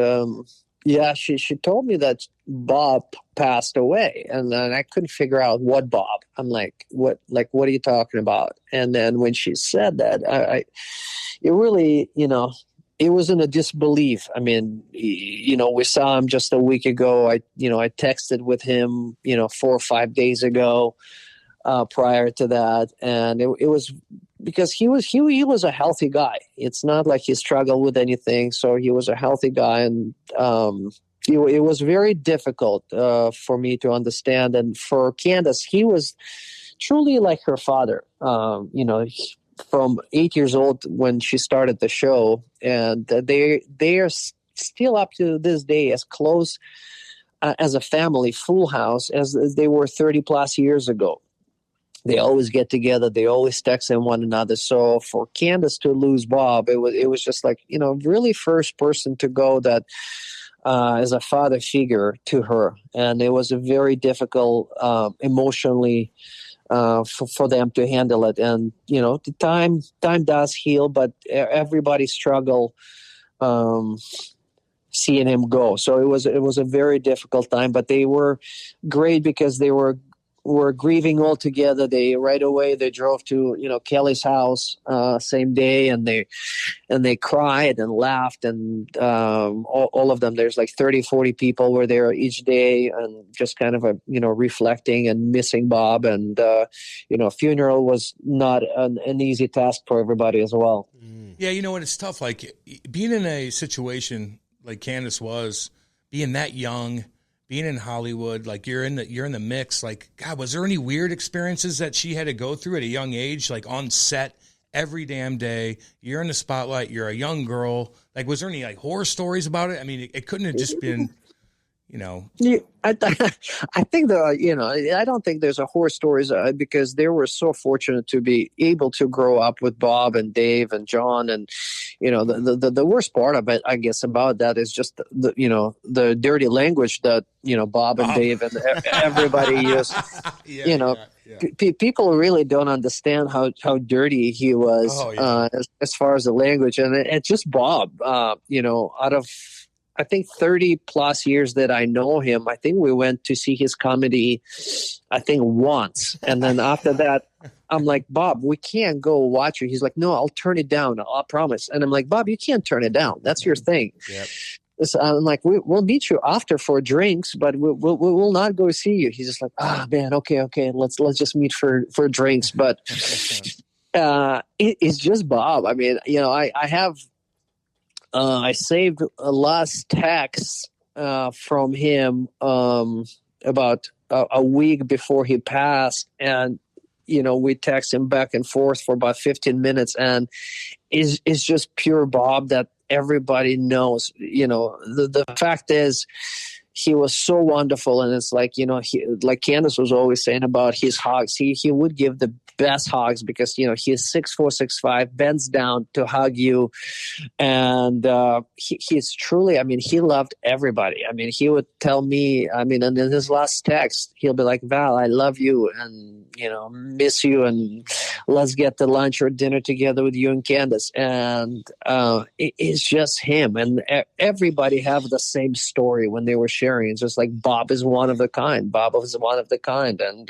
she told me that Bob passed away, and then I couldn't figure out what Bob. I'm like, what are you talking about? And then when she said that, it really, it was in a disbelief. I mean, we saw him just a week ago. I texted with him, 4 or 5 days ago. Prior to that, and it was because he was a healthy guy. It's not like he struggled with anything, so he was a healthy guy, and it was very difficult for me to understand. And for Candace, he was truly like her father. From 8 years old when she started the show, and they are still up to this day as close as a family, Full House, as they were 30 plus years ago. They always get together. They always text one another. So for Candace to lose Bob, it was just like, really first person to go that as a father figure to her. And it was a very difficult emotionally for them to handle it. And, the time does heal, but everybody struggle seeing him go. So it was a very difficult time, but they were great because they were were grieving all together. They drove to Kelly's house same day, and they cried and laughed, and all of them. There's like 30-40 people were there each day, and just kind of reflecting and missing Bob. And funeral was not an easy task for everybody as well. Yeah, you know what? It's tough. Like being in a situation like Candace was, being that young, being in Hollywood, like you're in the mix. Like, God, was there any weird experiences that she had to go through at a young age, like on set every damn day? You're in the spotlight. You're a young girl. Like, was there any like horror stories about it? I mean, it couldn't have just been, Yeah, I think I don't think there's a horror stories because they were so fortunate to be able to grow up with Bob and Dave and John, and the worst part of it, I guess, about that is just the dirty language that Bob and Dave and everybody use. People really don't understand how dirty he was as far as the language, and it's just Bob. Out of I think 30 plus years that I know him, I think we went to see his comedy, I think once. And then after that, I'm like, Bob, we can't go watch it. He's like, no, I'll turn it down. I'll promise. And I'm like, Bob, you can't turn it down. That's your thing. Yep. So I'm like, we'll meet you after for drinks, but we'll not go see you. He's just like, man, okay. Let's just meet for drinks. But it's just Bob. I mean, I saved a last text from him about a week before he passed, and we text him back and forth for about 15 minutes, and it's just pure Bob that everybody knows. The fact is, he was so wonderful, and it's like like Candace was always saying about his hugs. He would give the best hugs because he is 6'4", 6'5", bends down to hug you, and he's truly. I mean, he loved everybody. I mean, he would tell me. I mean, and in his last text, he'll be like, "Val, I love you, and miss you, and let's get to lunch or dinner together with you and Candace." And it's just him, and everybody have the same story when they were sharing. It's just like Bob is one of a kind. Bob was one of the kind, and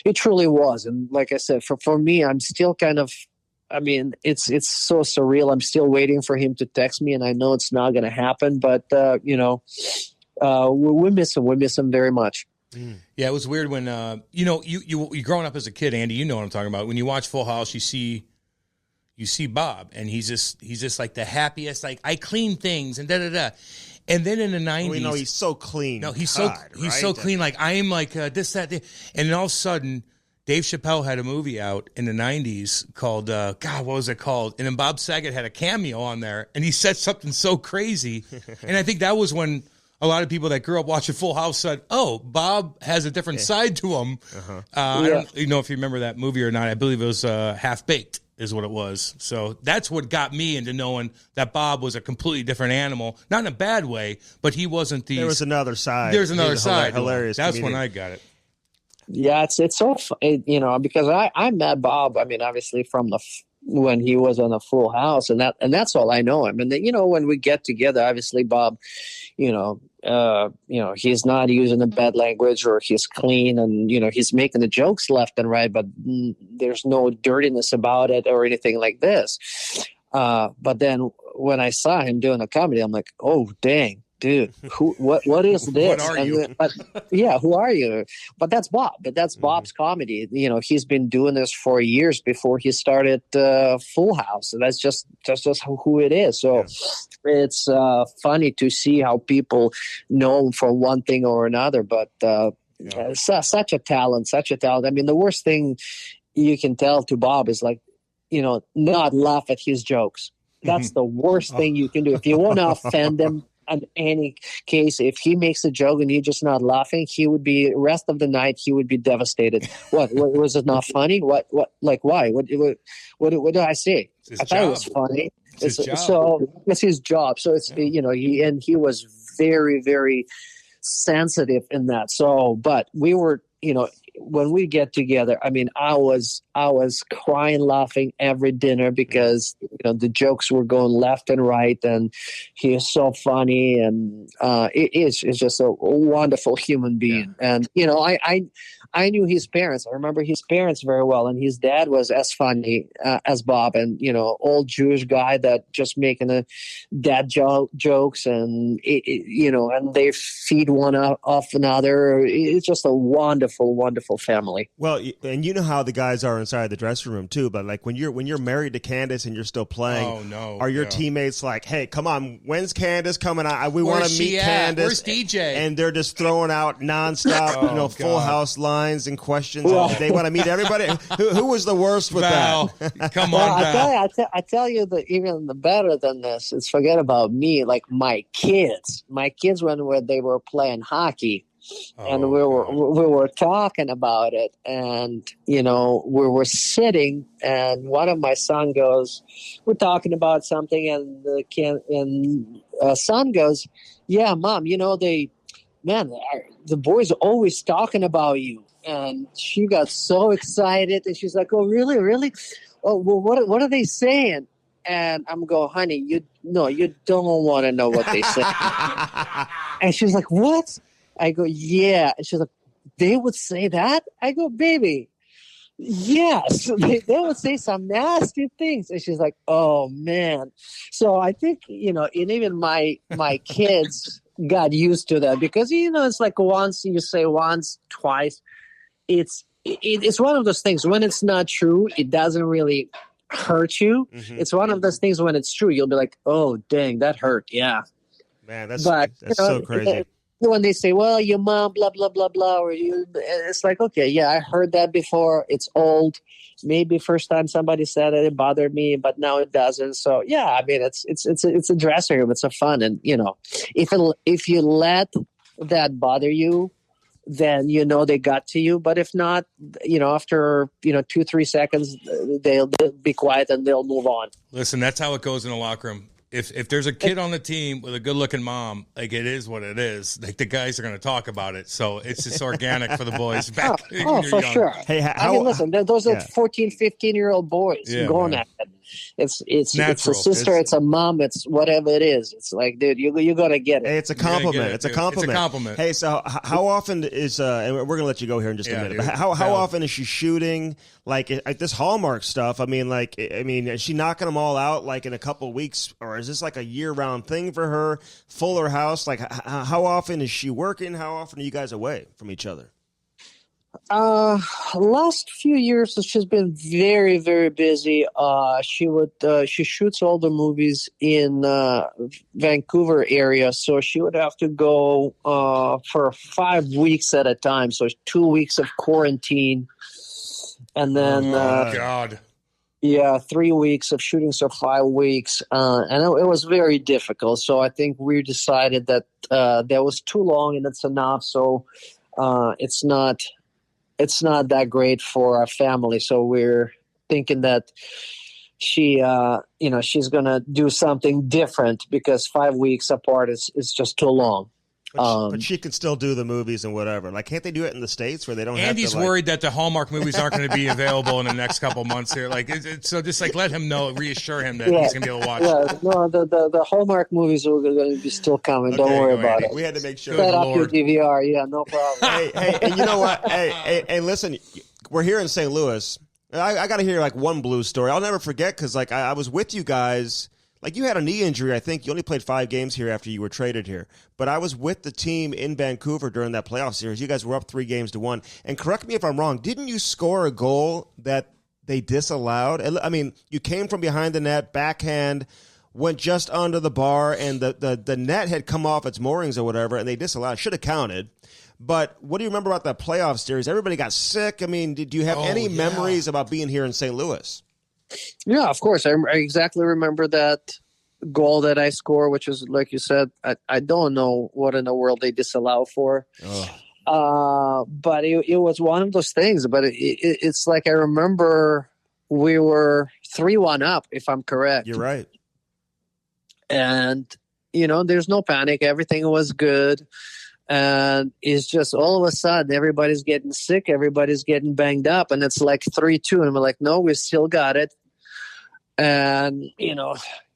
it truly was. And like I said, for me, I'm still kind of. I mean, it's so surreal. I'm still waiting for him to text me, and I know it's not going to happen. But we miss him. We miss him very much. Yeah, it was weird when you growing up as a kid, Andy. You know what I'm talking about. When you watch Full House, you see Bob, and he's just like the happiest. Like, I clean things and da da da. And then in the 90s, we know he's so clean. No, he's so clean. Like, I am like this, that, and then all of a sudden, Dave Chappelle had a movie out in the 90s called what was it called? And then Bob Saget had a cameo on there, and he said something so crazy. And I think that was when a lot of people that grew up watching Full House said, "Oh, Bob has a different side to him." I don't know if you remember that movie or not. I believe it was Half Baked. Is what it was. So that's what got me into knowing that Bob was a completely different animal, not in a bad way, but he wasn't the. There was another side. There's another side. Hilarious. That's comedian. when I got it. Yeah, it's so because I met Bob. I mean, obviously from when he was on the Full House, and that's all I know him. And then when we get together, obviously Bob, he's not using the bad language, or he's clean, and he's making the jokes left and right, but there's no dirtiness about it or anything like this. But then when I saw him doing a comedy, I'm like, oh dang, dude, what is this? What are you? Who are you? But that's Bob. But that's Bob's comedy. He's been doing this for years before he started Full House, and that's just who it is. So it's funny to see how people know him for one thing or another. But such a talent. I mean, the worst thing you can tell to Bob is like, not laugh at his jokes. That's the worst thing you can do. If you want to offend him, in any case, if he makes a joke and you're just not laughing, he would be rest of the night. He would be devastated. What was it not funny? What like why? What did I say? I thought it was funny. So it's his job. So it's he was very, very sensitive in that. So, but we were when we get together, I mean, I was crying, laughing every dinner because the jokes were going left and right, and he is so funny, and it's just a wonderful human being. Yeah. And I knew his parents. I remember his parents very well, and his dad was as funny as Bob, and old Jewish guy that just making dad jokes, and and they feed one off another. It's just a wonderful, wonderful family. Well, and you know how the guys are inside the dressing room too. But like when you're married to Candace and you're still playing, are your teammates like, "Hey, come on, when's Candace coming out? We want to meet Candace." Where's DJ? And they're just throwing out nonstop, full house lines and questions. Well, they want to meet everybody. Who was the worst with that? Come on, Val. I tell you that even the better than this is forget about me. Like my kids when they were playing hockey. And we were talking about it, and we were sitting, and one of my son goes, "We're talking about something," and the son goes, "Yeah, Mom, the boys are always talking about you." And she got so excited, and she's like, "Oh, really, really? Oh, well, what are they saying?" And I'm going, "Honey, you don't want to know what they say." And she's like, "What?" I go, "Yeah." And she's like, "They would say that?" I go, "Baby, yes." They would say some nasty things. And she's like, "Oh, man." So I think, and even my kids got used to that because, it's like once you say once, twice. It's one of those things. When it's not true, it doesn't really hurt you. Mm-hmm. It's one of those things when it's true, you'll be like, "Oh, dang, that hurt." Yeah. Man, that's so crazy. When they say, "Well, your mom, blah, blah, blah, blah," or it's like, okay, yeah, I heard that before. It's old. Maybe first time somebody said it bothered me, but now it doesn't. So yeah, I mean, it's a dressing room. It's a fun. And, if you let that bother you, then they got to you. But if not, after 2-3 seconds, they'll be quiet and they'll move on. Listen, that's how it goes in the locker room. If there's a kid on the team with a good looking mom, like it is what it is. Like the guys are going to talk about it, so it's just organic for the boys. Back for young. Sure. Hey, listen, those are 14, 15-year-old boys going at it. It's a sister, it's a mom, it's whatever it is. It's like, dude, you got to get it. Hey, it's a compliment. It's a compliment. Hey, so how often is and we're going to let you go here in just a minute. But how often is she shooting like this Hallmark stuff? I mean, is she knocking them all out like in a couple of weeks, or is this like a year-round thing for her? Fuller house? Like how often is she working? How often are you guys away from each other? Last few years she's been very, very busy. She shoots all the movies in Vancouver area, so she would have to go for 5 weeks at a time. So 2 weeks of quarantine, and then God. Yeah, 3 weeks of shooting, so 5 weeks, and it was very difficult. So I think we decided that that was too long and it's enough. So it's not that great for our family. So we're thinking that she's going to do something different because 5 weeks apart is just too long. But she can still do the movies and whatever. Like, can't they do it in the States where they don't have to? Andy's worried that the Hallmark movies aren't going to be available in the next couple months here. Like, so just like let him know, reassure him that he's going to be able to watch. Yeah, no, the Hallmark movies are going to be still coming. Don't worry about it. We had to make sure. Set up your DVR. Yeah, no problem. Hey, and you know what? Hey, listen, we're here in St. Louis. I got to hear like one Blues story. I'll never forget because like I was with you guys. Like, you had a knee injury, I think. You only played 5 games here after you were traded here. But I was with the team in Vancouver during that playoff series. You guys were up 3-1. And correct me if I'm wrong, didn't you score a goal that they disallowed? I mean, you came from behind the net, backhand, went just under the bar, and the net had come off its moorings or whatever, and they disallowed. Should have counted. But what do you remember about that playoff series? Everybody got sick. I mean, did you have any memories about being here in St. Louis? Yeah, of course. I exactly remember that goal that I scored, which is, like you said, I don't know what in the world they disallow for. But it was one of those things. But it's like I remember we were 3-1 up, if I'm correct. You're right. And, there's no panic. Everything was good. And it's just all of a sudden everybody's getting sick, everybody's getting banged up, and it's like 3-2, and we're like, no, we still got it. And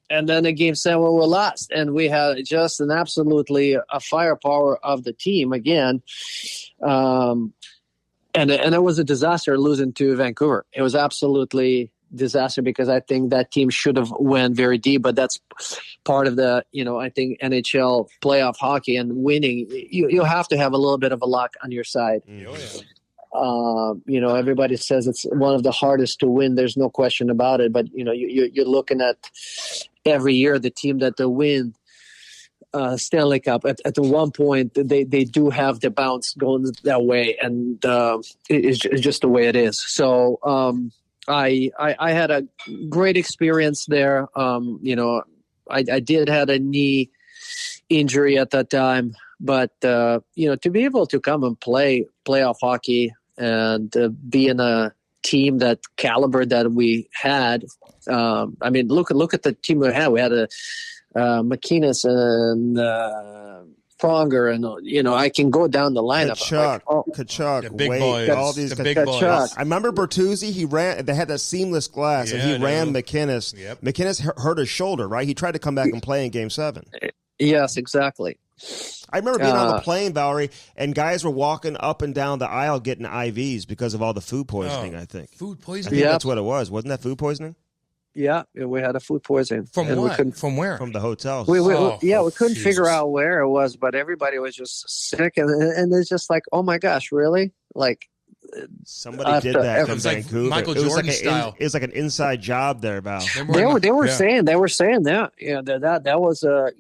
and then the game 7 we lost, and we had just an absolutely a firepower of the team again. And it was a disaster losing to Vancouver. It was absolutely disaster because I think that team should have went very deep, but that's part of the, I think NHL playoff hockey, and winning, you have to have a little bit of a luck on your side. Everybody says it's one of the hardest to win. There's no question about it. But, you're looking at every year the team that they win Stanley Cup at the one point they do have the bounce going that way, and it's just the way it is. So I had a great experience there. I did had a knee injury at that time, but to be able to come and play playoff hockey and be in a team that caliber that we had. Look at the team we had. We had a McInnes and Pronger, and I can go down the lineup. Tkachuk, the big Wade, boys, all these the big boys. I remember Bertuzzi. He ran. They had that seamless glass, and he ran McInnes. Yep. McInnes hurt his shoulder. Right, he tried to come back and play in Game 7. Yes, exactly. I remember being on the plane, Valerie, and guys were walking up and down the aisle getting IVs because of all the food poisoning. I think food poisoning. I think that's what it was. Wasn't that food poisoning? Yeah, we had a food poisoning. From what? From where? From the hotels. We couldn't figure out where it was, but everybody was just sick, and it's just like, oh my gosh, really? Like somebody did that from Vancouver. Like Michael Jordan style. It was like an inside job there, Val. They were saying that. Yeah, that was a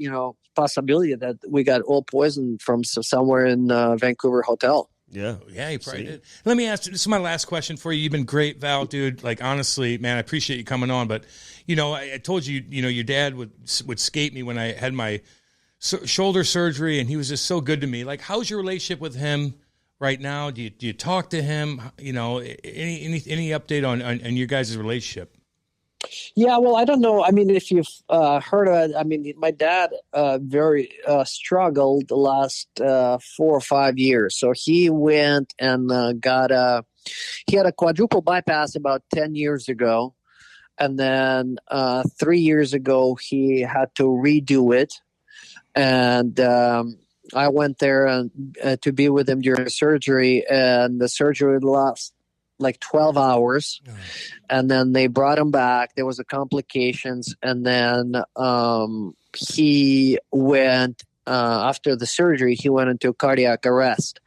possibility that we got all poisoned from somewhere in Vancouver hotel. Yeah, he probably did. Let me ask you, this is my last question for you. You've been great, Val, dude. Like, honestly, man, I appreciate you coming on. But, I told you, your dad would skate me when I had my shoulder surgery, and he was just so good to me. Like, how's your relationship with him right now? Do you talk to him? Any update on your guys' relationship? Yeah, well, I don't know. I mean, if you've heard of it, I mean, my dad very struggled the last 4 or 5 years. So he went and he had a quadruple bypass about 10 years ago. And then 3 years ago, he had to redo it. And I went there to be with him during surgery, and the surgery lasted like 12 hours. And then they brought him back. There was complications. And then he went, after the surgery, he went into cardiac arrest.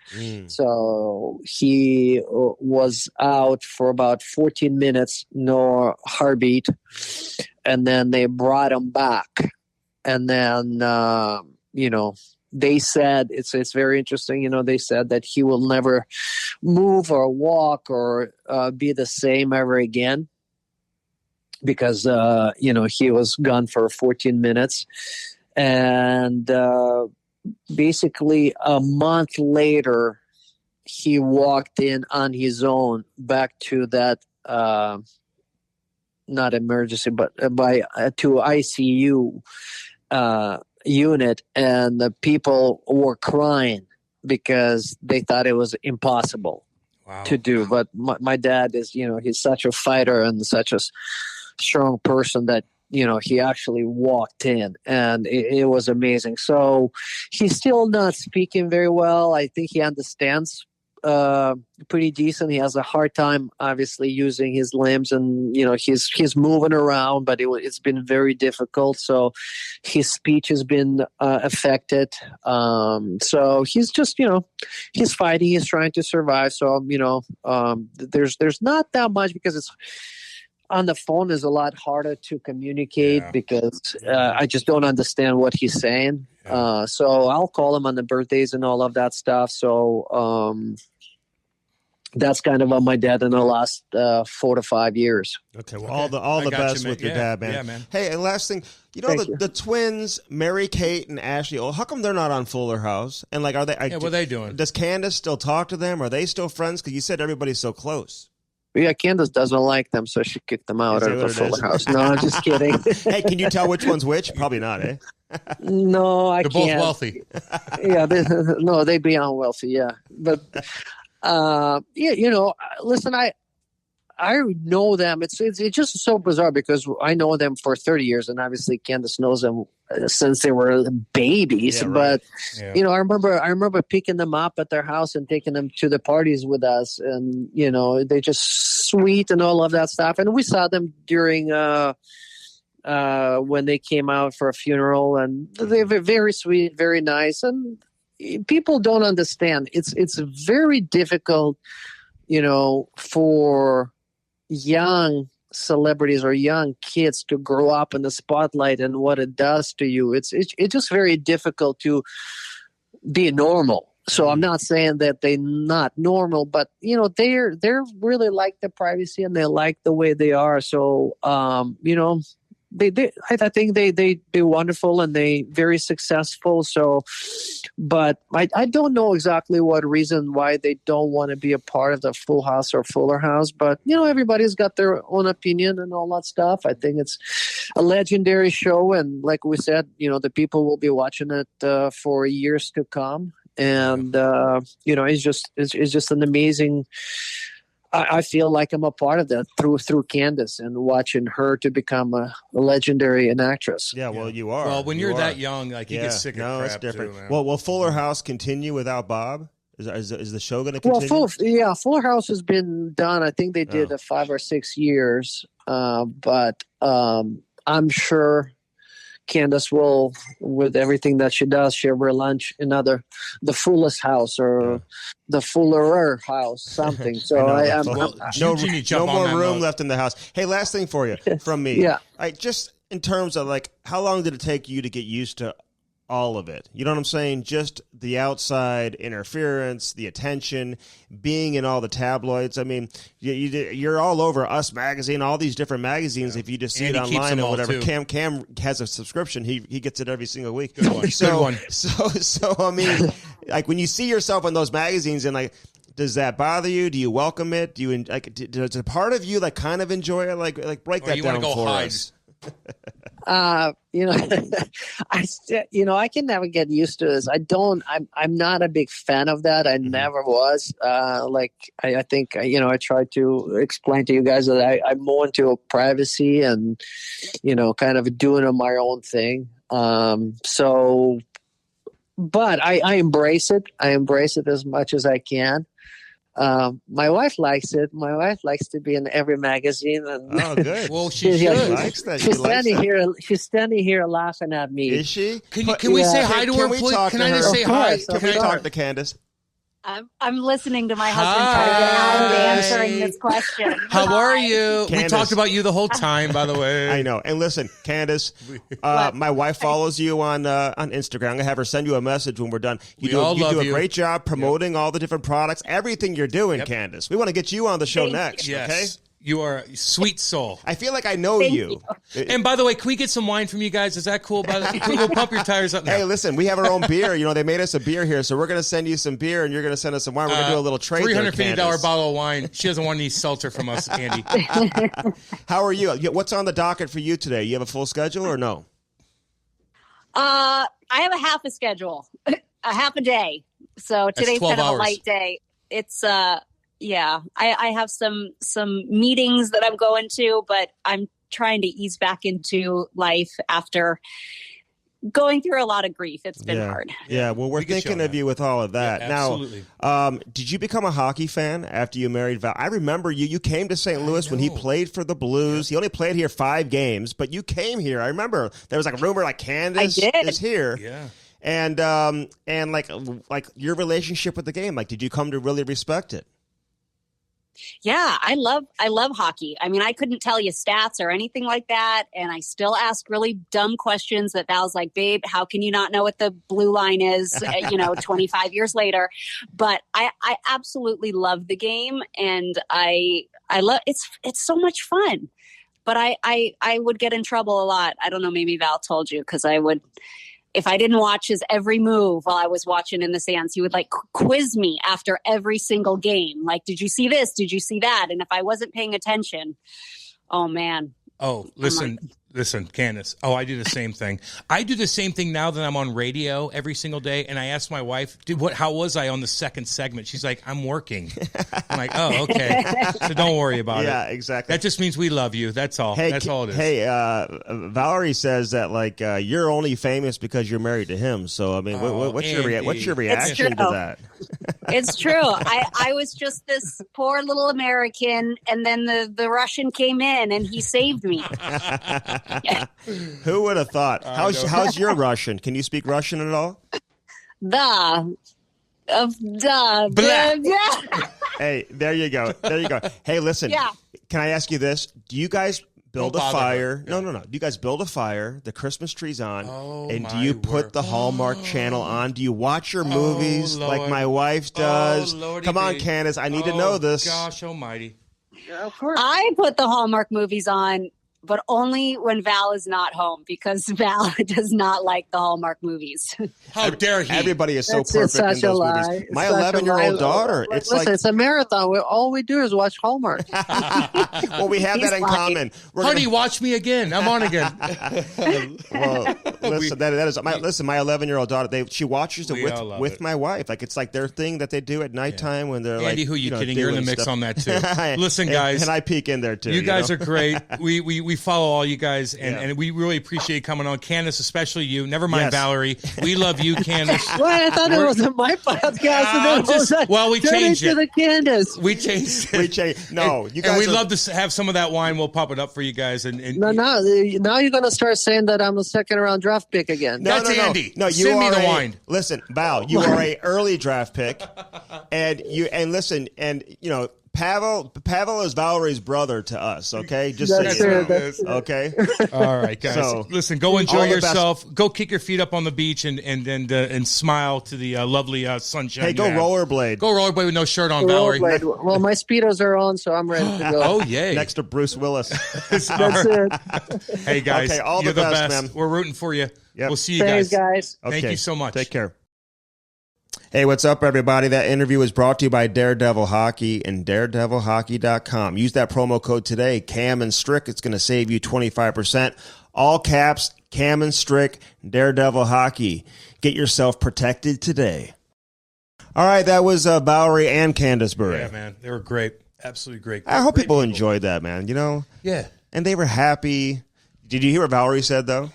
So he was out for about 14 minutes, no heartbeat. And then they brought him back. And then, they said it's very interesting. They said that he will never move or walk or be the same ever again because he was gone for 14 minutes, and basically a month later he walked in on his own back to that not emergency but to ICU unit, and the people were crying because they thought it was impossible to do. But my dad is, he's such a fighter and such a strong person that, he actually walked in, and it was amazing. So he's still not speaking very well. I think he understands pretty decent. He has a hard time, obviously, using his limbs, and he's moving around, but it's been very difficult. So his speech has been affected. So he's just he's fighting. He's trying to survive. So there's not that much because it's on the phone is a lot harder to communicate because I just don't understand what he's saying. So I'll call him on the birthdays and all of that stuff. So that's kind of on my dad in the last 4 to 5 years. Okay, well, all the best with your dad, man. Yeah, man. Hey, and last thing, the twins, Mary Kate and Ashley, how come they're not on Fuller House? And like, are they? What are they doing? Does Candace still talk to them? Are they still friends? Because you said everybody's so close. Yeah, Candace doesn't like them, so she kicked them out of the Fuller House. No, I'm just kidding. Hey, can you tell which one's which? Probably not, eh? No, I They're can't. They're both wealthy. Yeah, they'd be unwealthy. Yeah, but listen, I know them. It's just so bizarre because I know them for 30 years, and obviously Candace knows them since they were babies. Yeah, right. But I remember picking them up at their house and taking them to the parties with us, and they just sweet and all of that stuff. And we saw them during when they came out for a funeral, and they were very sweet, very nice. And people don't understand. It's very difficult, for young celebrities or young kids to grow up in the spotlight and what it does to you. It's just very difficult to be normal. So I'm not saying that they're not normal, but they're really like the privacy and they like the way they are. So I think they do wonderful and they very successful. So, but I don't know exactly what reason why they don't want to be a part of the Full House or Fuller House. But everybody's got their own opinion and all that stuff. I think it's a legendary show, and like we said, the people will be watching it for years to come. And it's just an amazing. I feel like I'm a part of that through Candace and watching her to become a legendary an actress. Yeah, well, you are. Well, when you're that young, like you get sick of crap. It's different. Too, man. Well, will Fuller House continue without Bob? Is the show going to continue? Well, Fuller House has been done. I think they did 5 or 6 years, but I'm sure Candace will, with everything that she does, share her lunch in the Fullest House or the Fullerer House, something. So no more room left in the house. Hey, last thing for you from me. Yeah. Just in terms of how long did it take you to get used to all of it? You know what I'm saying? Just the outside interference, the attention, being in all the tabloids. I mean, you're all over Us Magazine, all these different magazines. If you just see it online or whatever. Cam has a subscription. He gets it every single week. Good one. So I mean, when you see yourself in those magazines and does that bother you? Do you welcome it? Do you does a part of you kind of enjoy it? Break that down for us. I can never get used to this. I'm not a big fan of that. I never was. I think I tried to explain to you guys that I'm more into privacy and kind of doing my own thing. But I embrace it. I embrace it as much as I can. My wife likes it. My wife likes to be in every magazine. And oh, good. Well, she likes that. She's standing here laughing at me. Is she? Can we say hi to her? Can I just say hi? Can we talk to Candace? I'm listening to my husband try to get out of answering this question. How are you? Candace. We talked about you the whole time, by the way. I know. And listen, Candace, my wife follows you on Instagram. I'm going to have her send you a message when we're done. You do a great job promoting all the different products, everything you're doing, Candace. We want to get you on the show next, okay? You are a sweet soul. I feel like I know you. And by the way, can we get some wine from you guys? Is that cool? We'll pump your tires up now. Hey, listen, we have our own beer. They made us a beer here, so we're going to send you some beer, and you're going to send us some wine. We're going to do a little trade. $350 bottle of wine. She doesn't want any seltzer from us, Andy. How are you? What's on the docket for you today? You have a full schedule or no? I have a half a schedule, a half a day. So today's kind of a light day. It's I have some meetings that I'm going to, but I'm trying to ease back into life after going through a lot of grief. It's been hard. Yeah, well, we're thinking of you with all of that. Absolutely. Now, did you become a hockey fan after you married Val? I remember you came to St. Louis when he played for the Blues. He only played here 5 games, but you came here. I remember there was a rumor Candace is here. Yeah. And your relationship with the game, did you come to really respect it? Yeah, I love hockey. I mean, I couldn't tell you stats or anything like that. And I still ask really dumb questions that Val's like, babe, how can you not know what the blue line is, 25 years later? But I absolutely love the game. And I love, it's so much fun. But I would get in trouble a lot. I don't know, maybe Val told you, because I would, if I didn't watch his every move while I was watching in the stands, he would quiz me after every single game. Did you see this? Did you see that? And if I wasn't paying attention, oh man. Oh, listen, Listen, Candace. Oh, I do the same thing. I do the same thing now that I'm on radio every single day. And I asked my wife, how was I on the second segment? She's like, I'm working. I'm like, oh, okay. So don't worry about it. Yeah, exactly. That just means we love you. That's all. That's all it is. Hey, Valerie says that like you're only famous because you're married to him. So I mean, what's your reaction to that? It's true. I was just this poor little American, and then the Russian came in and he saved me. Who would have thought? How's your Russian? Can you speak Russian at all? Hey, there you go. Hey, listen. Yeah. Can I ask you this? Do you guys build a fire? No. Do you guys build a fire? The Christmas tree's on, and do you put the Hallmark channel on? Do you watch your movies like my wife does? Come on, Candace. I need to know this. Gosh almighty. Yeah, of course. I put the Hallmark movies on, but only when Val is not home, because Val does not like the Hallmark movies. How dare he? Everybody is so perfect in those movies. My 11-year-old daughter, it's a marathon. All we do is watch Hallmark. Well, we have that in common. Honey, watch me again. I'm on again. Well, listen, my 11-year-old daughter. She watches it with my wife. Like it's like their thing that they do at nighttime when they're Andy, who you kidding? You're in the mix on that too. Listen, guys, and I peek in there too. You guys are great. We follow all you guys, and we really appreciate coming on. Candace, especially you. Never mind Valerie. We love you, Candace. Well, I thought it wasn't my podcast. We changed it. To the Candace. We changed it. No, you guys. And we'd love to have some of that wine. We'll pop it up for you guys. Now you're going to start saying that I'm a second-round draft pick again. That's Andy. No, send me the wine. Listen, Val, you are a early draft pick, and listen, and you know. Pavel is Valerie's brother to us, okay? Just so you know. Okay? All right, guys. So, listen, go enjoy yourself. Go kick your feet up on the beach and smile to the lovely sunshine. Hey, go rollerblade. Go rollerblade with no shirt on, Valerie. Well, my Speedos are on, so I'm ready to go. Oh, yay. Next to Bruce Willis. That's it. Hey, guys. Okay, all you're the best, man. We're rooting for you. Yep. We'll see you guys. Okay. Thank you so much. Take care. Hey, what's up, everybody? That interview was brought to you by Daredevil Hockey and daredevilhockey.com. Use that promo code today, Cam and Strick. It's going to save you 25%. All caps, Cam and Strick, Daredevil Hockey. Get yourself protected today. All right, that was Valerie and Candace Bure. Yeah, man. They were great. Absolutely great. I hope people enjoyed that, man. You know? Yeah. And they were happy. Did you hear what Valerie said, though?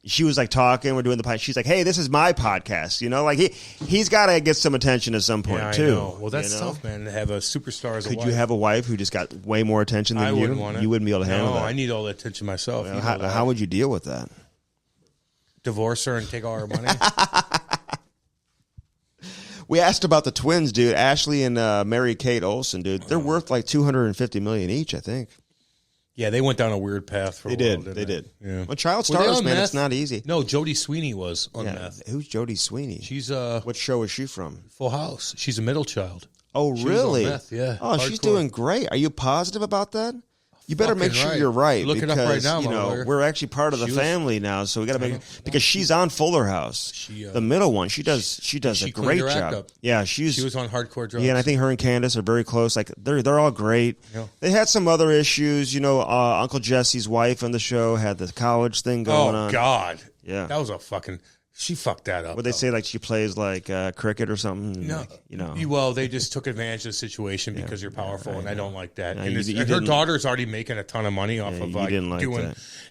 She was like talking, we're doing the podcast. She's like, hey, this is my podcast. You know, like he's got to get some attention at some point, too. Know. Well, that's tough, man, to have a superstar as a wife. Could you have a wife who just got way more attention than you? I wouldn't want it. You wouldn't be able to handle that. No, I need all the attention myself. You know, how would you deal with that? Divorce her and take all her money? We asked about the twins, dude. Ashley and Mary Kate Olsen, dude. They're worth like $250 million each, I think. Yeah, they went down a weird path for a while. They did. Yeah. Well, child stars, man, it's not easy. No, Jodie Sweeney was on meth. Who's Jodie Sweeney? She's what show is she from? Full House. She's a middle child. Oh, really? She was on meth, yeah. Oh, she's doing great. Are you positive about that? You better make sure you're right. Look it up right now, we're actually part of the family now, so we got to make because she's on Fuller House. The middle one, she does a great job. Yeah, she was on hardcore drugs. Yeah, and I think her and Candace are very close. Like they're all great. Yeah. They had some other issues, you know. Uncle Jesse's wife on the show had the college thing going on. Oh God, yeah, that was a fucking. She fucked that up. Would they say like she plays like cricket or something? No, like, you know. Well, they just took advantage of the situation because you're powerful, and I don't like that. No, and her daughter's already making a ton of money off of like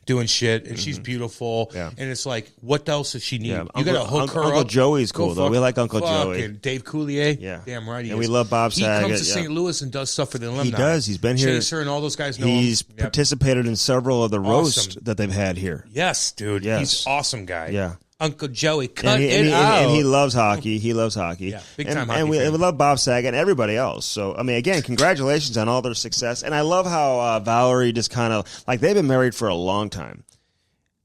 doing shit, and she's beautiful. Yeah. And it's like, what else does she need? Yeah. You got to hook her Uncle up. Joey's cool though. We like Uncle Joey. Dave Coulier. Yeah, damn right he is. And we love Bob Saget. He comes to St. Louis and does stuff for the alumni. He does. He's been here. Chaser and all those guys know He's him. participated in several of the roasts that they've had here. Yes, dude. Yes. He's an awesome guy. Yeah. Uncle Joey, cut it out. And he loves hockey. He loves hockey. Yeah, big time hockey. And we love Bob Saget and everybody else. So, I mean, again, congratulations on all their success. And I love how Valerie just kind of, like, they've been married for a long time.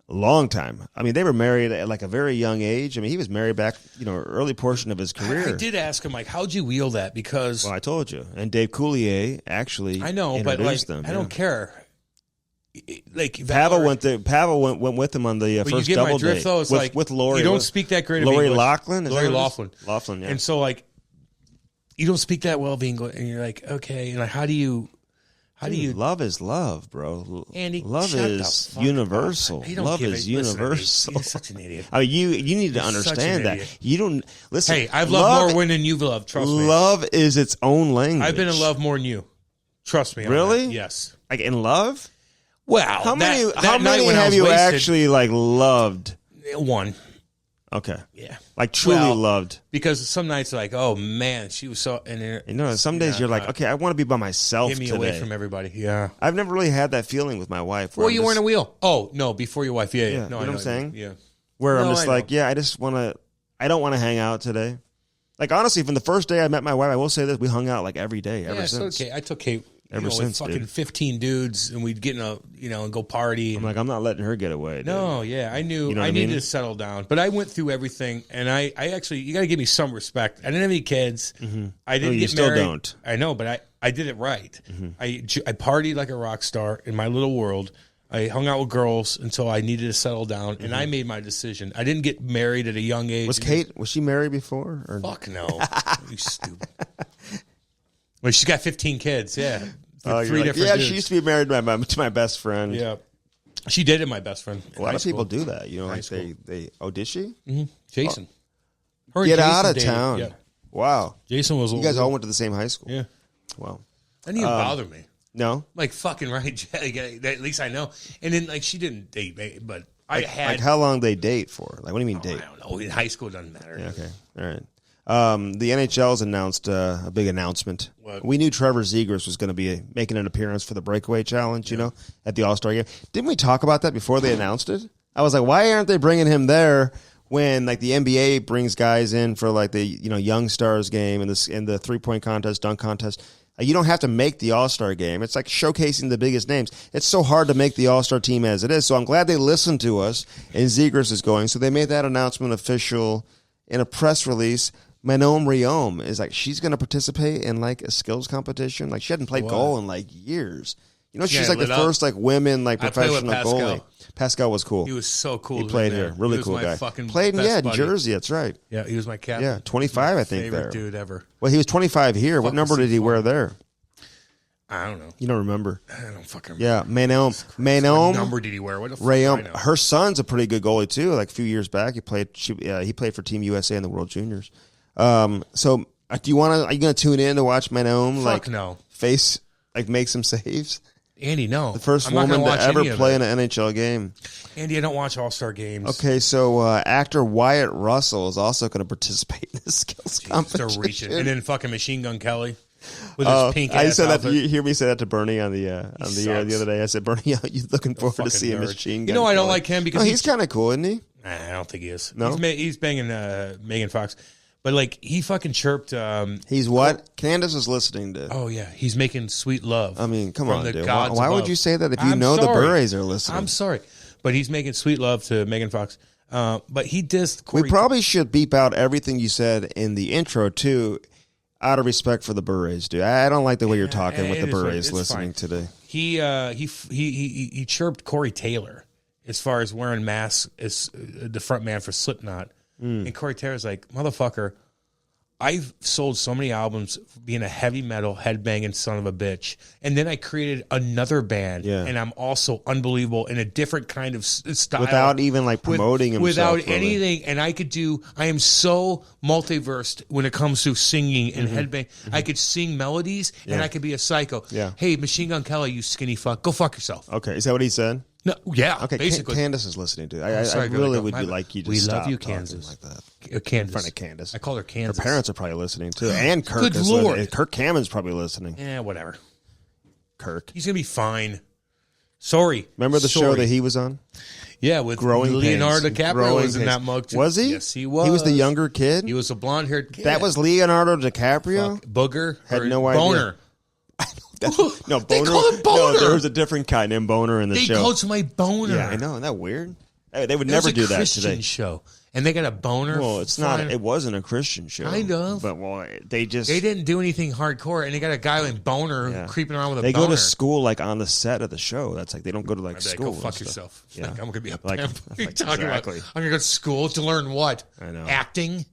Long time. I mean, they were married at, like, a very young age. I mean, he was married back, you know, early portion of his career. I did ask him, like, how'd you wheel that? Because... Well, I told you. And Dave Coulier actually I know, but, like, them. I don't care. Like Pavel went with him on the first double date though, with Lori. You don't speak that great of Lori English. Loughlin. Lori Loughlin. Yeah. And so like you don't speak that well of English, and you're like, okay, and like how do you How do you? Love is love, bro. Andy, love is universal. Love is universal. You're such an idiot. I mean, you need to understand that. You don't listen. Hey, I've loved more women than you've loved. Trust me. Love is its own language. I've been in love more than you. Trust me. Really? Yes. Like in love? Well, how many have you actually like loved? One. Okay. Yeah. Like truly loved. Because some nights like, oh man, she was so. And some days you're like, okay, I want to be by myself today. Get me away from everybody. Yeah. I've never really had that feeling with my wife. Well, you weren't a wheel. Oh no, before your wife. Yeah. No, you know what I'm saying? Yeah. Where I'm just like, I just want to. I don't want to hang out today. Like honestly, from the first day I met my wife, I will say this: we hung out like every day ever since. Okay, I took Kate. Ever since, with fucking 15 dudes, and we'd get in and go party. I'm like, I'm not letting her get away. Dude. No, yeah, I knew I needed to settle down, but I went through everything, and I actually, you got to give me some respect. I didn't have any kids. Mm-hmm. I didn't get married. Still don't. I know, but I did it right. Mm-hmm. I partied like a rock star in my little world. I hung out with girls until I needed to settle down, and I made my decision. I didn't get married at a young age. Was she married before? Or? Fuck no, you stupid. Well, she's got 15 kids. Yeah. Three different dudes. She used to be married to my best friend. Yeah. She dated my best friend. A lot of people do that. You know, like they did she? Mm-hmm. Jason. Her get out of town. Yeah. Wow. Jason was You guys all went to the same high school. Yeah. Wow. That didn't even bother me. No? Like, fucking right. At least I know. And then, like, she didn't date me, but I had. Like, how long they date for? Like, what do you mean date? I don't know. In high school, it doesn't matter. Yeah, okay. All right. The NHL's announced a big announcement. What? We knew Trevor Zegras was going to be making an appearance for the breakaway challenge, you know, at the All-Star game. Didn't we talk about that before they announced it? I was like, why aren't they bringing him there when like the NBA brings guys in for like the young stars game and the 3-point contest, dunk contest? You don't have to make the All-Star game. It's like showcasing the biggest names. It's so hard to make the All-Star team as it is. So I'm glad they listened to us and Zegras is going. So they made that announcement official in a press release. Manon Riom is like, she's going to participate in like a skills competition. Like she hadn't played goal in like years. You know, she's like the first like women like professional goalie. Pascal was cool. He was so cool. He played here. Really cool guy. Played in Jersey. That's right. Yeah, he was my captain. Yeah, 25 I think favorite there. Dude ever. Well, he was 25 here. What number did he wear there? I don't know. You don't remember? I don't fucking remember. Yeah, Manon. What number did he wear? What the fuck? Rayom. Her son's a pretty good goalie too. Like a few years back, he played for Team USA in the World Juniors. So are you going to tune in to watch Manon make some saves? Andy, no. The first woman to ever play in an NHL game. Andy, I don't watch All-Star games. Okay, so actor Wyatt Russell is also going to participate in the skills competition. Reaching. And then fucking Machine Gun Kelly with his pink I said outfit. that. You hear me say that to Bernie on the air the other day. I said, Bernie, you looking forward to seeing Machine Gun? I don't like him because he's kind of cool, isn't he? I don't think he is. No, he's banging Megan Fox. But, like, he fucking chirped. He's what? Candace is listening to. Oh, yeah. He's making sweet love. I mean, come on, dude. Why would you say that if you know the Bures are listening? I'm sorry. But he's making sweet love to Megan Fox. But he dissed Corey. We probably should beep out everything you said in the intro, too, out of respect for the Bures, dude. I don't like the way you're talking with the Bures listening today. He chirped Corey Taylor as far as wearing masks as the front man for Slipknot. And Corey Taylor's like, motherfucker, I've sold so many albums being a heavy metal headbanging son of a bitch. And then I created another band, and I'm also unbelievable in a different kind of style. Without even like promoting himself. Without anything. And I am so multiversed when it comes to singing and headbang. I could sing melodies and I could be a psycho. Yeah. Hey, Machine Gun Kelly, you skinny fuck, go fuck yourself. Okay, is that what he said? No, yeah, okay, basically. Candace is listening to it. I really would like you to stop. We love you, Kansas. Like that. Candace. In front of Candace. I call her Kansas. Her parents are probably listening too. And Kirk Good Lord. Listening. Kirk Cammon's probably listening. Yeah, whatever. Kirk. He's going to be fine. Sorry. Remember the show that he was on? Yeah, with Growing Leonardo Pains. DiCaprio was in that mug too. Was he? Yes, he was. He was the younger kid? He was a blonde-haired kid. That was Leonardo DiCaprio? Booger? Had no idea. Boner. No, Boner. They call it Boner. No, there was a different guy named Boner in the show. They called somebody Boner. Yeah, I know. Isn't that weird? They would never do that Christian today. Show. And they got a boner. Well, it's not. It wasn't a Christian show. Kind of. But they didn't do anything hardcore, and they got a guy named Boner creeping around with a boner. They go to school like on the set of the show. That's like they don't go to like school. Go fuck yourself. Yeah. Like, I'm gonna be a like, pimp. What are you talking exactly. about? I'm gonna go to school to learn what? I know. Acting.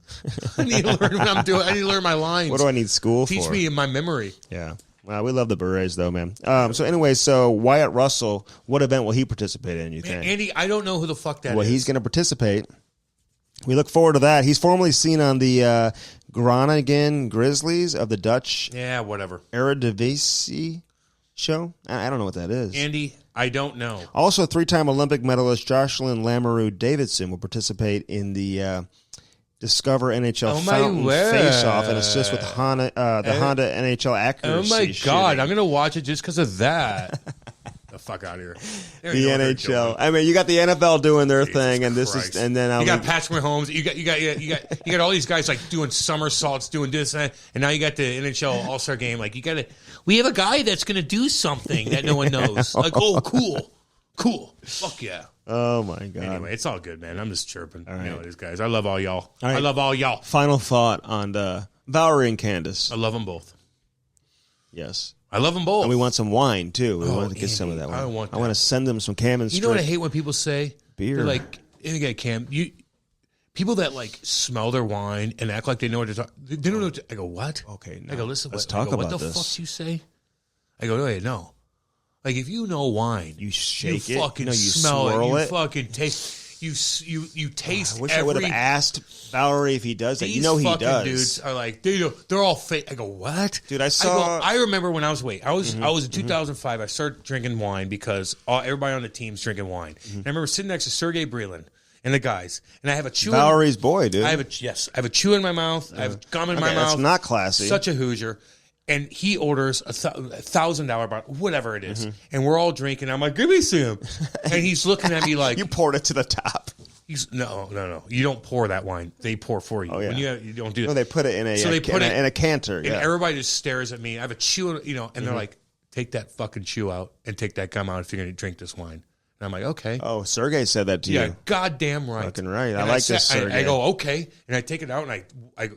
I need to learn what I'm doing. I need to learn my lines. What do I need school for? Teach me in my memory. Yeah. Well, we love the Berets, though, man. So anyway, Wyatt Russell, what event will he participate in, you think? Andy, I don't know who the fuck that is. Well, he's going to participate. We look forward to that. He's formerly seen on the Groningen Grizzlies of the Dutch Eredivisie show. I don't know what that is. Andy, I don't know. Also, 3-time Olympic medalist Jocelyn Lamoureux Davidson will participate in the Discover NHL Fountain Face-Off and assist with the Honda NHL accuracy. Oh, my God. shooting. I'm going to watch it just because of that. The fuck out of here. The NHL. I mean, you got the NFL doing their thing, and Christ. then you got Patrick Mahomes. You got all these guys like doing somersaults, doing this, and now you got the NHL All-Star Game. Like we have a guy that's going to do something that no one knows. Like, oh, cool, fuck yeah. Oh my God. Anyway, it's all good, man. I'm just chirping. All right. You know these guys. I love all y'all. All right. I love all y'all. Final thought on Valerie and Candace. I love them both. Yes. I love them both. And we want some wine, too. We want to get some of that wine. I want to send them some Cam Strick. You know what I hate when people say? Beer. They're like, Cam, people that like smell their wine and act like they know what to talk. They don't know what to, I go, what? Okay, I go, listen, let's talk about what the this. fuck do you say? I go, wait, no. Like, if you know wine, you shake you it, fucking smell it, you it, fucking taste. You taste. I wish I would have asked Valerie if he does that. You know he does. Dudes are like they're all fake. I go, what, dude? I remember when I was I was in 2005. I started drinking wine because everybody on the team's drinking wine. And I remember sitting next to Sergey Brylin and the guys, and I have a chew. Valerie's boy, dude. I have a chew in my mouth. I have gum in my mouth. That's not classy. Such a Hoosier. And he orders a $1,000 bottle, whatever it is, and we're all drinking. I'm like, give me some, and he's looking at me like, you poured it to the top. No. You don't pour that wine; they pour for you. Oh, yeah. When you don't do that. No, they put it in a canter, and everybody just stares at me. I have a chew, and they're like, take that fucking chew out and take that gum out if you're going to drink this wine. And I'm like, okay. Oh, Sergey said that to you. Yeah, goddamn right. Fucking right. I like this, Sergey. I go, okay. And I take it out, and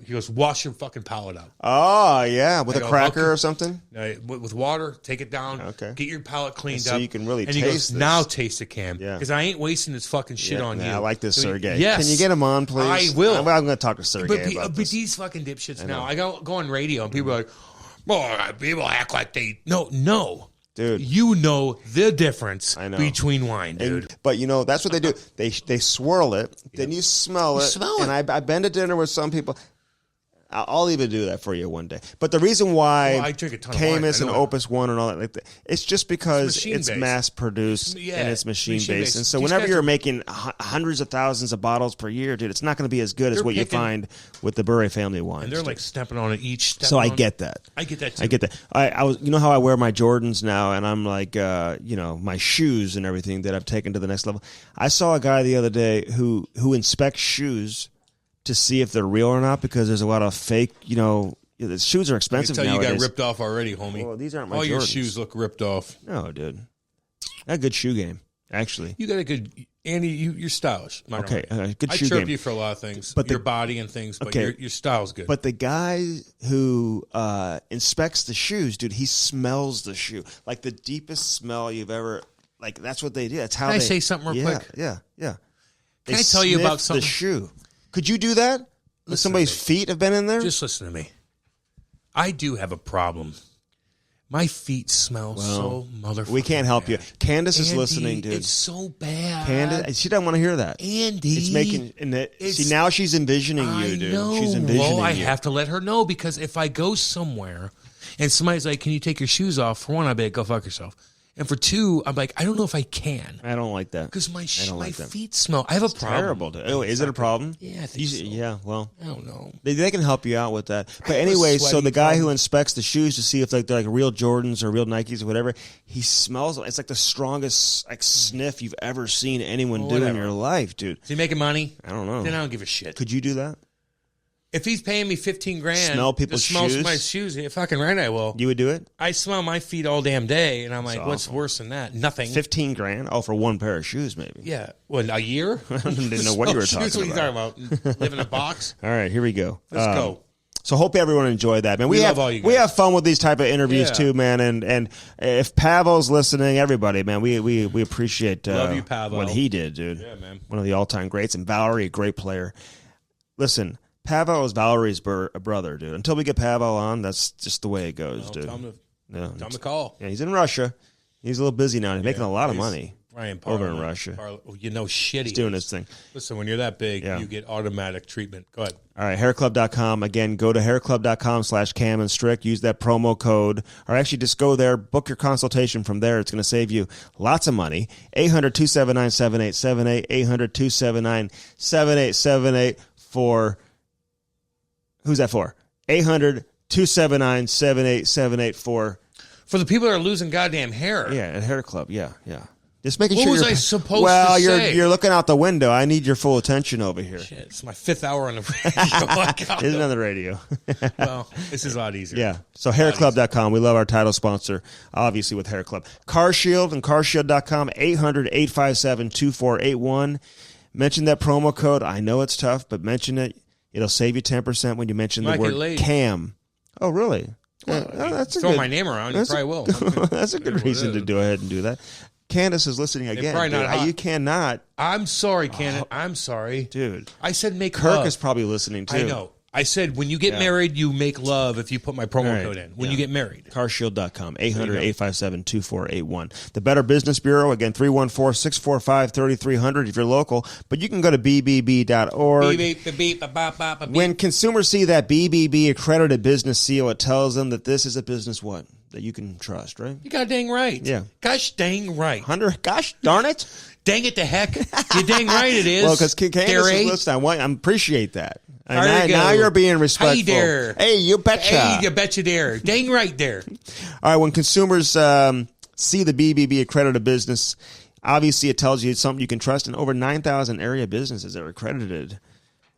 he goes, wash your fucking palate out. Oh, yeah. With a cracker or something? With water, take it down. Okay. Get your palate cleaned up. So you can really taste this. And he goes, now taste it, Cam. Yeah. Because I ain't wasting this fucking shit on you. I like this, Sergey. Yes. Can you get him on, please? I will. I'm going to talk to Sergey about this. But these fucking dipshits now, I go on radio, and people are like, boy, people act like they... No. Dude, you know the difference between wine, dude. But that's what they do. They swirl it, then you smell it. And I've been to dinner with some people. I'll even do that for you one day. But the reason why I drink a ton Camus of wine. and Opus One and all that, like that, it's just because it's mass produced and it's machine based. And so whenever you're making hundreds of thousands of bottles per year, dude, it's not going to be as good as what you find with the Bure family wines. And they're like stepping on it each. So I get that. I get that too. I get that. I was, how I wear my Jordans now, and I'm like, my shoes and everything that I've taken to the next level. I saw a guy the other day who inspects shoes to see if they're real or not, because there's a lot of fake, the shoes are expensive nowadays. You got ripped off already, homie. Well, these aren't my Jordans. All your shoes look ripped off. No, dude. I got a good shoe game, actually. You got a good... Andy, you're stylish. Okay, good shoe game. I chirp you for a lot of things, but your body and things, but your style's good. But the guy who inspects the shoes, dude, he smells the shoe. Like the deepest smell you've ever... Like, that's what they do. That's how Can I say something real quick? Yeah. Can I tell you about something? The shoe. Could you do that? Somebody's feet have been in there? Just listen to me. I do have a problem. My feet smell so motherfucking We can't help bad. you. Candace is listening, dude. It's so bad. Candace, she doesn't want to hear that. Andy. It's making... See, now she's envisioning you, dude. Know. She's envisioning I have to let her know, because if I go somewhere and somebody's like, can you take your shoes off? For one, I bet go fuck yourself. And for two, I'm like, I don't know if I can. I don't like that. Because my feet smell. I have a problem. Terrible. Oh, is it a problem? Yeah, I think so. Yeah, well. I don't know. They can help you out with that. But anyway, so the guy who inspects the shoes to see if they're like real Jordans or real Nikes or whatever, he smells them. It's like the strongest sniff you've ever seen anyone do in your life, dude. Is he making money? I don't know. Then I don't give a shit. Could you do that? If he's paying me $15,000, smell people's shoes. My shoes. Yeah, fucking right, I will. You would do it? I smell my feet all damn day, and I'm like, what's worse than that? Nothing. $15,000? Oh, for one pair of shoes, maybe. Yeah. What, a year? I didn't know what you were talking about. What are you talking about? Live in a box? All right, here we go. Let's go. So hope everyone enjoyed that, man. We love all you guys. We have fun with these type of interviews too, man. And if Pavel's listening, everybody, man, we appreciate love you, Pavel. What he did, dude. Yeah, man. One of the all-time greats, and Valerie, a great player. Listen, Pavel is Valerie's brother, dude. Until we get Pavel on, that's just the way it goes, dude. No, Tom McCall. Yeah, he's in Russia. He's a little busy now. He's making a lot of money over in Russia. Shit. He's doing his thing. Listen, when you're that big, you get automatic treatment. Go ahead. All right, hairclub.com. Again, go to hairclub.com/Cam Strick. Use that promo code. Or actually just go there, book your consultation from there. It's going to save you lots of money. 800-279-7878. 800-279-7878 for... Who's that for? 800-279-7878 for the people that are losing goddamn hair. Yeah, at Hair Club. Yeah. Just making sure. What was I supposed to say? You're looking out the window. I need your full attention over here. Shit, it's my 5th hour on the radio. Isn't on the radio. Well, this is a lot easier. Yeah. So hairclub.com. We love our title sponsor, obviously, with Hair Club. CarShield and carshield.com, 800-857-2481. Mention that promo code. I know it's tough, but mention it. It'll save you 10% when you mention the word Cam. Oh, really? Well, that's throw my name around, you probably will. That's a good reason to go ahead and do that. Candace is listening again. You cannot. I'm sorry, Candace. I'm sorry. Dude. I said make Kirk love. Is probably listening, too. I know. I said when you get married, you make love if you put my promo code in. When you get married. Carshield.com, 800-857-2481. The Better Business Bureau, again, 314-645-3300 if you're local. But you can go to bbb.org. When consumers see that BBB accredited business seal, it tells them that this is a business what? That you can trust, right? You got dang right. Yeah. Gosh dang right. Gosh darn it. Dang it to heck. You're dang right it is. Well, because Candace is listening. I appreciate that. Now you're being respectful. Hey, dare. Hey, you betcha. Hey, you betcha dare. Dang right there. All right, when consumers see the BBB accredited business, obviously it tells you it's something you can trust, and over 9,000 area businesses are accredited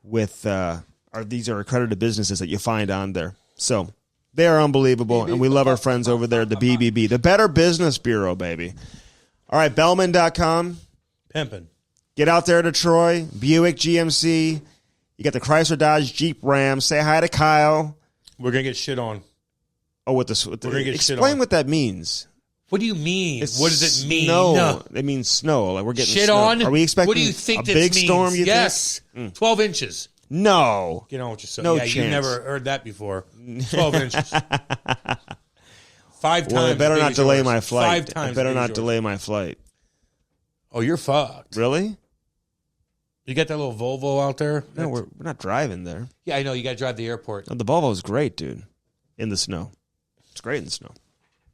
with, these are accredited businesses that you find on there. So they are unbelievable, and we love our friends over there at the BBB, the Better Business Bureau, baby. All right, Bellman.com. Pimpin'. Get out there to Troy, Buick GMC. You got the Chrysler Dodge Jeep Ram. Say hi to Kyle. We're going to get shit on. Oh, we're going to get shit on. Explain what that means. What do you mean? What does it mean? Snow. It means snow. Like we're getting shit snow. on? Are we expecting what do you think a big storm, you yes. think? 12 inches. No. Get on with yourself. No yeah, chance. You never heard that before. 12 inches. 5 times. Well, I better not delay my flight. 5 times. I better not delay my flight. Oh, you're fucked. Really? You got that little Volvo out there? No, we're not driving there. Yeah, I know. You got to drive the airport. No, the Volvo is great, dude. In the snow. It's great in the snow.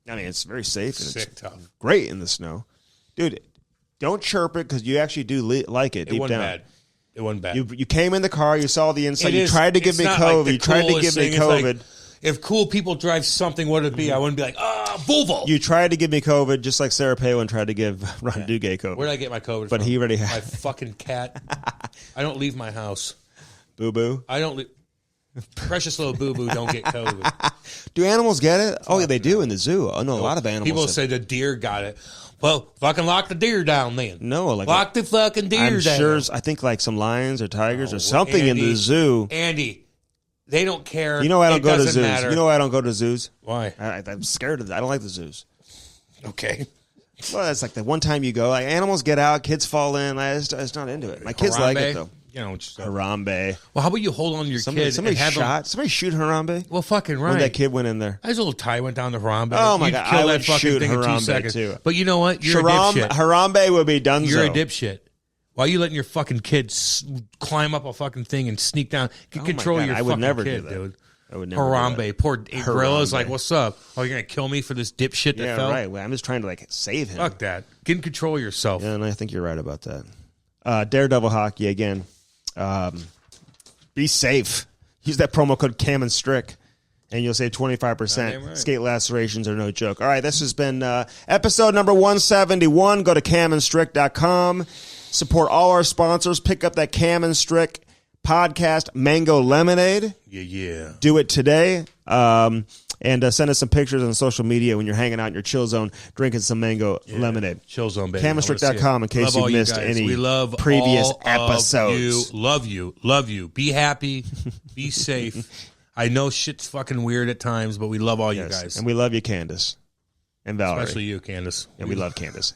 I mean, it's very safe. And Sick tough. Great in the snow. Dude, don't chirp it because you actually do like it deep down. Bad. It wasn't bad. You came in the car. You saw the inside. You tried to give me COVID. Like you tried to give me COVID. Like, if cool people drive something, what would it be? I wouldn't be like, Volvo. You tried to give me COVID just like Sarah Palin tried to give Ron Duguay COVID. Where did I get my COVID But from? he already had. My fucking cat. I don't leave my house. Boo-boo? I don't leave. Precious little boo-boo don't get COVID. Do animals get it? Oh, yeah, they do in the zoo. Oh, no, a lot of animals. People say the deer got it. Well, fucking lock the deer down then. No, like lock the fucking deer I'm down. Sure, I think like some lions or tigers or something in the zoo. Andy, they don't care. You know I don't go to zoos. Matter. You know why I don't go to zoos? Why? I'm scared of that. I don't like the zoos. Okay. Well, that's like the one time you go. Like animals get out, kids fall in. I just not into it. My kids like it though. You know, Harambe. Well, how about you hold on to your kid? Somebody shoot Harambe. Well, fucking right. When that kid went in there. His little tie went down to Harambe. Oh my god! I would fucking shoot thing Harambe in 2 seconds. too. But you know what? You're a dipshit. Harambe would be done. You're a dipshit. Why are you letting your fucking kids climb up a fucking thing and sneak down? Control your fucking kid, dude. I would never. Harambe, poor gorilla's like, what's up? Oh, you're gonna kill me for this dipshit that fell? Right. Well, I'm just trying to like save him. Fuck that. Get in control of yourself. Yeah, and I think you're right about that. Daredevil hockey again. Be safe. Use that promo code Cam Strick, and you'll save 25%. Right. Skate lacerations are no joke. All right, this has been episode number 171. Go to camandstrick.com. Support all our sponsors. Pick up that Cam and Strick podcast Mango Lemonade. Yeah. Do it today. And send us some pictures on social media when you're hanging out in your chill zone drinking some mango lemonade. Chill zone, baby. Camandstrick.com in case you missed any previous episodes. Love you. Be happy. Be safe. I know shit's fucking weird at times, but we love all you guys. And we love you, Candace. And Valerie. Especially you, Candace. And we love Candace.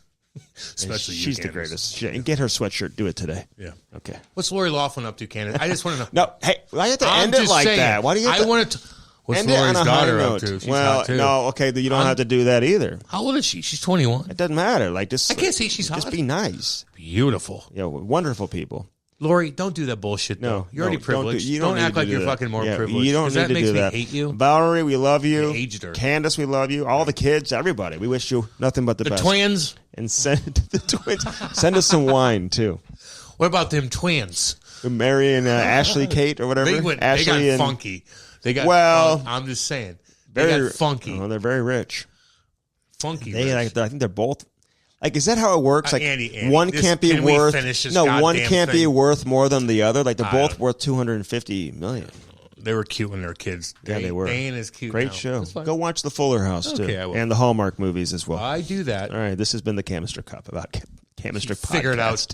Especially you, She's Candace. the greatest. And get her sweatshirt. Do it today. Yeah. Okay. What's Lori Loughlin up to, Candace? I just want to know. No, hey, why do you have to end it like that? Why do you have to... What's Lori's daughter up to? She's hot too. No, okay, you don't have to do that either. How old is she? She's 21. It doesn't matter. Like, just I can't say she's hot. Just be nice. Beautiful. Yeah, wonderful people. Lori, don't do that bullshit, though. No, you're already privileged. You don't act like you're that. fucking more privileged. You don't need to do that. That makes me hate you. Valerie, we love you. You aged her. Candace, we love you. All the kids, everybody. We wish you nothing but the best. The twins. And send the twins. Send us some wine, too. What about them twins? Mary and Ashley Kate or whatever. They got funky. They got I'm just saying. They got funky. Oh, they're very rich. Funky. I think they're both. Like, is that how it works? Like, Andy, one can't be worth. One can't be worth more than the other. Like, they're both worth $250 million. They were cute when they were kids. Yeah, they were. Dane is cute. Great show. Go watch the Fuller House too, and the Hallmark movies as well. I do that. All right, this has been the Cam Strick Cup about Cam Strick podcast. Figure it out.